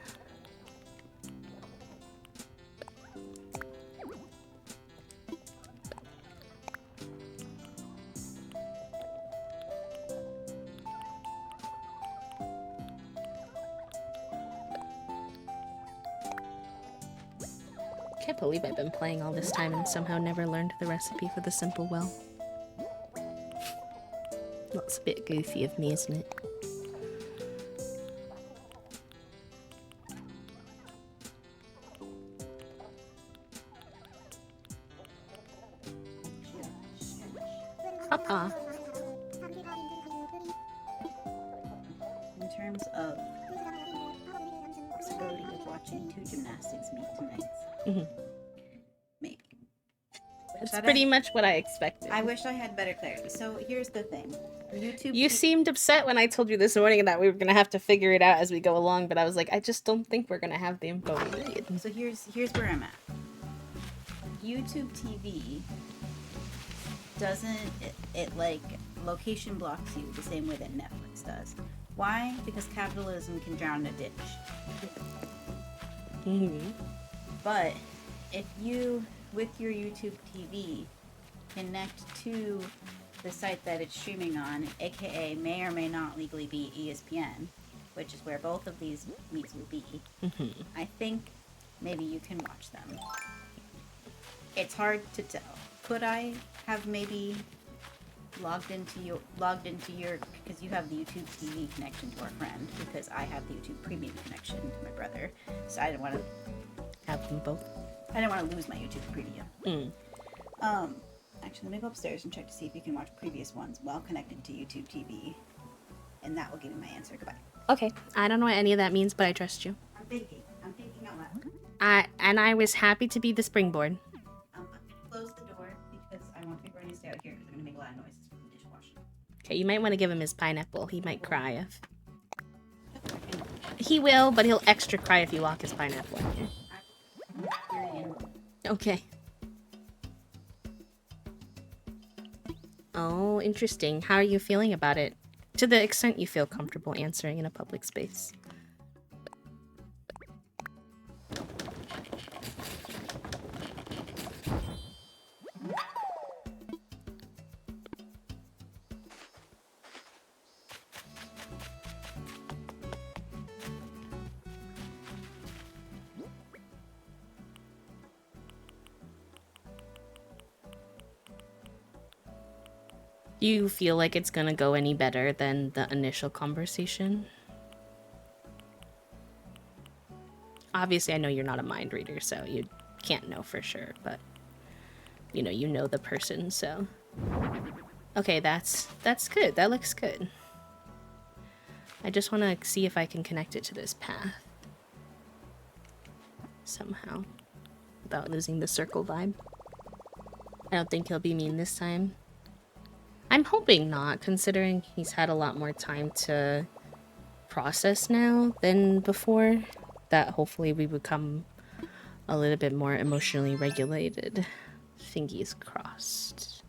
Can't believe I've been playing all this time and somehow never learned the recipe for the simple well. That's a bit goofy of me, isn't it? Papa. In terms of possibility of watching two gymnastics meet tonight, maybe. That's pretty much what I expected. I wish I had better clarity. So here's the thing. YouTube. You seemed upset when I told you this morning that we were going to have to figure it out as we go along, but I was like, I just don't think we're going to have the info we need. So here's where I'm at. YouTube TV doesn't it like location blocks you the same way that Netflix does. Why? Because capitalism can drown a ditch. But if you, with your YouTube TV, connect to the site that it's streaming on, aka may or may not legally be ESPN, which is where both of these meets will be, I think maybe you can watch them. It's hard to tell. Could I have maybe logged into your because you have the YouTube TV connection to our friend, because I have the YouTube Premium connection to my brother, so I didn't want to Have them both. I didn't want to lose my YouTube Premium. Mm. Actually, let me go upstairs and check to see if you can watch previous ones while connected to YouTube TV, and that will give me my answer. Goodbye. Okay, I don't know what any of that means, but I trust you. I'm thinking out loud. I was happy to be the springboard. I'm going to close the door because I want people to stay out here because they're going to make a lot of noises from the dishwasher. Okay, you might want to give him his pineapple. He might cry if... He will, but he'll extra cry if you walk his pineapple. Okay. Oh, interesting. How are you feeling about it? To the extent you feel comfortable answering in a public space. Do you feel like it's gonna go any better than the initial conversation? Obviously, I know you're not a mind reader, so you can't know for sure, but you know the person, so. Okay, that's good. That looks good. I just want to see if I can connect it to this path somehow without losing the circle vibe. I don't think he'll be mean this time. I'm hoping not, considering he's had a lot more time to process now than before. That hopefully we become a little bit more emotionally regulated. Fingers crossed.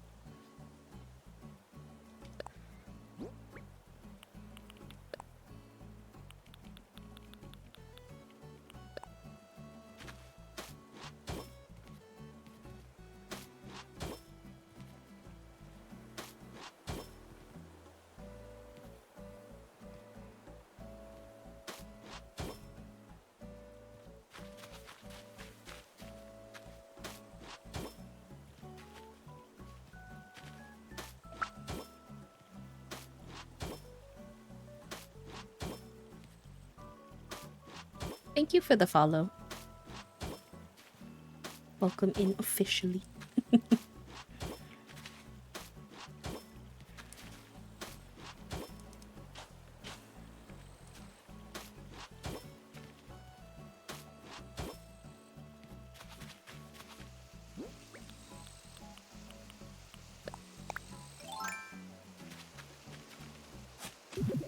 Thank you for the follow. Welcome in officially.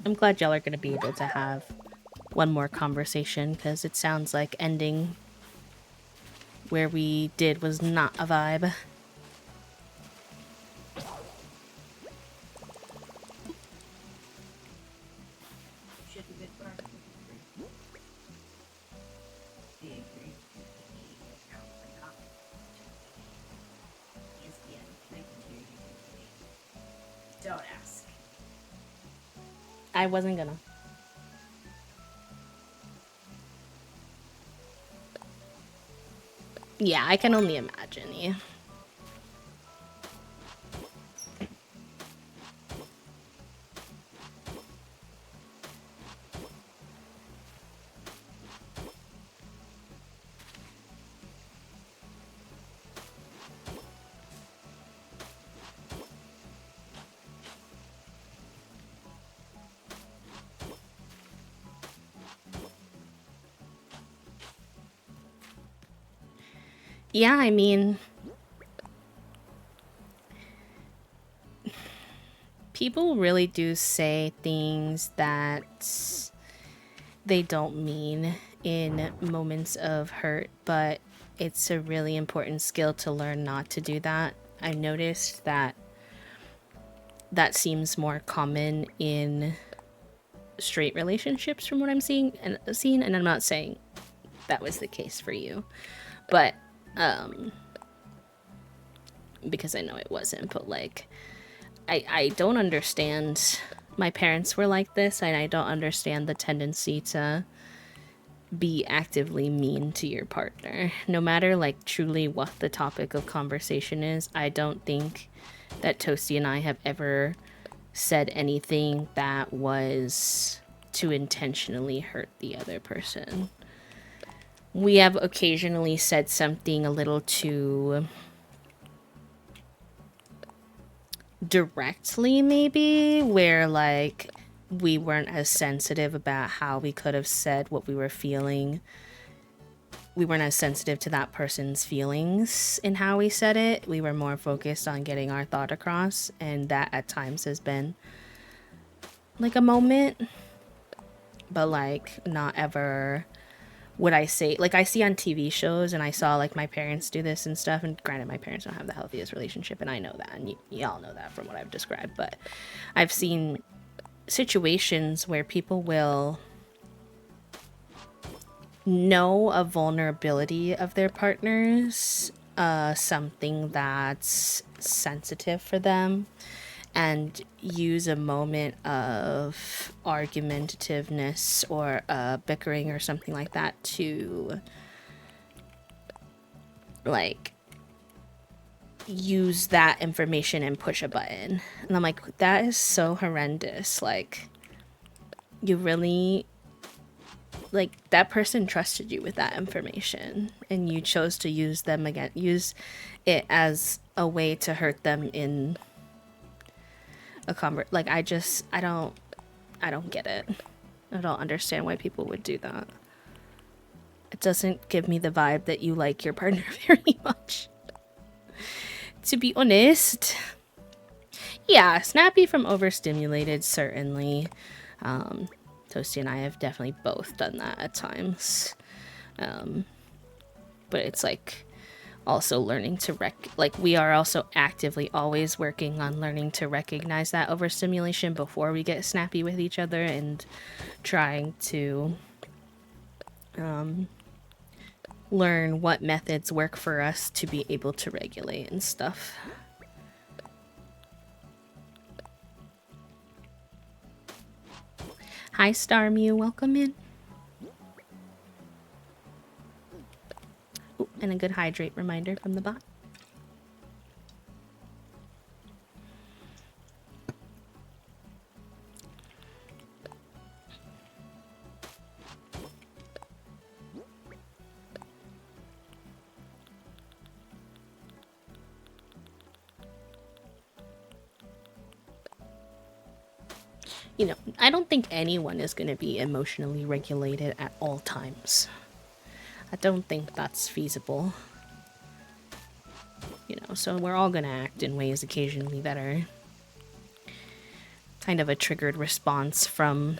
I'm glad y'all are going to be able to have one more conversation, because it sounds like ending where we did was not a vibe. Don't ask. I wasn't gonna. Yeah, I can only imagine, yeah. Yeah, I mean, people really do say things that they don't mean in moments of hurt, but it's a really important skill to learn not to do that. I noticed that that seems more common in straight relationships from what I'm seeing, and I'm not saying that was the case for you, but because I know it wasn't, but like I don't understand. My parents were like this, and I don't understand the tendency to be actively mean to your partner. No matter like truly what the topic of conversation is, I don't think that Toasty and I have ever said anything that was to intentionally hurt the other person. We have occasionally said something a little too directly, maybe, where like we weren't as sensitive about how we could have said what we were feeling. We weren't as sensitive to that person's feelings in how we said it. We were more focused on getting our thought across, and that at times has been like a moment, but like not ever would I say, like I see on TV shows, and I saw like my parents do this and stuff, and granted my parents don't have the healthiest relationship, and I know that, and y'all know that from what I've described, but I've seen situations where people will know a vulnerability of their partners, something that's sensitive for them, and use a moment of argumentativeness or bickering or something like that to like use that information and push a button. And I'm like, that is so horrendous. Like, you really, like, that person trusted you with that information and you chose to use it as a way to hurt them in a like, I don't get it. I don't understand why people would do that. It doesn't give me the vibe that you like your partner very much. To be honest. Yeah, snappy from overstimulated, certainly. Toasty and I have definitely both done that at times. But it's like also learning to we are also actively always working on learning to recognize that overstimulation before we get snappy with each other, and trying to learn what methods work for us to be able to regulate and stuff. Hi Star Mew, welcome in. Ooh, and a good hydrate reminder from the bot. You know, I don't think anyone is going to be emotionally regulated at all times. I don't think that's feasible. You know, so we're all going to act in ways occasionally that are kind of a triggered response from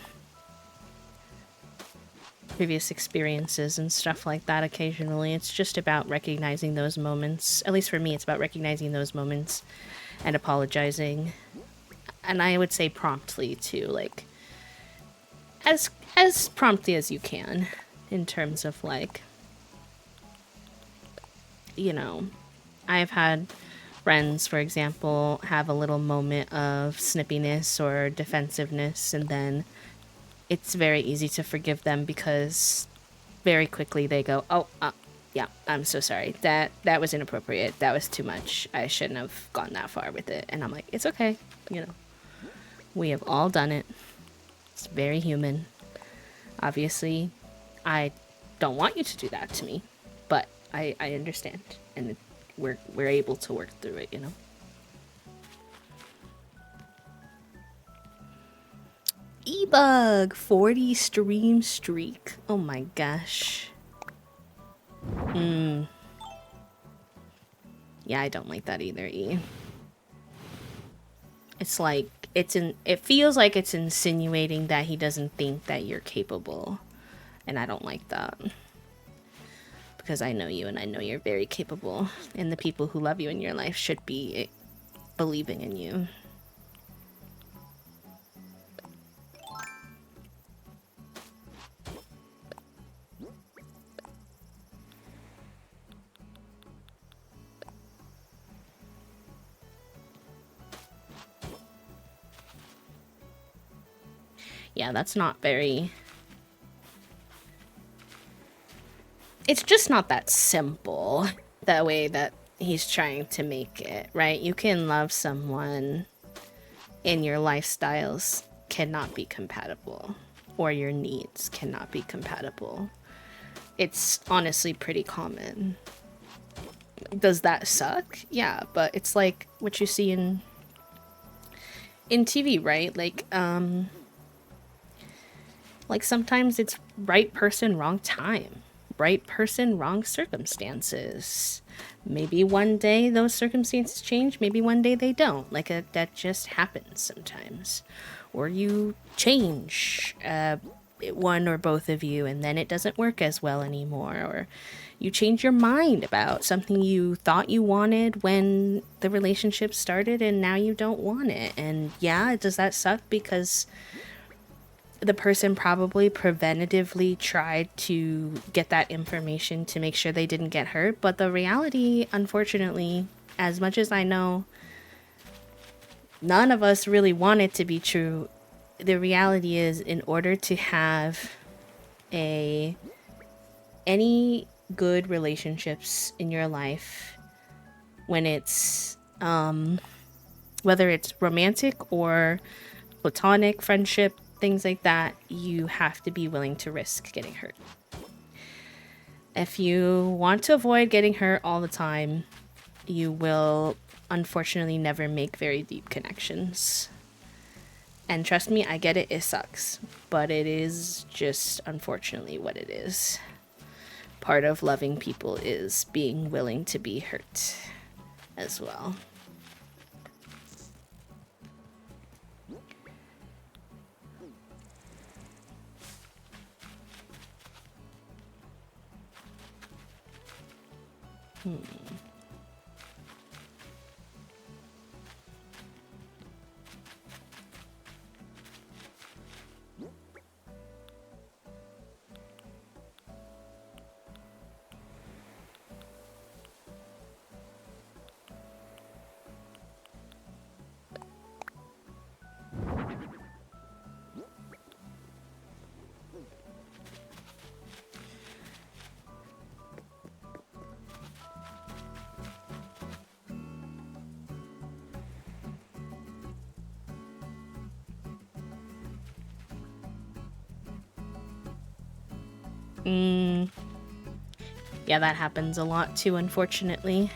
previous experiences and stuff like that occasionally. It's just about recognizing those moments. At least for me, it's about recognizing those moments and apologizing. And I would say promptly too, like as promptly as you can, in terms of like, you know, I've had friends, for example, have a little moment of snippiness or defensiveness, and then it's very easy to forgive them because very quickly they go, oh, yeah, I'm so sorry. That was inappropriate. That was too much. I shouldn't have gone that far with it. And I'm like, it's okay. You know, we have all done it. It's very human. Obviously, I don't want you to do that to me, but I understand, and we're able to work through it, you know. E-Bug 40 stream streak. Oh my gosh. Yeah, I don't like that either, E. It's like it feels like it's insinuating that he doesn't think that you're capable. And I don't like that. Because I know you and I know you're very capable, and the people who love you in your life should be believing in you. Yeah, that's not very it's just not that simple the way that he's trying to make it, right? You can love someone and your lifestyles cannot be compatible, or your needs cannot be compatible. It's honestly pretty common. Does that suck? Yeah, but it's like what you see in TV, right? Like sometimes it's right person, wrong time. Right person, wrong circumstances. Maybe one day those circumstances change, maybe one day they don't. That just happens sometimes. Or you change, one or both of you, and then it doesn't work as well anymore. Or you change your mind about something you thought you wanted when the relationship started and now you don't want it. And yeah, does that suck? Because the person probably preventatively tried to get that information to make sure they didn't get hurt. But the reality, unfortunately, as much as I know none of us really want it to be true, the reality is, in order to have any good relationships in your life, when it's whether it's romantic or platonic friendship, things like that, you have to be willing to risk getting hurt. If you want to avoid getting hurt all the time, you will unfortunately never make very deep connections. And trust me, I get it, it sucks, but it is just unfortunately what it is. Part of loving people is being willing to be hurt as well. Yeah, that happens a lot too, unfortunately.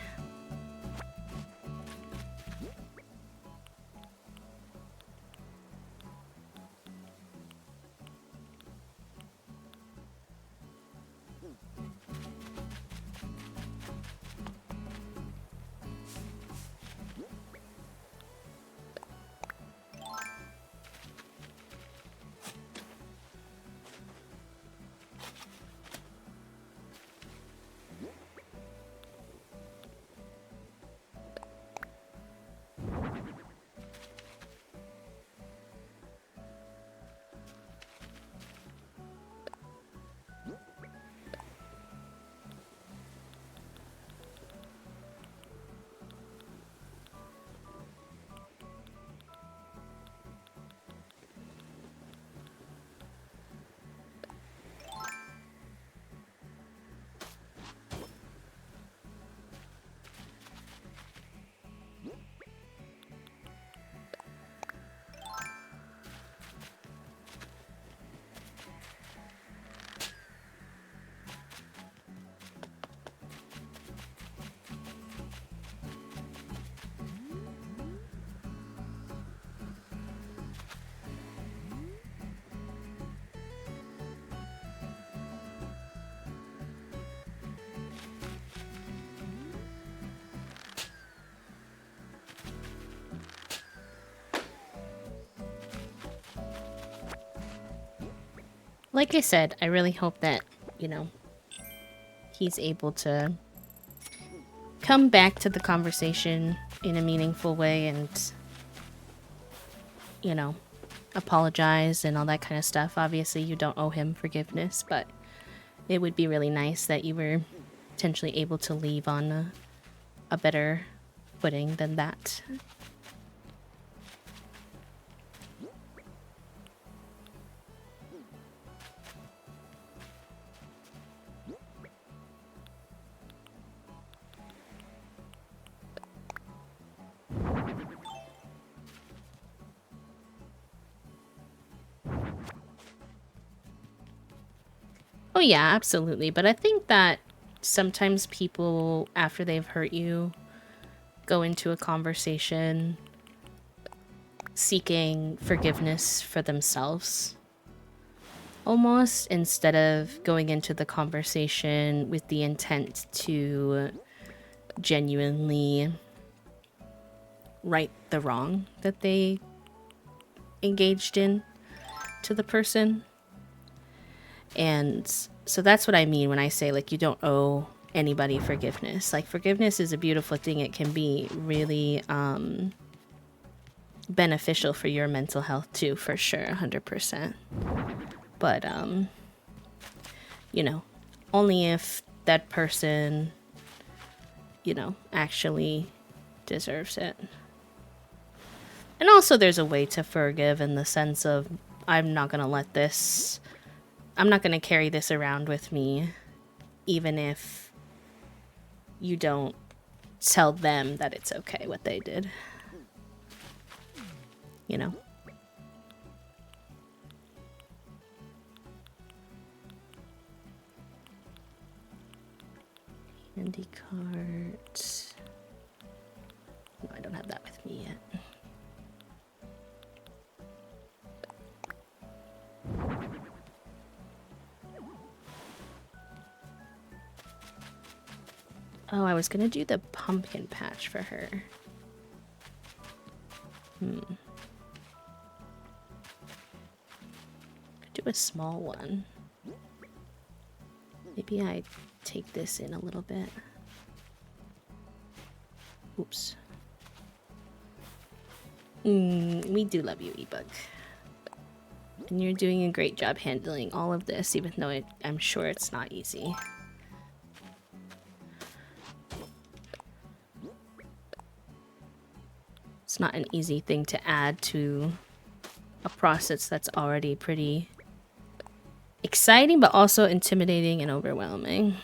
Like I said, I really hope that, he's able to come back to the conversation in a meaningful way and, apologize and all that kind of stuff. Obviously, you don't owe him forgiveness, but it would be really nice that you were potentially able to leave on a better footing than that. Oh, yeah, absolutely. But I think that sometimes people, after they've hurt you, go into a conversation seeking forgiveness for themselves, almost, instead of going into the conversation with the intent to genuinely right the wrong that they engaged in to the person. And so that's what I mean when I say, like, you don't owe anybody forgiveness. Like, forgiveness is a beautiful thing. It can be really beneficial for your mental health too, for sure, 100%. But you know, only if that person, you know, actually deserves it. And also there's a way to forgive in the sense of, I'm not going to carry this around with me, even if you don't tell them that it's okay what they did. You know? Candy cart. No, I don't have that with me yet. Oh, I was gonna do the pumpkin patch for her. Could do a small one. Maybe I take this in a little bit. Oops. We do love you, ebook. And you're doing a great job handling all of this, even though I'm sure it's not easy. It's not an easy thing to add to a process that's already pretty exciting, but also intimidating and overwhelming.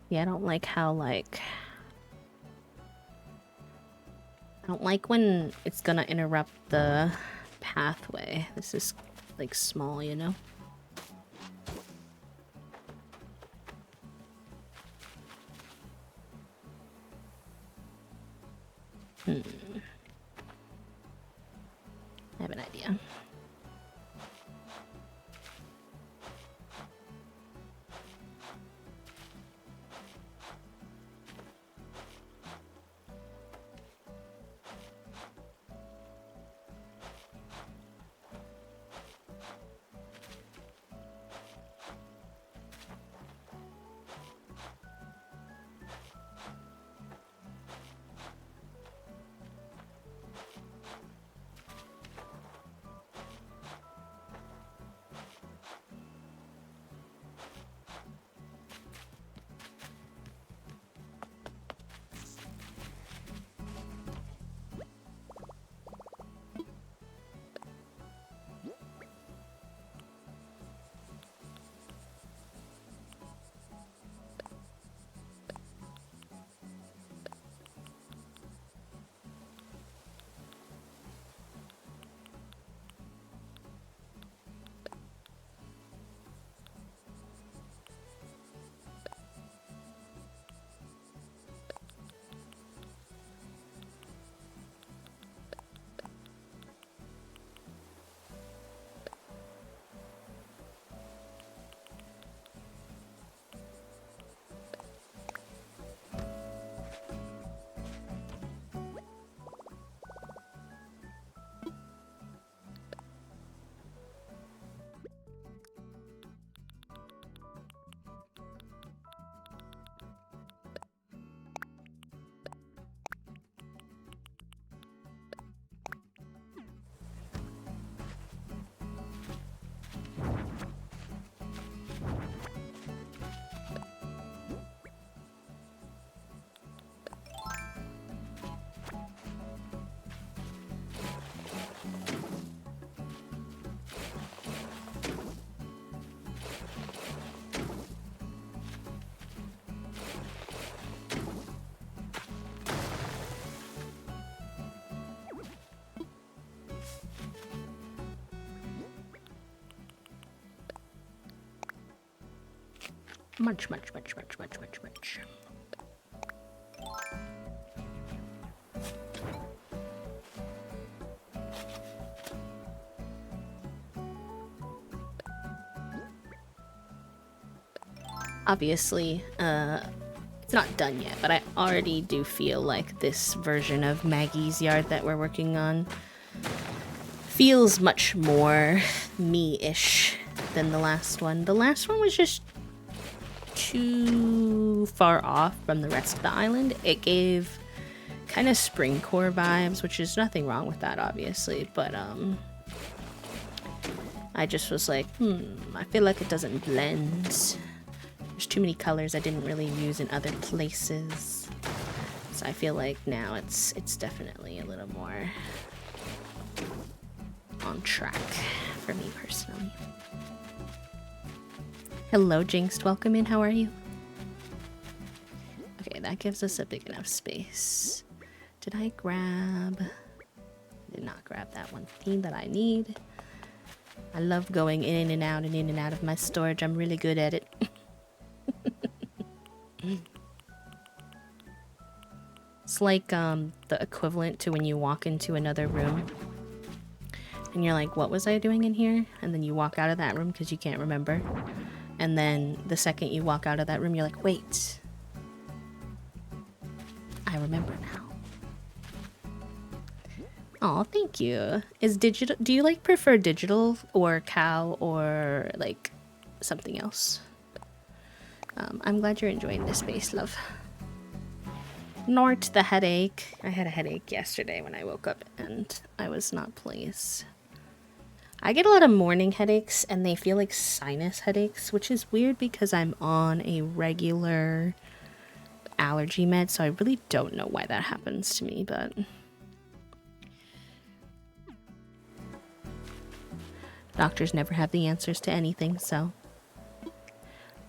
Yeah, I don't like how, like... I don't like when it's gonna interrupt the pathway. This is, like, small, you know? I have an idea. Munch, munch, munch, munch, munch, munch, munch. Obviously, it's not done yet, but I already do feel like this version of Maggie's yard that we're working on feels much more me-ish than the last one. The last one was just too far off from the rest of the island. It gave kind of spring core vibes, which is nothing wrong with that, obviously, but I just was like, I feel like it doesn't blend. There's too many colors I didn't really use in other places. So I feel like now it's definitely a little more on track for me personally. Hello, Jinxed. Welcome in. How are you? Okay, that gives us a big enough space. Did I grab... I did not grab that one thing that I need. I love going in and out and in and out of my storage. I'm really good at it. It's like the equivalent to when you walk into another room and you're like, what was I doing in here? And then you walk out of that room because you can't remember. And then the second you walk out of that room, you're like, wait, I remember now. Oh, thank you. Is digital, do you like prefer digital or cow or like something else? I'm glad you're enjoying this space, love. Nort the headache. I had a headache yesterday when I woke up and I was not pleased. I get a lot of morning headaches and they feel like sinus headaches, which is weird because I'm on a regular allergy med, so I really don't know why that happens to me, but doctors never have the answers to anything, so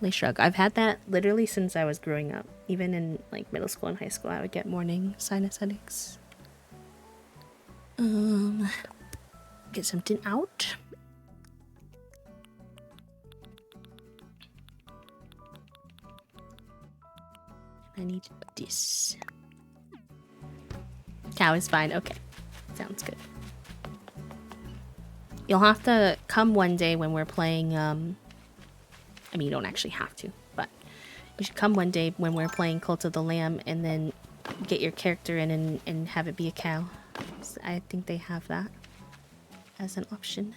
they shrug. I've had that literally since I was growing up. Even in like middle school and high school, I would get morning sinus headaches. Get something out. I need this. Cow is fine. Okay. Sounds good. You'll have to come one day when we're playing, I mean, you don't actually have to, but you should come one day when we're playing Cult of the Lamb and then get your character in and have it be a cow. So I think they have that as an option.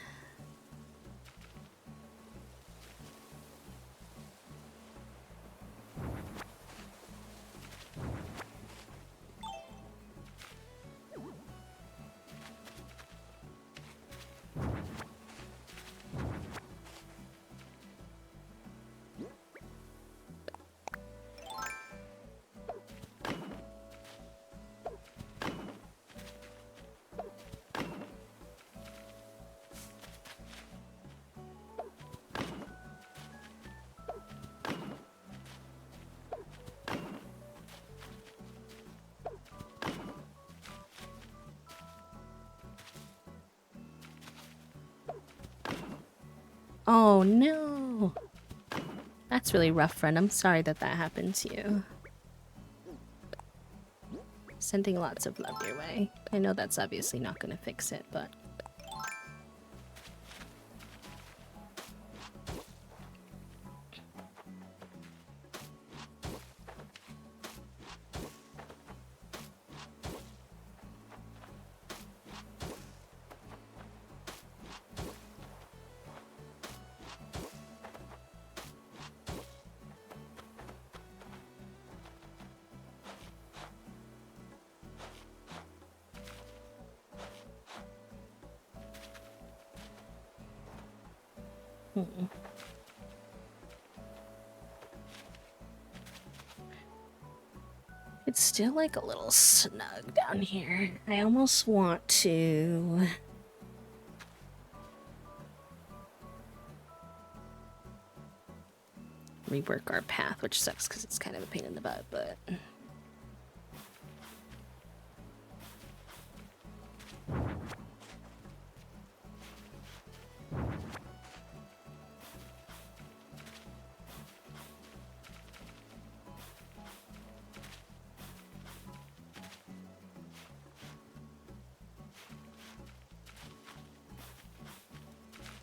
Oh no! That's really rough, friend. I'm sorry that that happened to you. Sending lots of love your way. I know that's obviously not gonna fix it, but... It's still like a little snug down here. I almost want to... rework our path, which sucks because it's kind of a pain in the butt, but...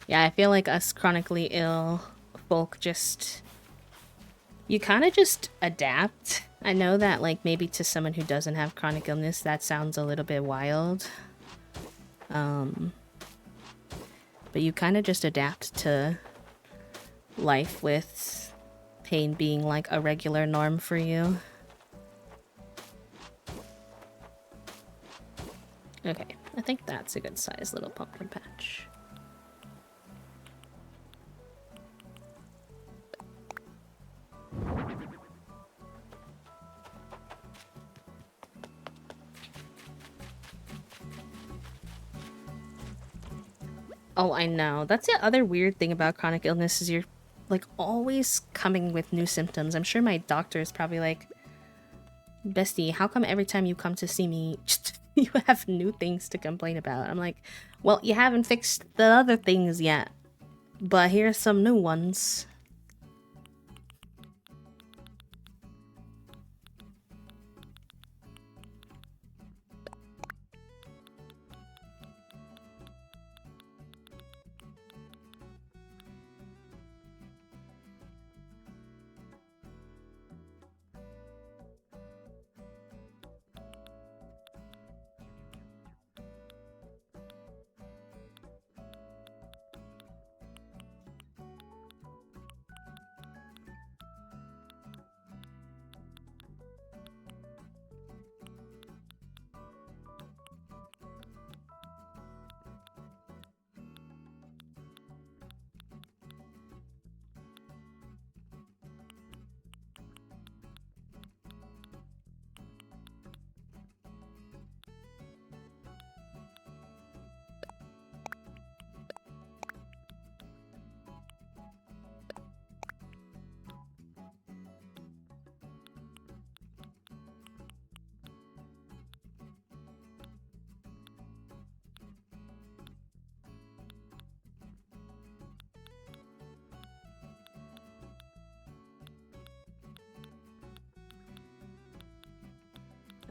Yeah, I feel like us chronically ill folk just... You kind of just adapt. I know that, like, maybe to someone who doesn't have chronic illness, that sounds a little bit wild. But you kind of just adapt to life with pain being, like, a regular norm for you. Okay, I think that's a good size little pumpkin patch. Oh, I know. That's the other weird thing about chronic illness is you're, like, always coming with new symptoms. I'm sure my doctor is probably like, Bestie, how come every time you come to see me, you have new things to complain about? I'm like, well, you haven't fixed the other things yet, but here's some new ones.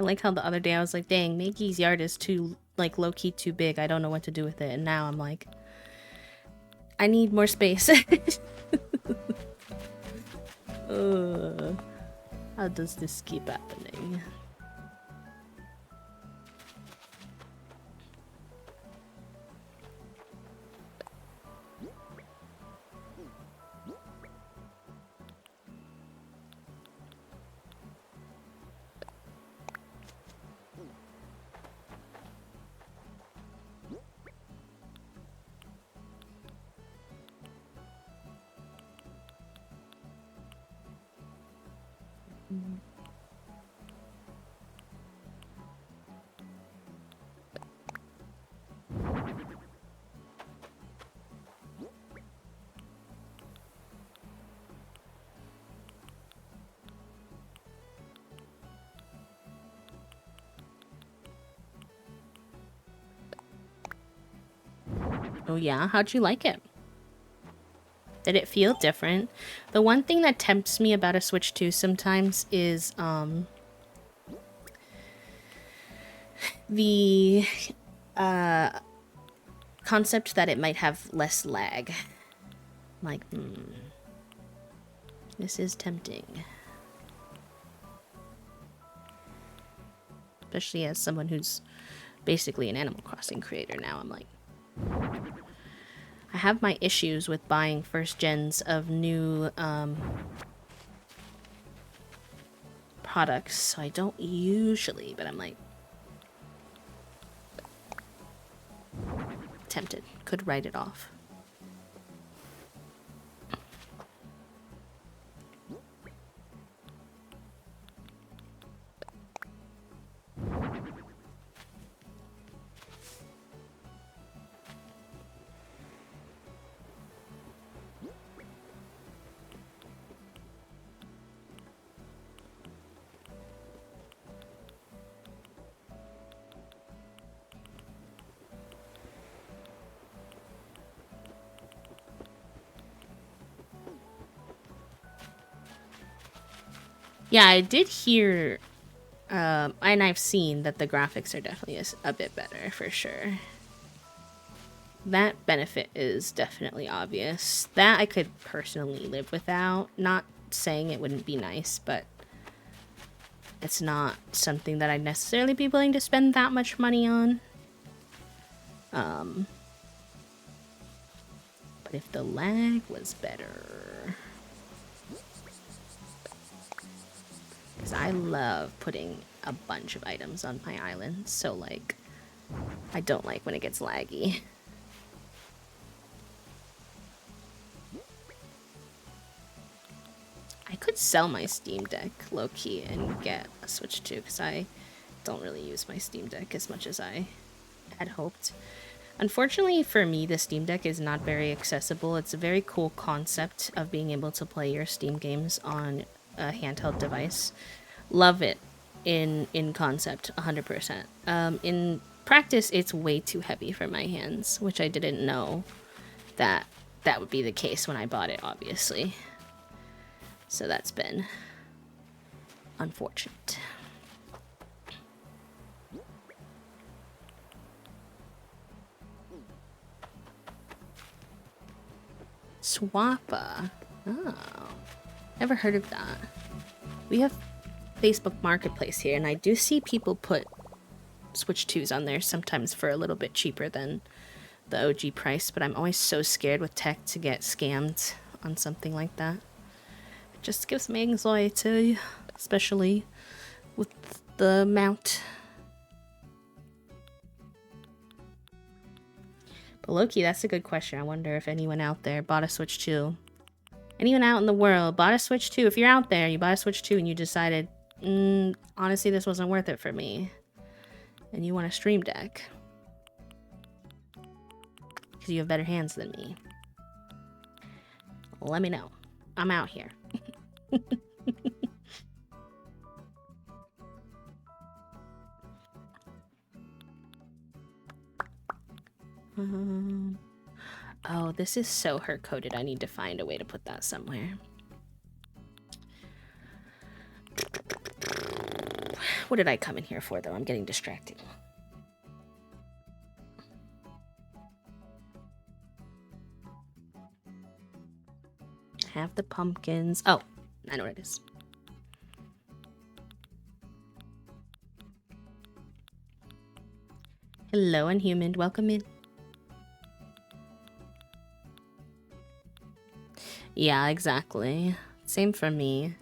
I like how the other day I was like, dang, Maggie's yard is too, like, low-key too big. I don't know what to do with it. And now I'm like, I need more space. How does this keep happening? Oh yeah? How'd you like it? Did it feel different? The one thing that tempts me about a Switch 2 sometimes is, the, concept that it might have less lag. Like, this is tempting. Especially as someone who's basically an Animal Crossing creator now, I'm like... I have my issues with buying first gens of new products, so I don't usually, but I'm like tempted. Could write it off. Yeah, I did hear, and I've seen that the graphics are definitely a bit better, for sure. That benefit is definitely obvious. That I could personally live without. Not saying it wouldn't be nice, but it's not something that I'd necessarily be willing to spend that much money on. But if the lag was better... Because I love putting a bunch of items on my island, so, like, I don't like when it gets laggy. I could sell my Steam Deck low-key and get a Switch 2, because I don't really use my Steam Deck as much as I had hoped. Unfortunately for me, the Steam Deck is not very accessible. It's a very cool concept of being able to play your Steam games on a handheld device. Love it in concept, 100%. In practice, it's way too heavy for my hands, which I didn't know that would be the case when I bought it, obviously. So that's been unfortunate. Swappa. Oh. Never heard of that. We have Facebook Marketplace here, and I do see people put Switch 2s on there sometimes for a little bit cheaper than the OG price, but I'm always so scared with tech to get scammed on something like that. It just gives me anxiety, especially with the mount. But Loki, that's a good question. I wonder if anyone out there bought a Switch 2. Anyone out in the world bought a Switch 2. If you're out there, you bought a Switch 2 and you decided, honestly, this wasn't worth it for me. And you want a Stream Deck. Because you have better hands than me. Let me know. I'm out here. Oh, this is so hurt-coded. I need to find a way to put that somewhere. What did I come in here for, though? I'm getting distracted. Have the pumpkins. Oh, I know what it is. Hello, Unhuman. Welcome in. Yeah, exactly. Same for me.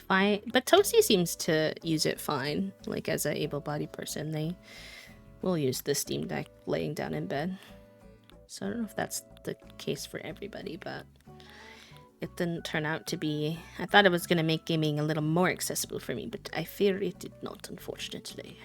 Fine, but Toasty seems to use it fine. Like, as an able-bodied person, they will use the Steam Deck laying down in bed. So I don't know if that's the case for everybody, but it didn't turn out to be... I thought it was going to make gaming a little more accessible for me, but I fear it did not, unfortunately.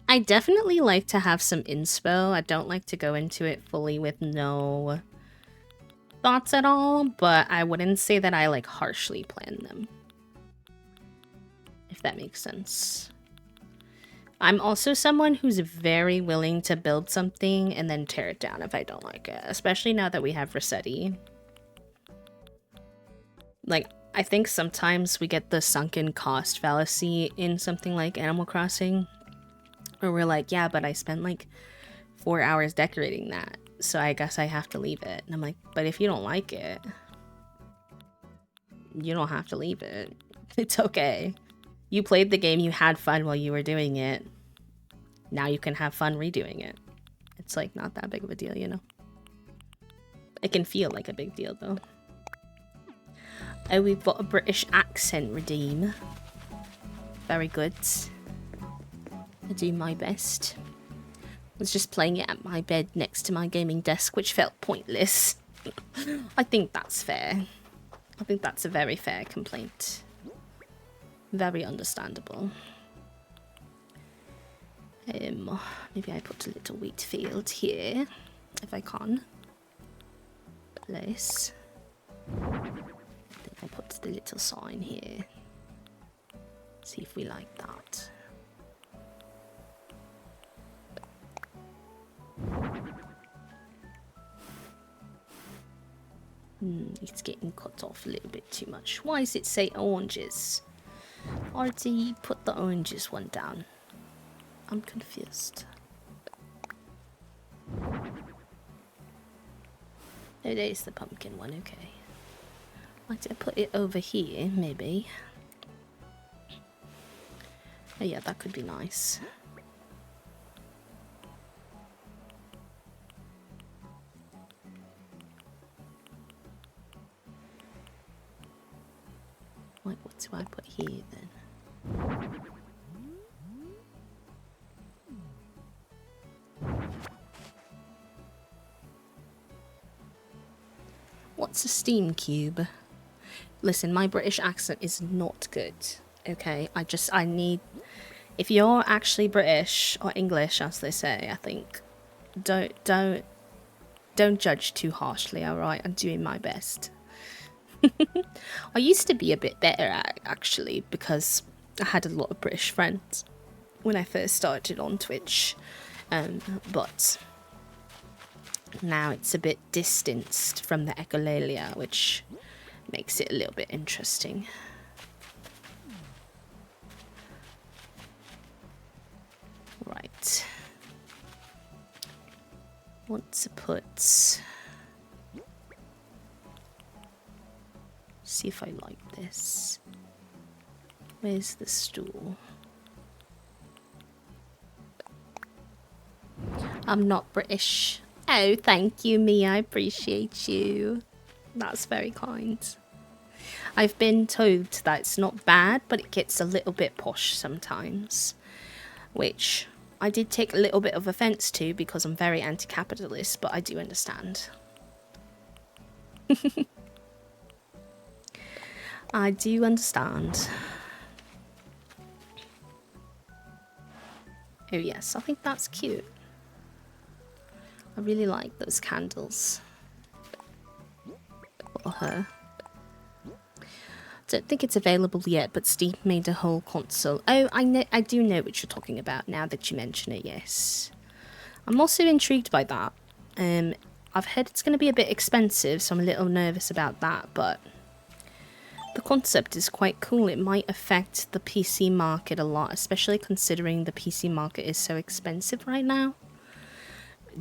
I definitely like to have some inspo. I don't like to go into it fully with no thoughts at all, but I wouldn't say that I like harshly plan them. If that makes sense. I'm also someone who's very willing to build something and then tear it down if I don't like it, especially now that we have Rossetti. Like, I think sometimes we get the sunken cost fallacy in something like Animal Crossing, where we're like, yeah, but I spent like 4 hours decorating that, so I guess I have to leave it. And I'm like, but if you don't like it, you don't have to leave it. It's okay. You played the game, you had fun while you were doing it. Now you can have fun redoing it. It's like not that big of a deal, you know? It can feel like a big deal though. Oh, we've got a British accent redeem. Very good. I do my best. I was just playing it at my bed next to my gaming desk, which felt pointless. I think that's fair. I think that's a very fair complaint. Very understandable. Maybe I put a little wheat field here, if I can. Place. Then I'll put the little sign here. See if we like that. It's getting cut off a little bit too much. Why does it say oranges? Already put the oranges one down. I'm confused. Oh, there's the pumpkin one, okay. Why did I put it over here, maybe? Oh yeah, that could be nice. Like, what do I put here then? What's a steam cube? Listen, my British accent is not good. Okay, I need. If you're actually British or English, as they say, I think, don't judge too harshly. All right, I'm doing my best. I used to be a bit better at actually because I had a lot of British friends when I first started on Twitch, but now it's a bit distanced from the echolalia, which makes it a little bit interesting. Right. Want to put. See if I like this. Where's the stool? I'm not British. Oh, thank you, Mia. I appreciate you. That's very kind. I've been told that it's not bad, but it gets a little bit posh sometimes. Which I did take a little bit of offence to because I'm very anti-capitalist, but I do understand. I do understand. Oh yes, I think that's cute. I really like those candles. For her. Don't think it's available yet, but Steam made a whole console. Oh, I do know what you're talking about now that you mention it, yes. I'm also intrigued by that. I've heard it's going to be a bit expensive, so I'm a little nervous about that, but the concept is quite cool. It might affect the PC market a lot, especially considering the PC market is so expensive right now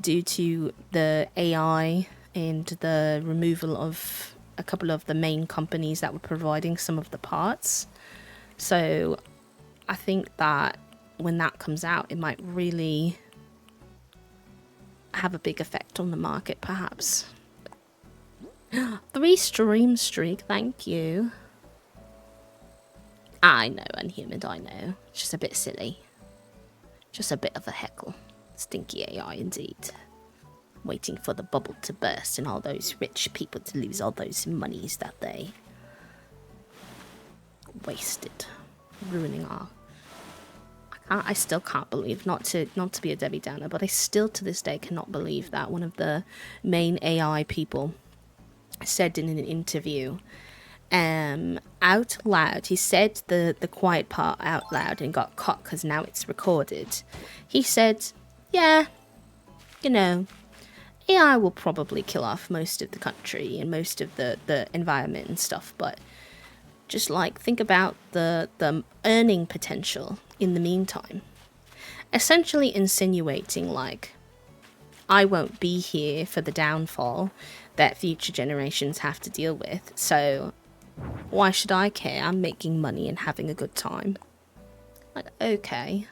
due to the AI and the removal of a couple of the main companies that were providing some of the parts. So I think that when that comes out, it might really have a big effect on the market, perhaps. 3 stream streak, thank you. I know, Unhuman, I know. It's just a bit silly. Just a bit of a heckle. Stinky AI indeed. Waiting for the bubble to burst and all those rich people to lose all those monies that they wasted. Ruining our... I still can't believe, not to be a Debbie Downer, but I still to this day cannot believe that one of the main AI people said in an interview, out loud, he said the quiet part out loud and got caught because now it's recorded. He said, yeah, you know, AI will probably kill off most of the country and most of the environment and stuff, but just like think about the earning potential in the meantime. Essentially insinuating like, I won't be here for the downfall that future generations have to deal with, so why should I care? I'm making money and having a good time. Like, okay.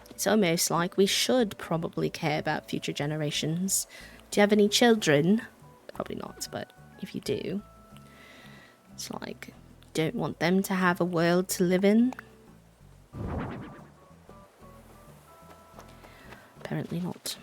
It's almost like we should probably care about future generations. Do you have any children? Probably not, but if you do, it's like, don't want them to have a world to live in? Apparently not.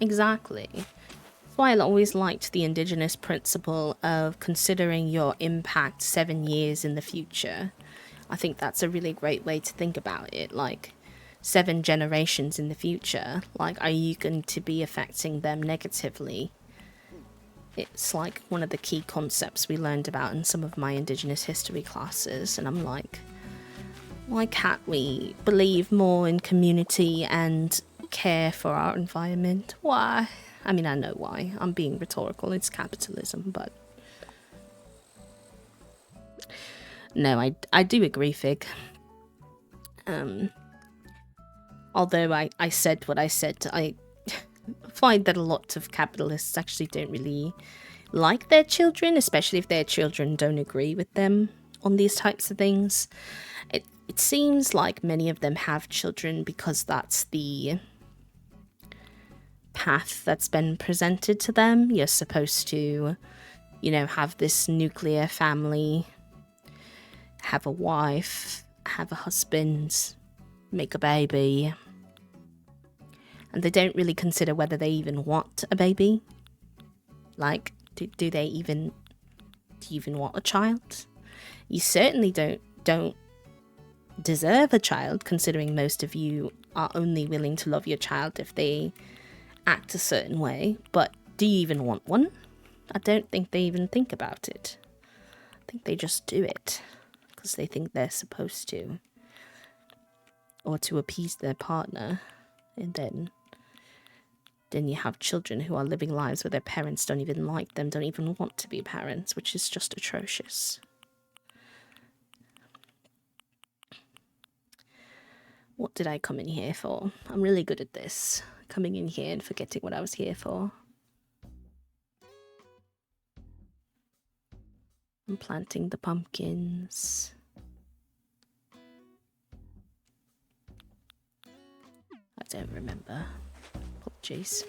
Exactly. That's why I always liked the indigenous principle of considering your impact 7 years in the future. I think that's a really great way to think about it. Like, 7 generations in the future, like, are you going to be affecting them negatively? It's like one of the key concepts we learned about in some of my indigenous history classes, and I'm like, why can't we believe more in community and care for our environment? Why? I mean, I know why. I'm being rhetorical. It's capitalism, but no, I do agree, Fig. Although I said what I said, I find that a lot of capitalists actually don't really like their children, especially if their children don't agree with them on these types of things. It seems like many of them have children because that's the path that's been presented to them. You're supposed to, have this nuclear family, have a wife, have a husband, make a baby. And they don't really consider whether they even want a baby. Like, do you even want a child? You certainly don't deserve a child, considering most of you are only willing to love your child if they act a certain way. But do you even want one? I don't think they even think about it. I think they just do it because they think they're supposed to, or to appease their partner. And then you have children who are living lives where their parents don't even like them, don't even want to be parents, which is just atrocious. What did I come in here for? I'm really good at this. Coming in here and forgetting what I was here for. I'm planting the pumpkins. I don't remember. Apologies.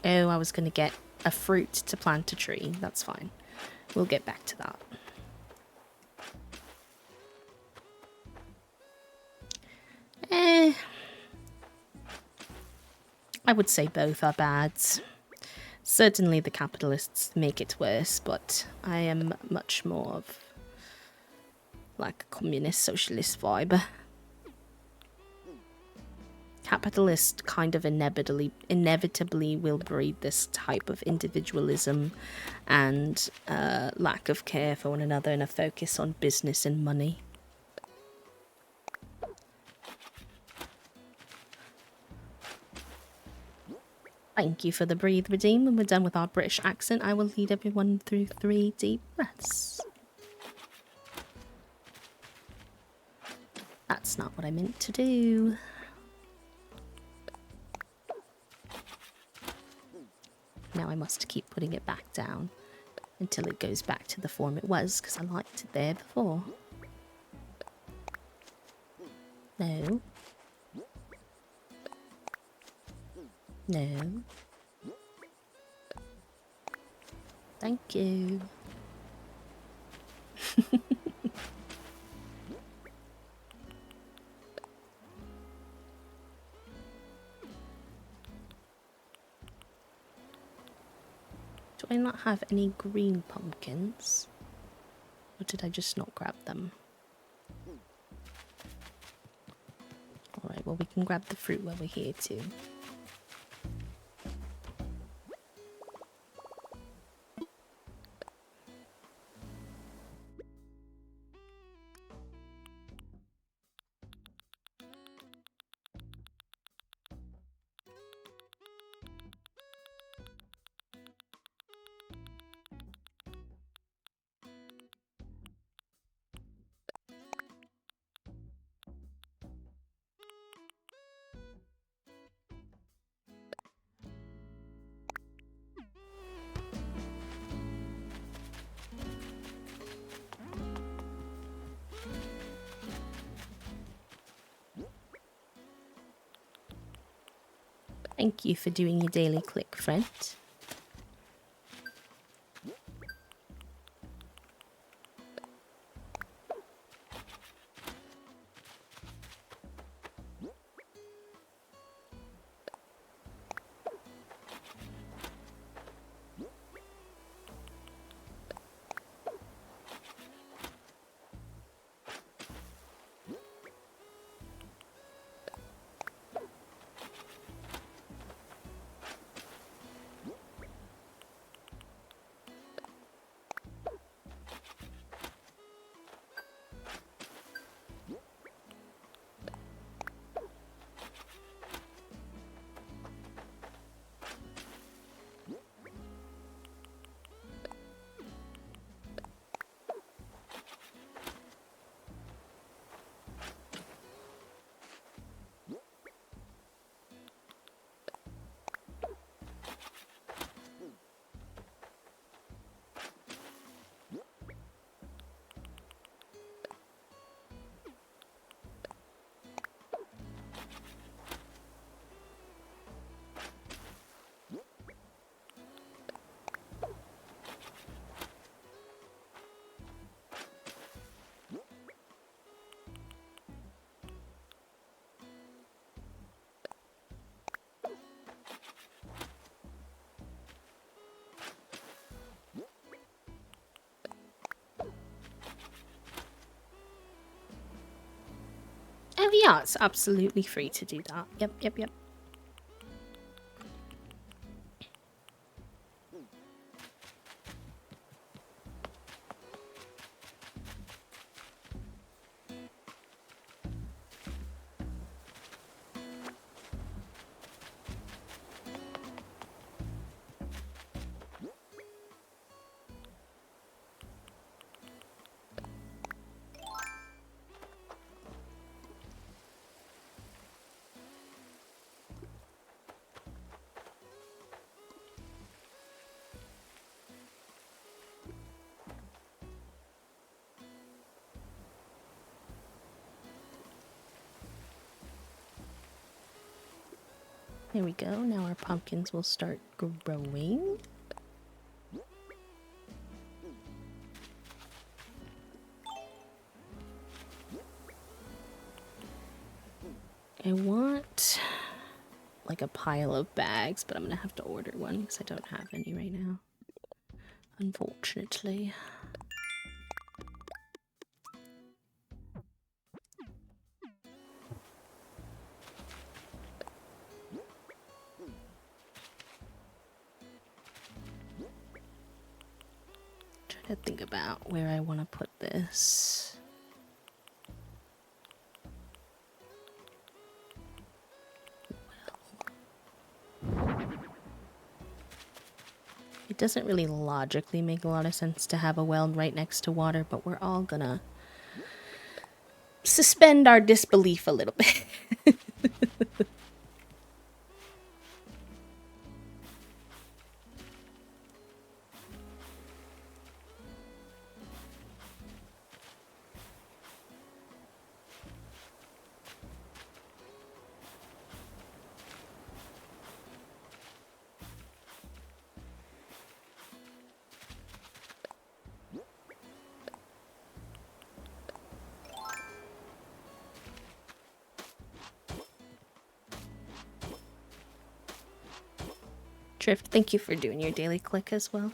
Oh, I was going to get a fruit to plant a tree. That's fine. We'll get back to that. I would say both are bad. Certainly the capitalists make it worse, but I am much more of like a communist socialist vibe. Capitalist kind of inevitably will breed this type of individualism and lack of care for one another and a focus on business and money. Thank you for the breathe redeem. When we're done with our British accent, I will lead everyone through 3 deep breaths. That's not what I meant to do. Now I must keep putting it back down until it goes back to the form it was, because I liked it there before. No. No. Thank you. Do I not have any green pumpkins? Or did I just not grab them? Alright, well we can grab the fruit while we're here too. Thank you for doing your daily click, friend. Yeah, it's absolutely free to do that. Yep, yep, yep. There we go. Now our pumpkins will start growing. I want like a pile of bags, but I'm gonna have to order one because I don't have any right now, unfortunately. Trying to think about where I want to put this. It doesn't really logically make a lot of sense to have a well right next to water, but we're all gonna suspend our disbelief a little bit. Drift, thank you for doing your daily click as well.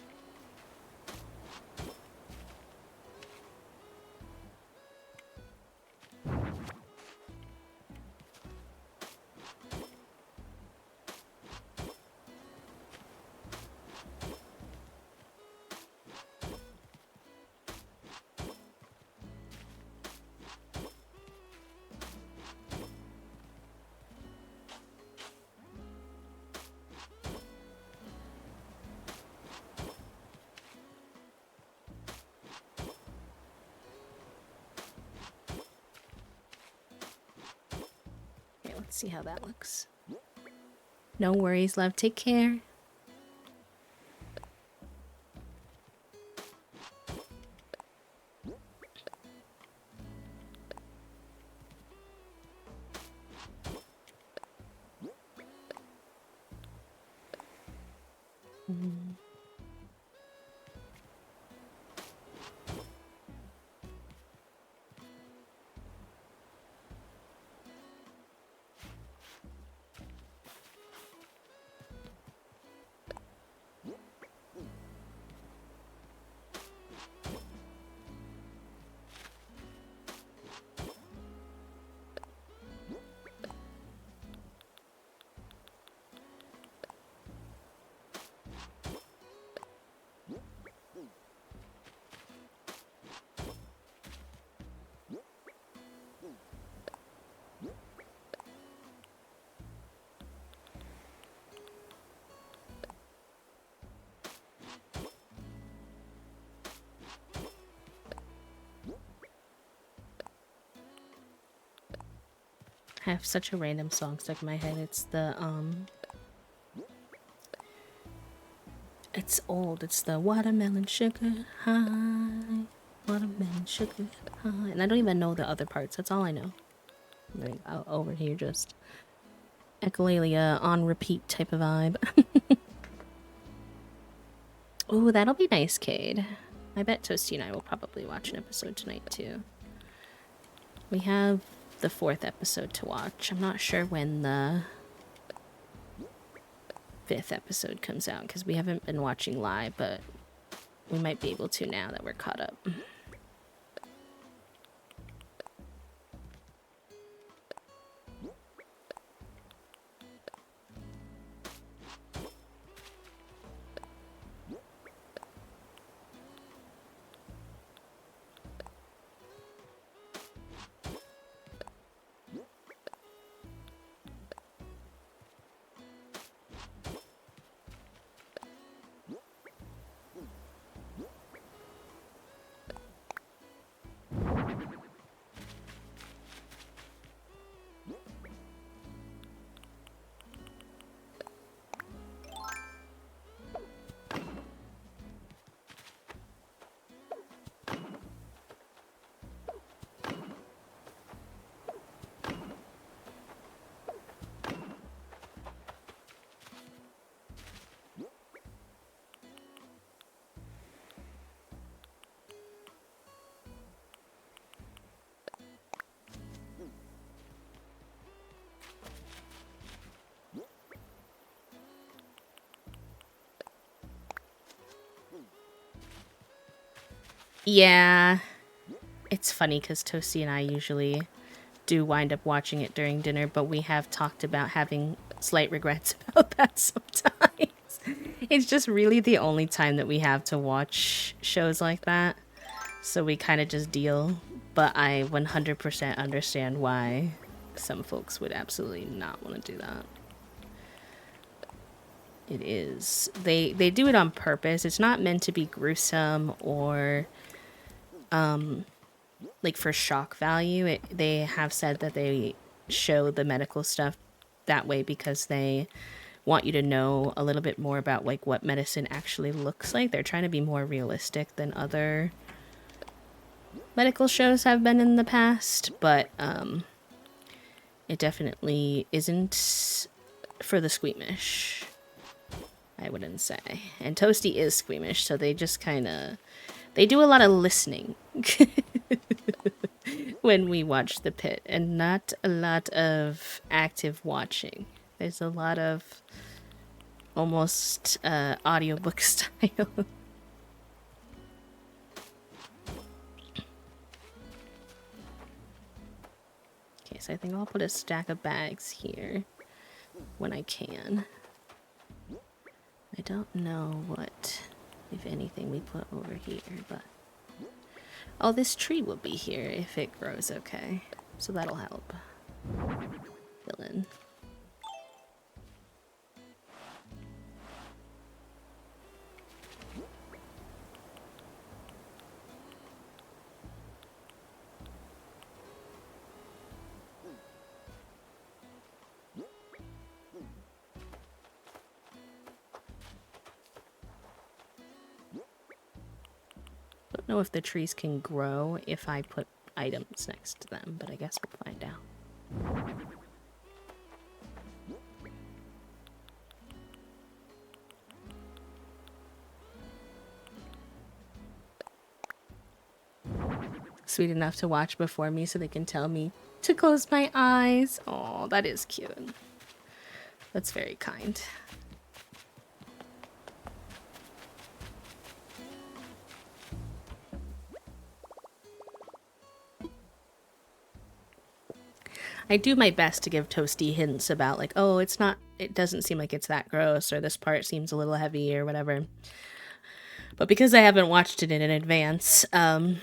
Let's see how that looks. No worries, love. Take care. I have such a random song stuck in my head. It's the it's old. It's the watermelon sugar high, watermelon sugar high, and I don't even know the other parts. That's all I know. Like over here, just echolalia on repeat type of vibe. Oh, that'll be nice, Cade. I bet Toasty and I will probably watch an episode tonight too. We have the 4th episode to watch. I'm not sure when the 5th episode comes out because we haven't been watching live, but we might be able to now that we're caught up. Yeah, it's funny because Toasty and I usually do wind up watching it during dinner, but we have talked about having slight regrets about that sometimes. It's just really the only time that we have to watch shows like that. So we kind of just deal. But I 100% understand why some folks would absolutely not want to do that. It is. They do it on purpose. It's not meant to be gruesome or like for shock value. They have said that they show the medical stuff that way because they want you to know a little bit more about like what medicine actually looks like. They're trying to be more realistic than other medical shows have been in the past, but it definitely isn't for the squeamish, I wouldn't say. And Toasty is squeamish, so they just kind of they do a lot of listening when we watch The Pit, and not a lot of active watching. There's a lot of almost audiobook style. Okay, so I think I'll put a stack of bags here when I can. I don't know what, if anything, we put over here, but... Oh, this tree will be here if it grows okay. So that'll help. Fill in. I don't know if the trees can grow if I put items next to them, but I guess we'll find out. Sweet enough to watch before me so they can tell me to close my eyes. Oh, that is cute. That's very kind. I do my best to give Toasty hints about like, oh, it's not, it doesn't seem like it's that gross, or this part seems a little heavy or whatever. But because I haven't watched it in advance, I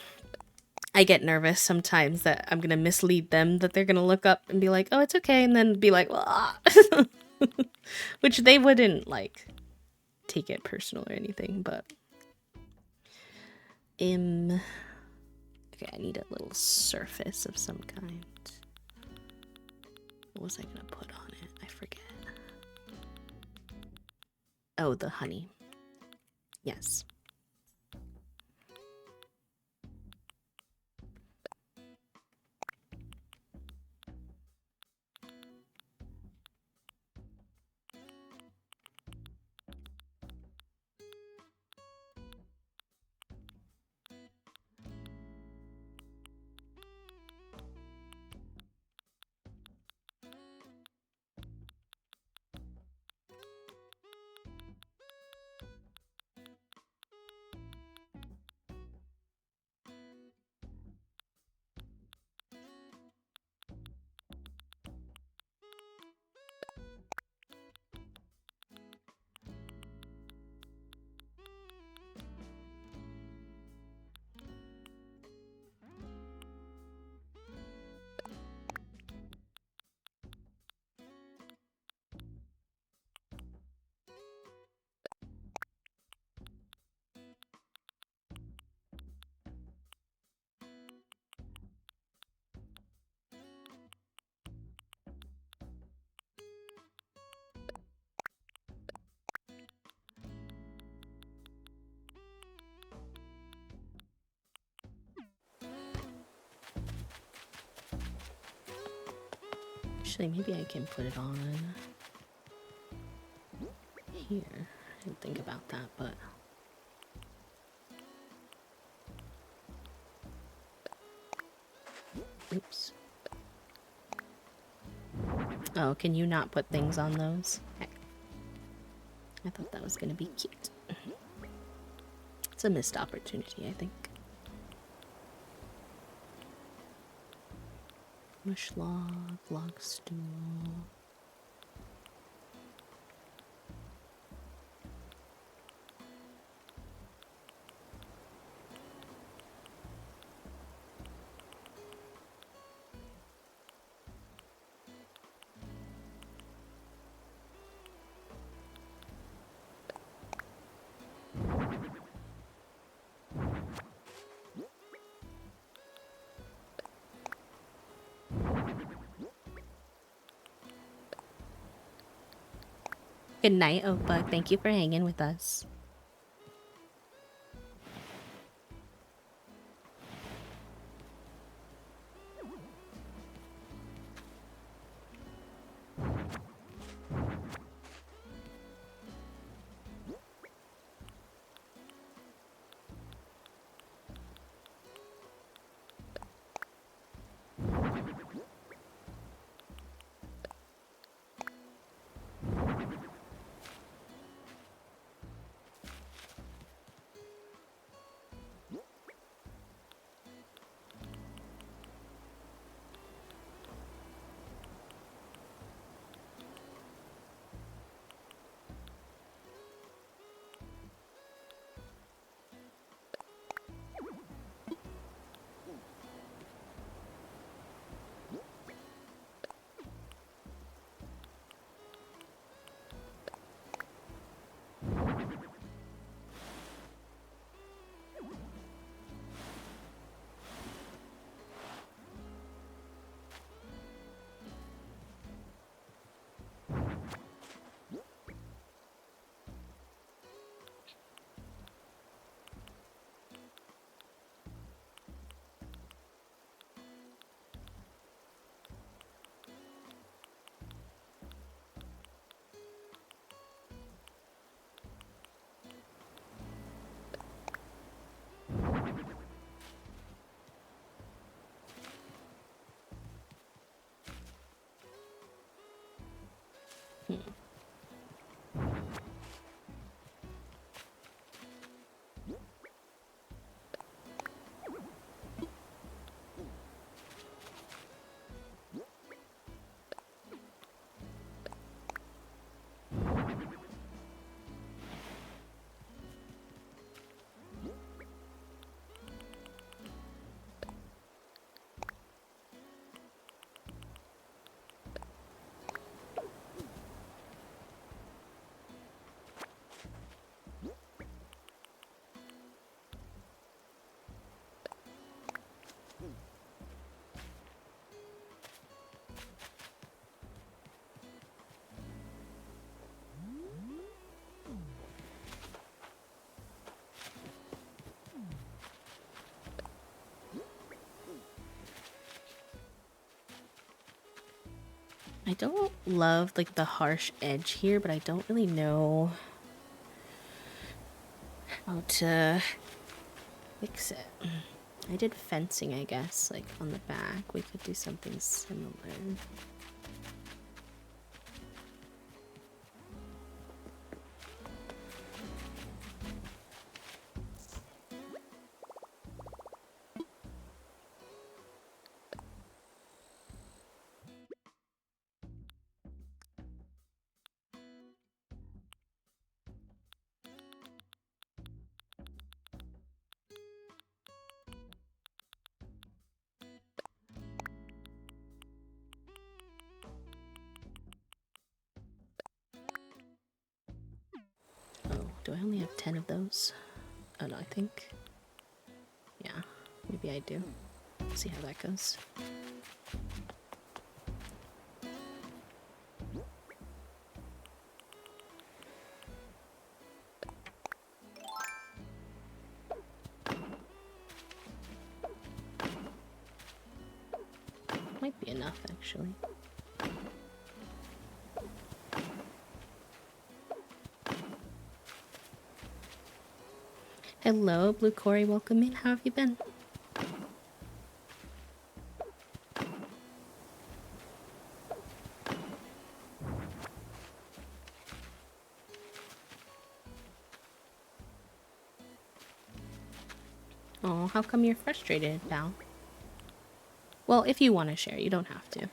get nervous sometimes that I'm going to mislead them, that they're going to look up and be like, oh, it's okay, and then be like, which they wouldn't like take it personal or anything, but okay, I need a little surface of some kind. What was I gonna put on it? I forget. Oh, the honey. Yes. Actually, maybe I can put it on here. I didn't think about that, but... Oops. Oh, can you not put things on those? Heck. I thought that was gonna be cute. It's a missed opportunity, I think. Bush log stool. Good night, Oakbug. Thank you for hanging with us. I don't love like the harsh edge here, but I don't really know how to fix it. I did fencing, I guess, like on the back. We could do something similar. Do I only have 10 of those? Oh no, I think. Yeah, maybe I do. See how that goes. Might be enough, actually. Hello, Blue Corey, welcome in. How have you been? Oh, how come you're frustrated, pal? Well, if you want to share, you don't have to.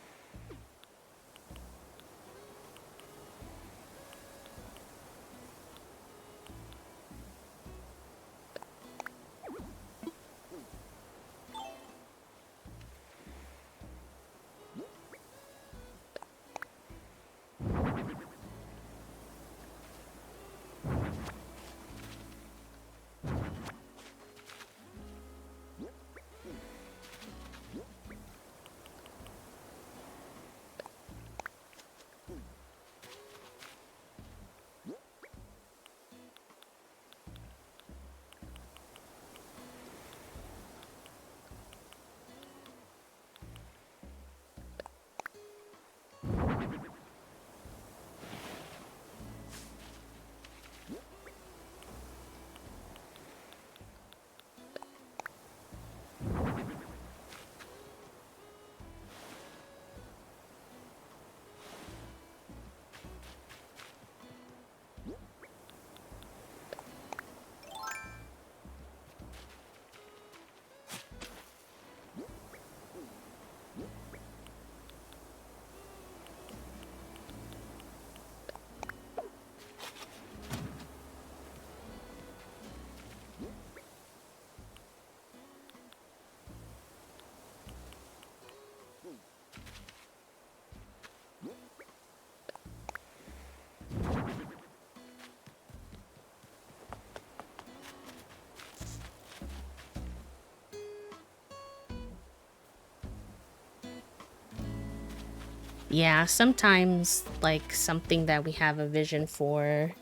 Yeah, sometimes, like, something that we have a vision for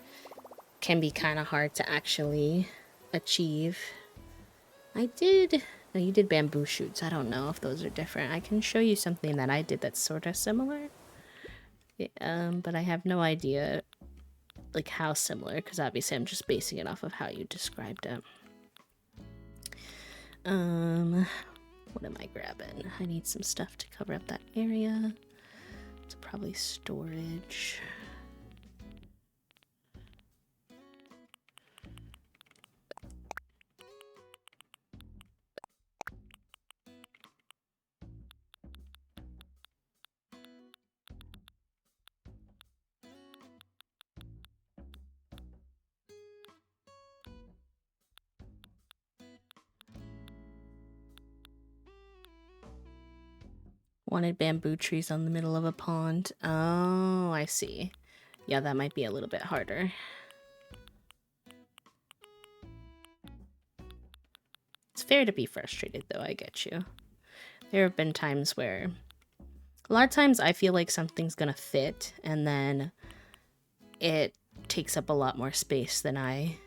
can be kind of hard to actually achieve. I did... No, you did bamboo shoots. I don't know if those are different. I can show you something that I did that's sort of similar. Yeah, but I have no idea, like, how similar, because obviously I'm just basing it off of how you described it. What am I grabbing? I need some stuff to cover up that area. It's probably storage. Wanted bamboo trees on the middle of a pond. Oh, I see. Yeah, that might be a little bit harder. It's fair to be frustrated, though, I get you. There have been times where... A lot of times I feel like something's gonna fit, and then it takes up a lot more space than I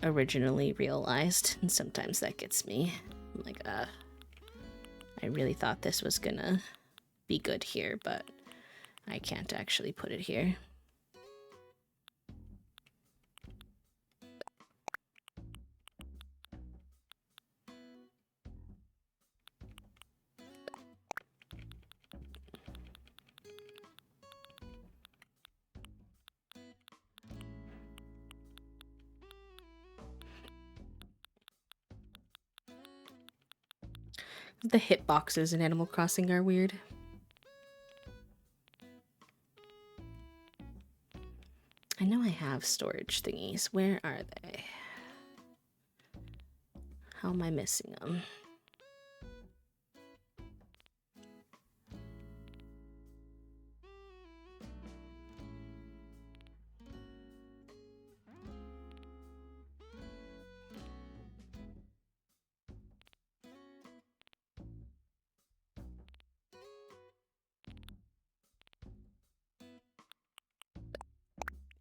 originally realized, and sometimes that gets me. I'm like, I really thought this was gonna be good here, but I can't actually put it here. The hitboxes in Animal Crossing are weird. I know I have storage thingies. Where are they? How am I missing them?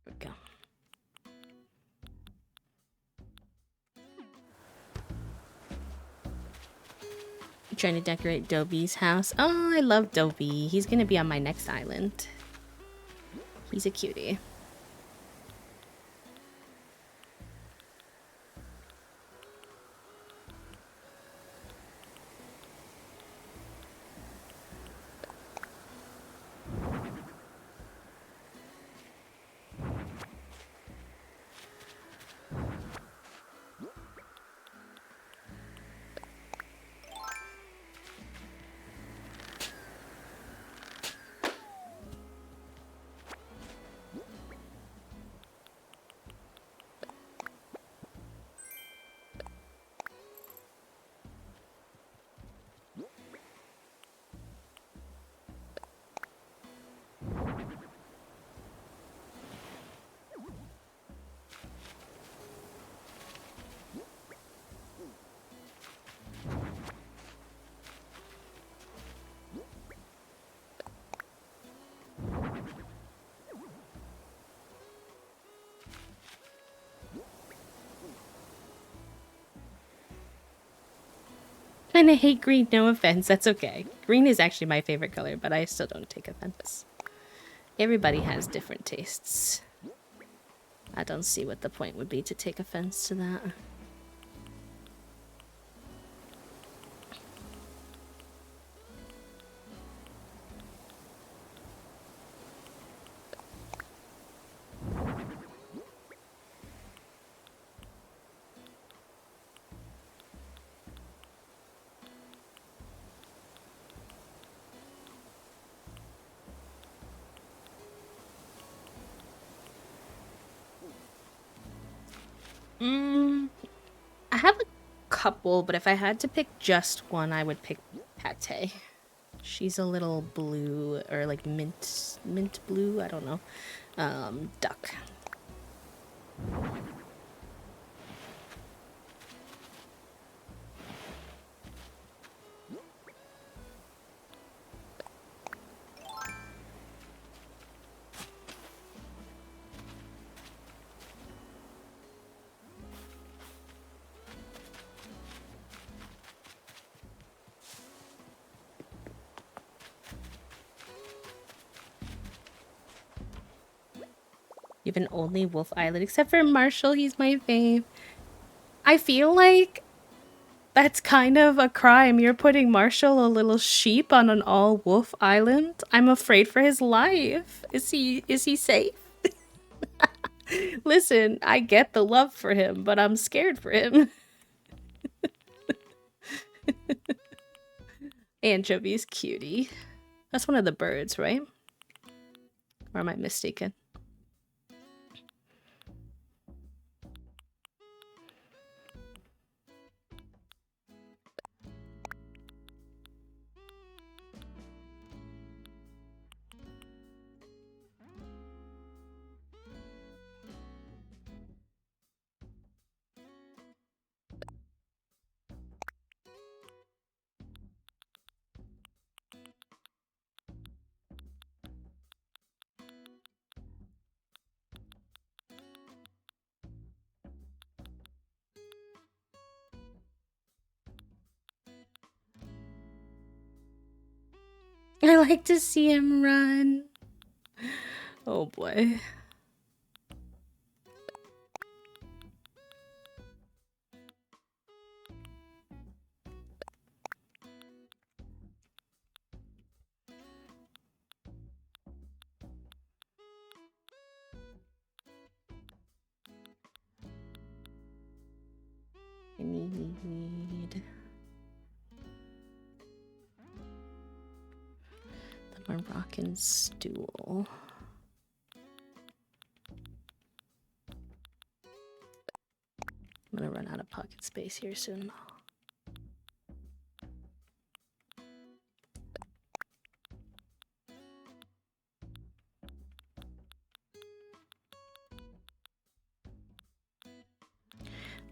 There we go. Trying to decorate Dobie's house. Oh, I love Dobie. He's gonna be on my next island. He's a cutie. kind of hate green, no offense. That's okay. Green is actually my favorite color, but I still don't take offense. Everybody has different tastes. I don't see what the point would be to take offense to that. I have a couple, but if I had to pick just one, I would pick Pate. She's a little blue, or like mint blue, I don't know, duck. You have an only wolf eyelid, except for Marshall, he's my fave. I feel like that's kind of a crime. You're putting Marshall, a little sheep, on an all-wolf island. I'm afraid for his life. Is he safe? Listen, I get the love for him, but I'm scared for him. Anchovy's cutie. That's one of the birds, right? Or am I mistaken? I like to see him run. Oh boy. I need the Moroccan stool. I'm gonna run out of pocket space here soon.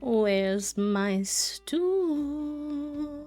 Where's my stool?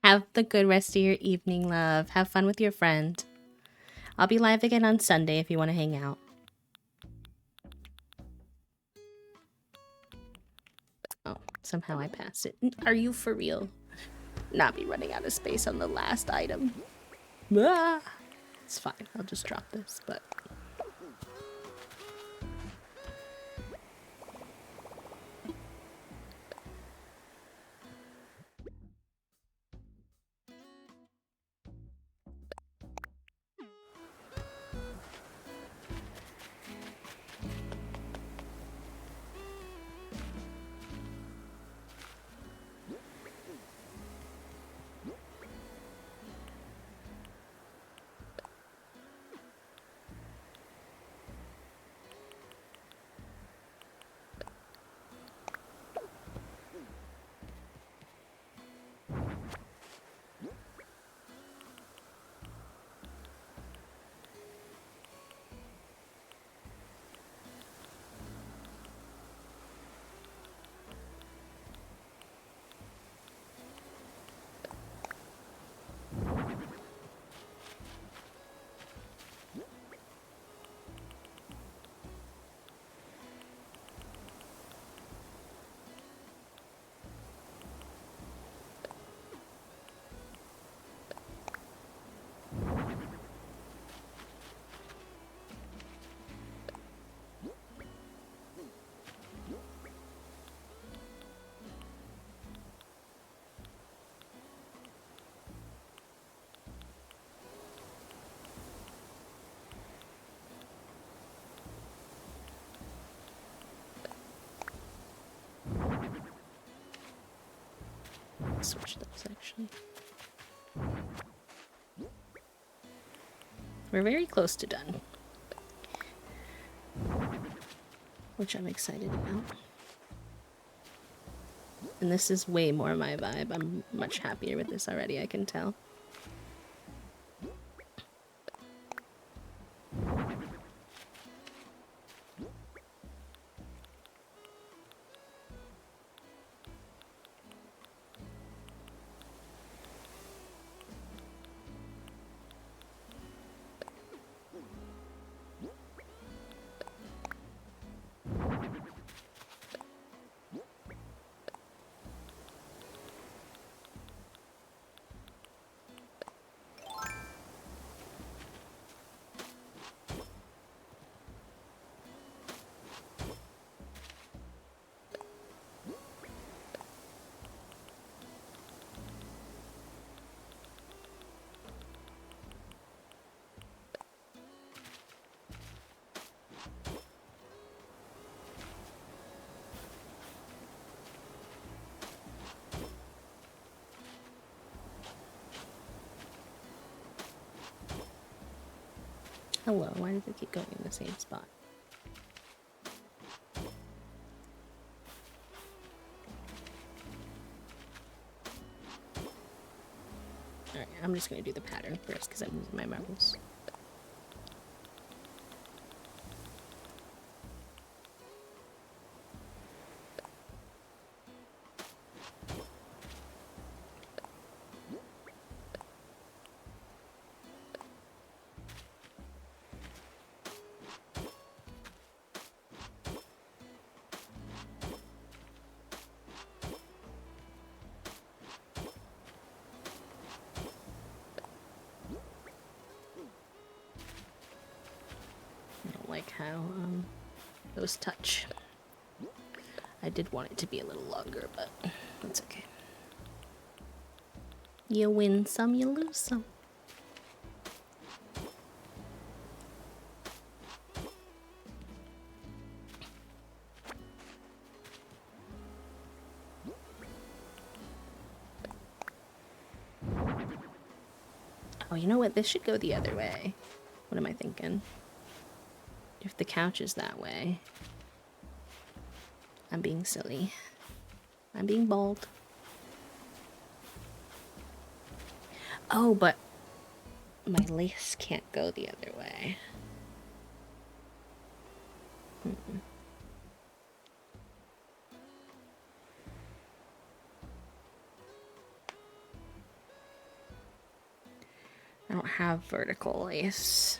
Have the good rest of your evening, love. Have fun with your friend. I'll be live again on Sunday if you want to hang out. Oh, somehow I passed it. Are you for real? Not be running out of space on the last item. Ah, it's fine. I'll just drop this, but... I'll switch those actually. We're very close to done, which I'm excited about. And this is way more my vibe. I'm much happier with this already, I can tell. Hello, why does it keep going in the same spot? Alright, I'm just gonna do the pattern first because I'm using my marbles. Like how those touch. I did want it to be a little longer, but that's okay. You win some, you lose some. Oh, you know what? This should go the other way. What am I thinking? If the couch is that way, I'm being silly. I'm being bold. Oh, but my lace can't go the other way. I don't have vertical lace.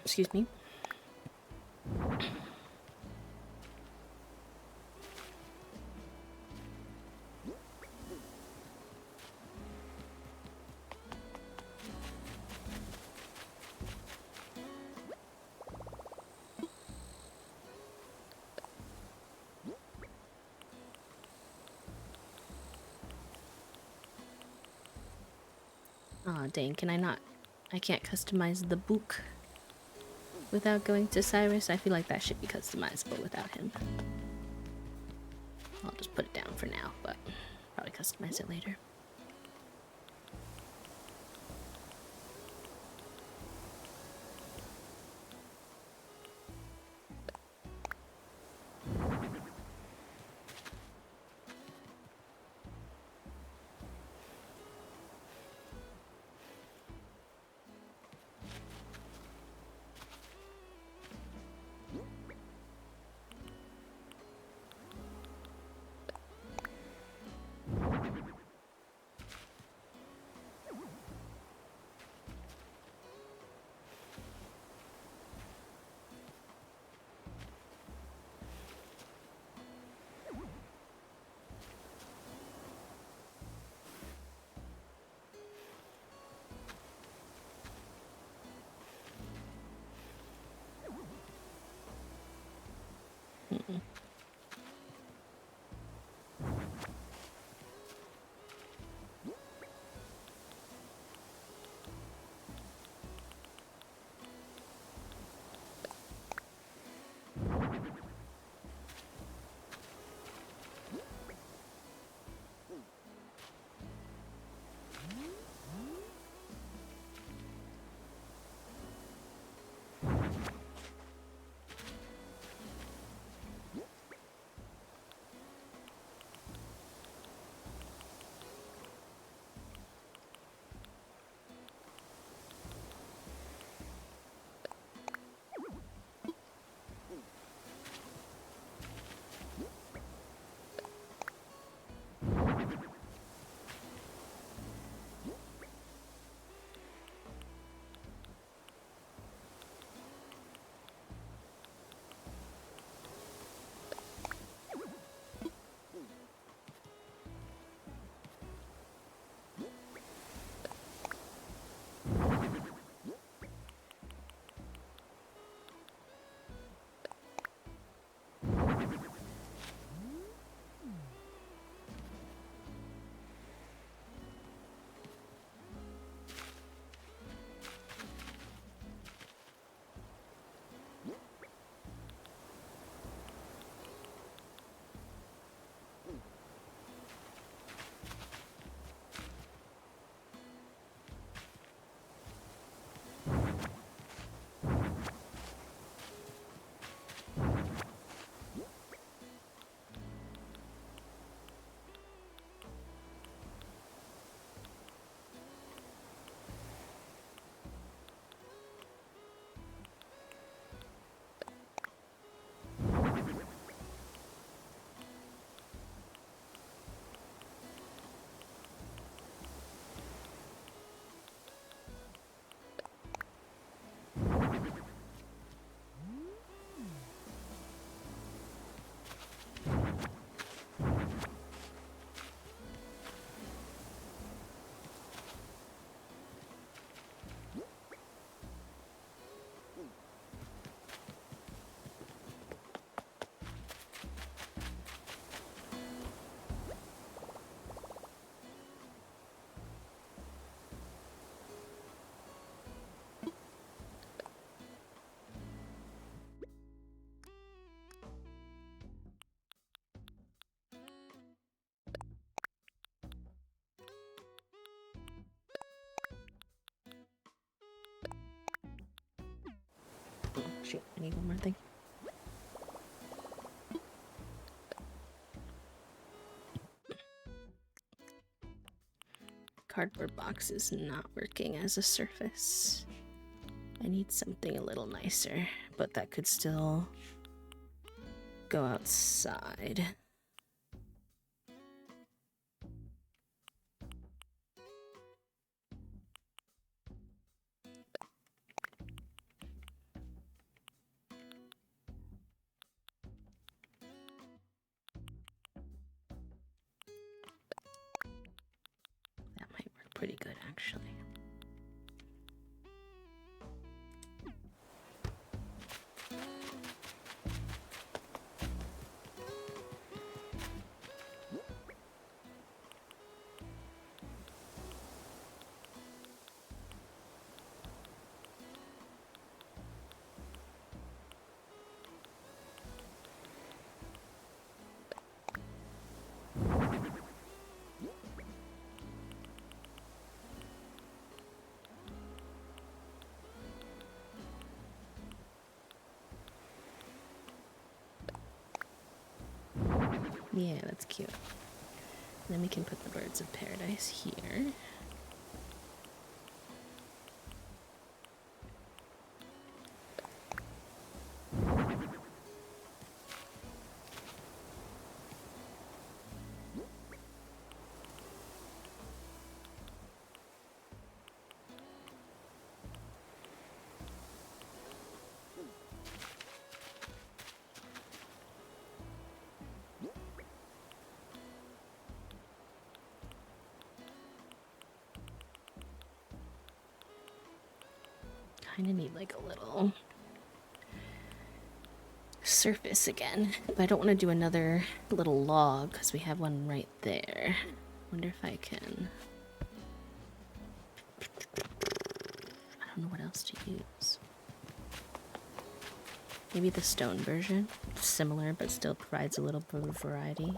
Excuse me. Aw, dang, can I not? I can't customize the book without going to Cyrus. I feel like that should be customizable without him. I'll just put it down for now, but probably customize it later. Oh, shoot, I need one more thing. Cardboard box is not working as a surface. I need something a little nicer, but that could still go outside. That might work pretty good, actually. Yeah, that's cute. Then we can put the birds of paradise here. Kind of need like a little surface again. But I don't want to do another little log because we have one right there. Wonder if I can. I don't know what else to use. Maybe the stone version. Similar, but still provides a little bit of variety.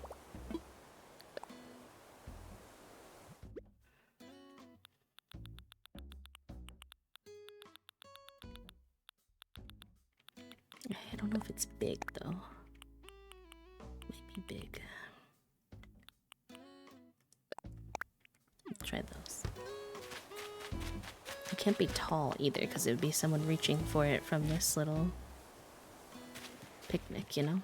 I don't know if it's big though. Maybe big. Let's try those. It can't be tall either because it would be someone reaching for it from this little picnic, you know?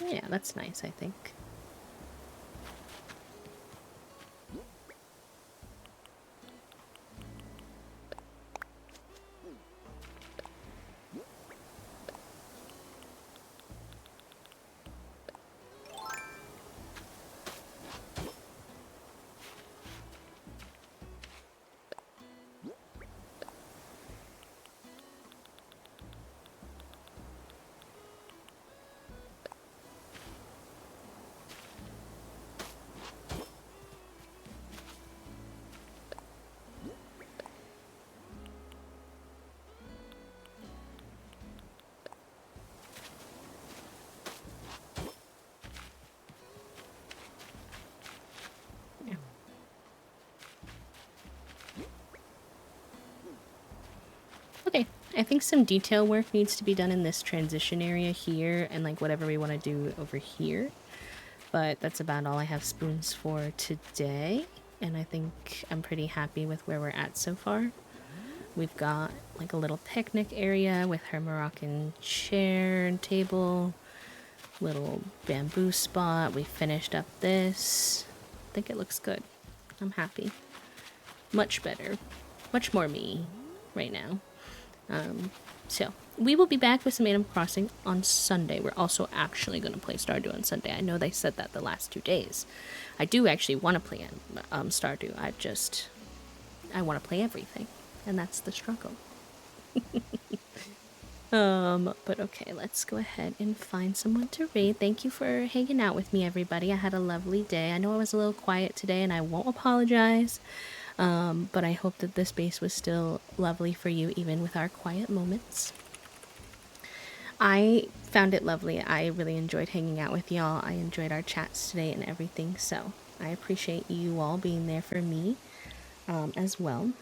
Yeah, that's nice, I think. Okay, I think some detail work needs to be done in this transition area here and like whatever we want to do over here. But that's about all I have spoons for today. And I think I'm pretty happy with where we're at so far. We've got like a little picnic area with her Moroccan chair and table. Little bamboo spot. We finished up this. I think it looks good. I'm happy. Much better. Much more me right now. So we will be back with some Animal Crossing on Sunday. We're also actually going to play Stardew on Sunday. I know they said that the last 2 days. I do actually want to play Stardew. I want to play everything, and that's the struggle. But okay, let's go ahead and find someone to raid. Thank you for hanging out with me, everybody. I had a lovely day. I know I was a little quiet today, and I won't apologize. But I hope that this space was still lovely for you, even with our quiet moments. I found it lovely. I really enjoyed hanging out with y'all. I enjoyed our chats today and everything. So I appreciate you all being there for me as well.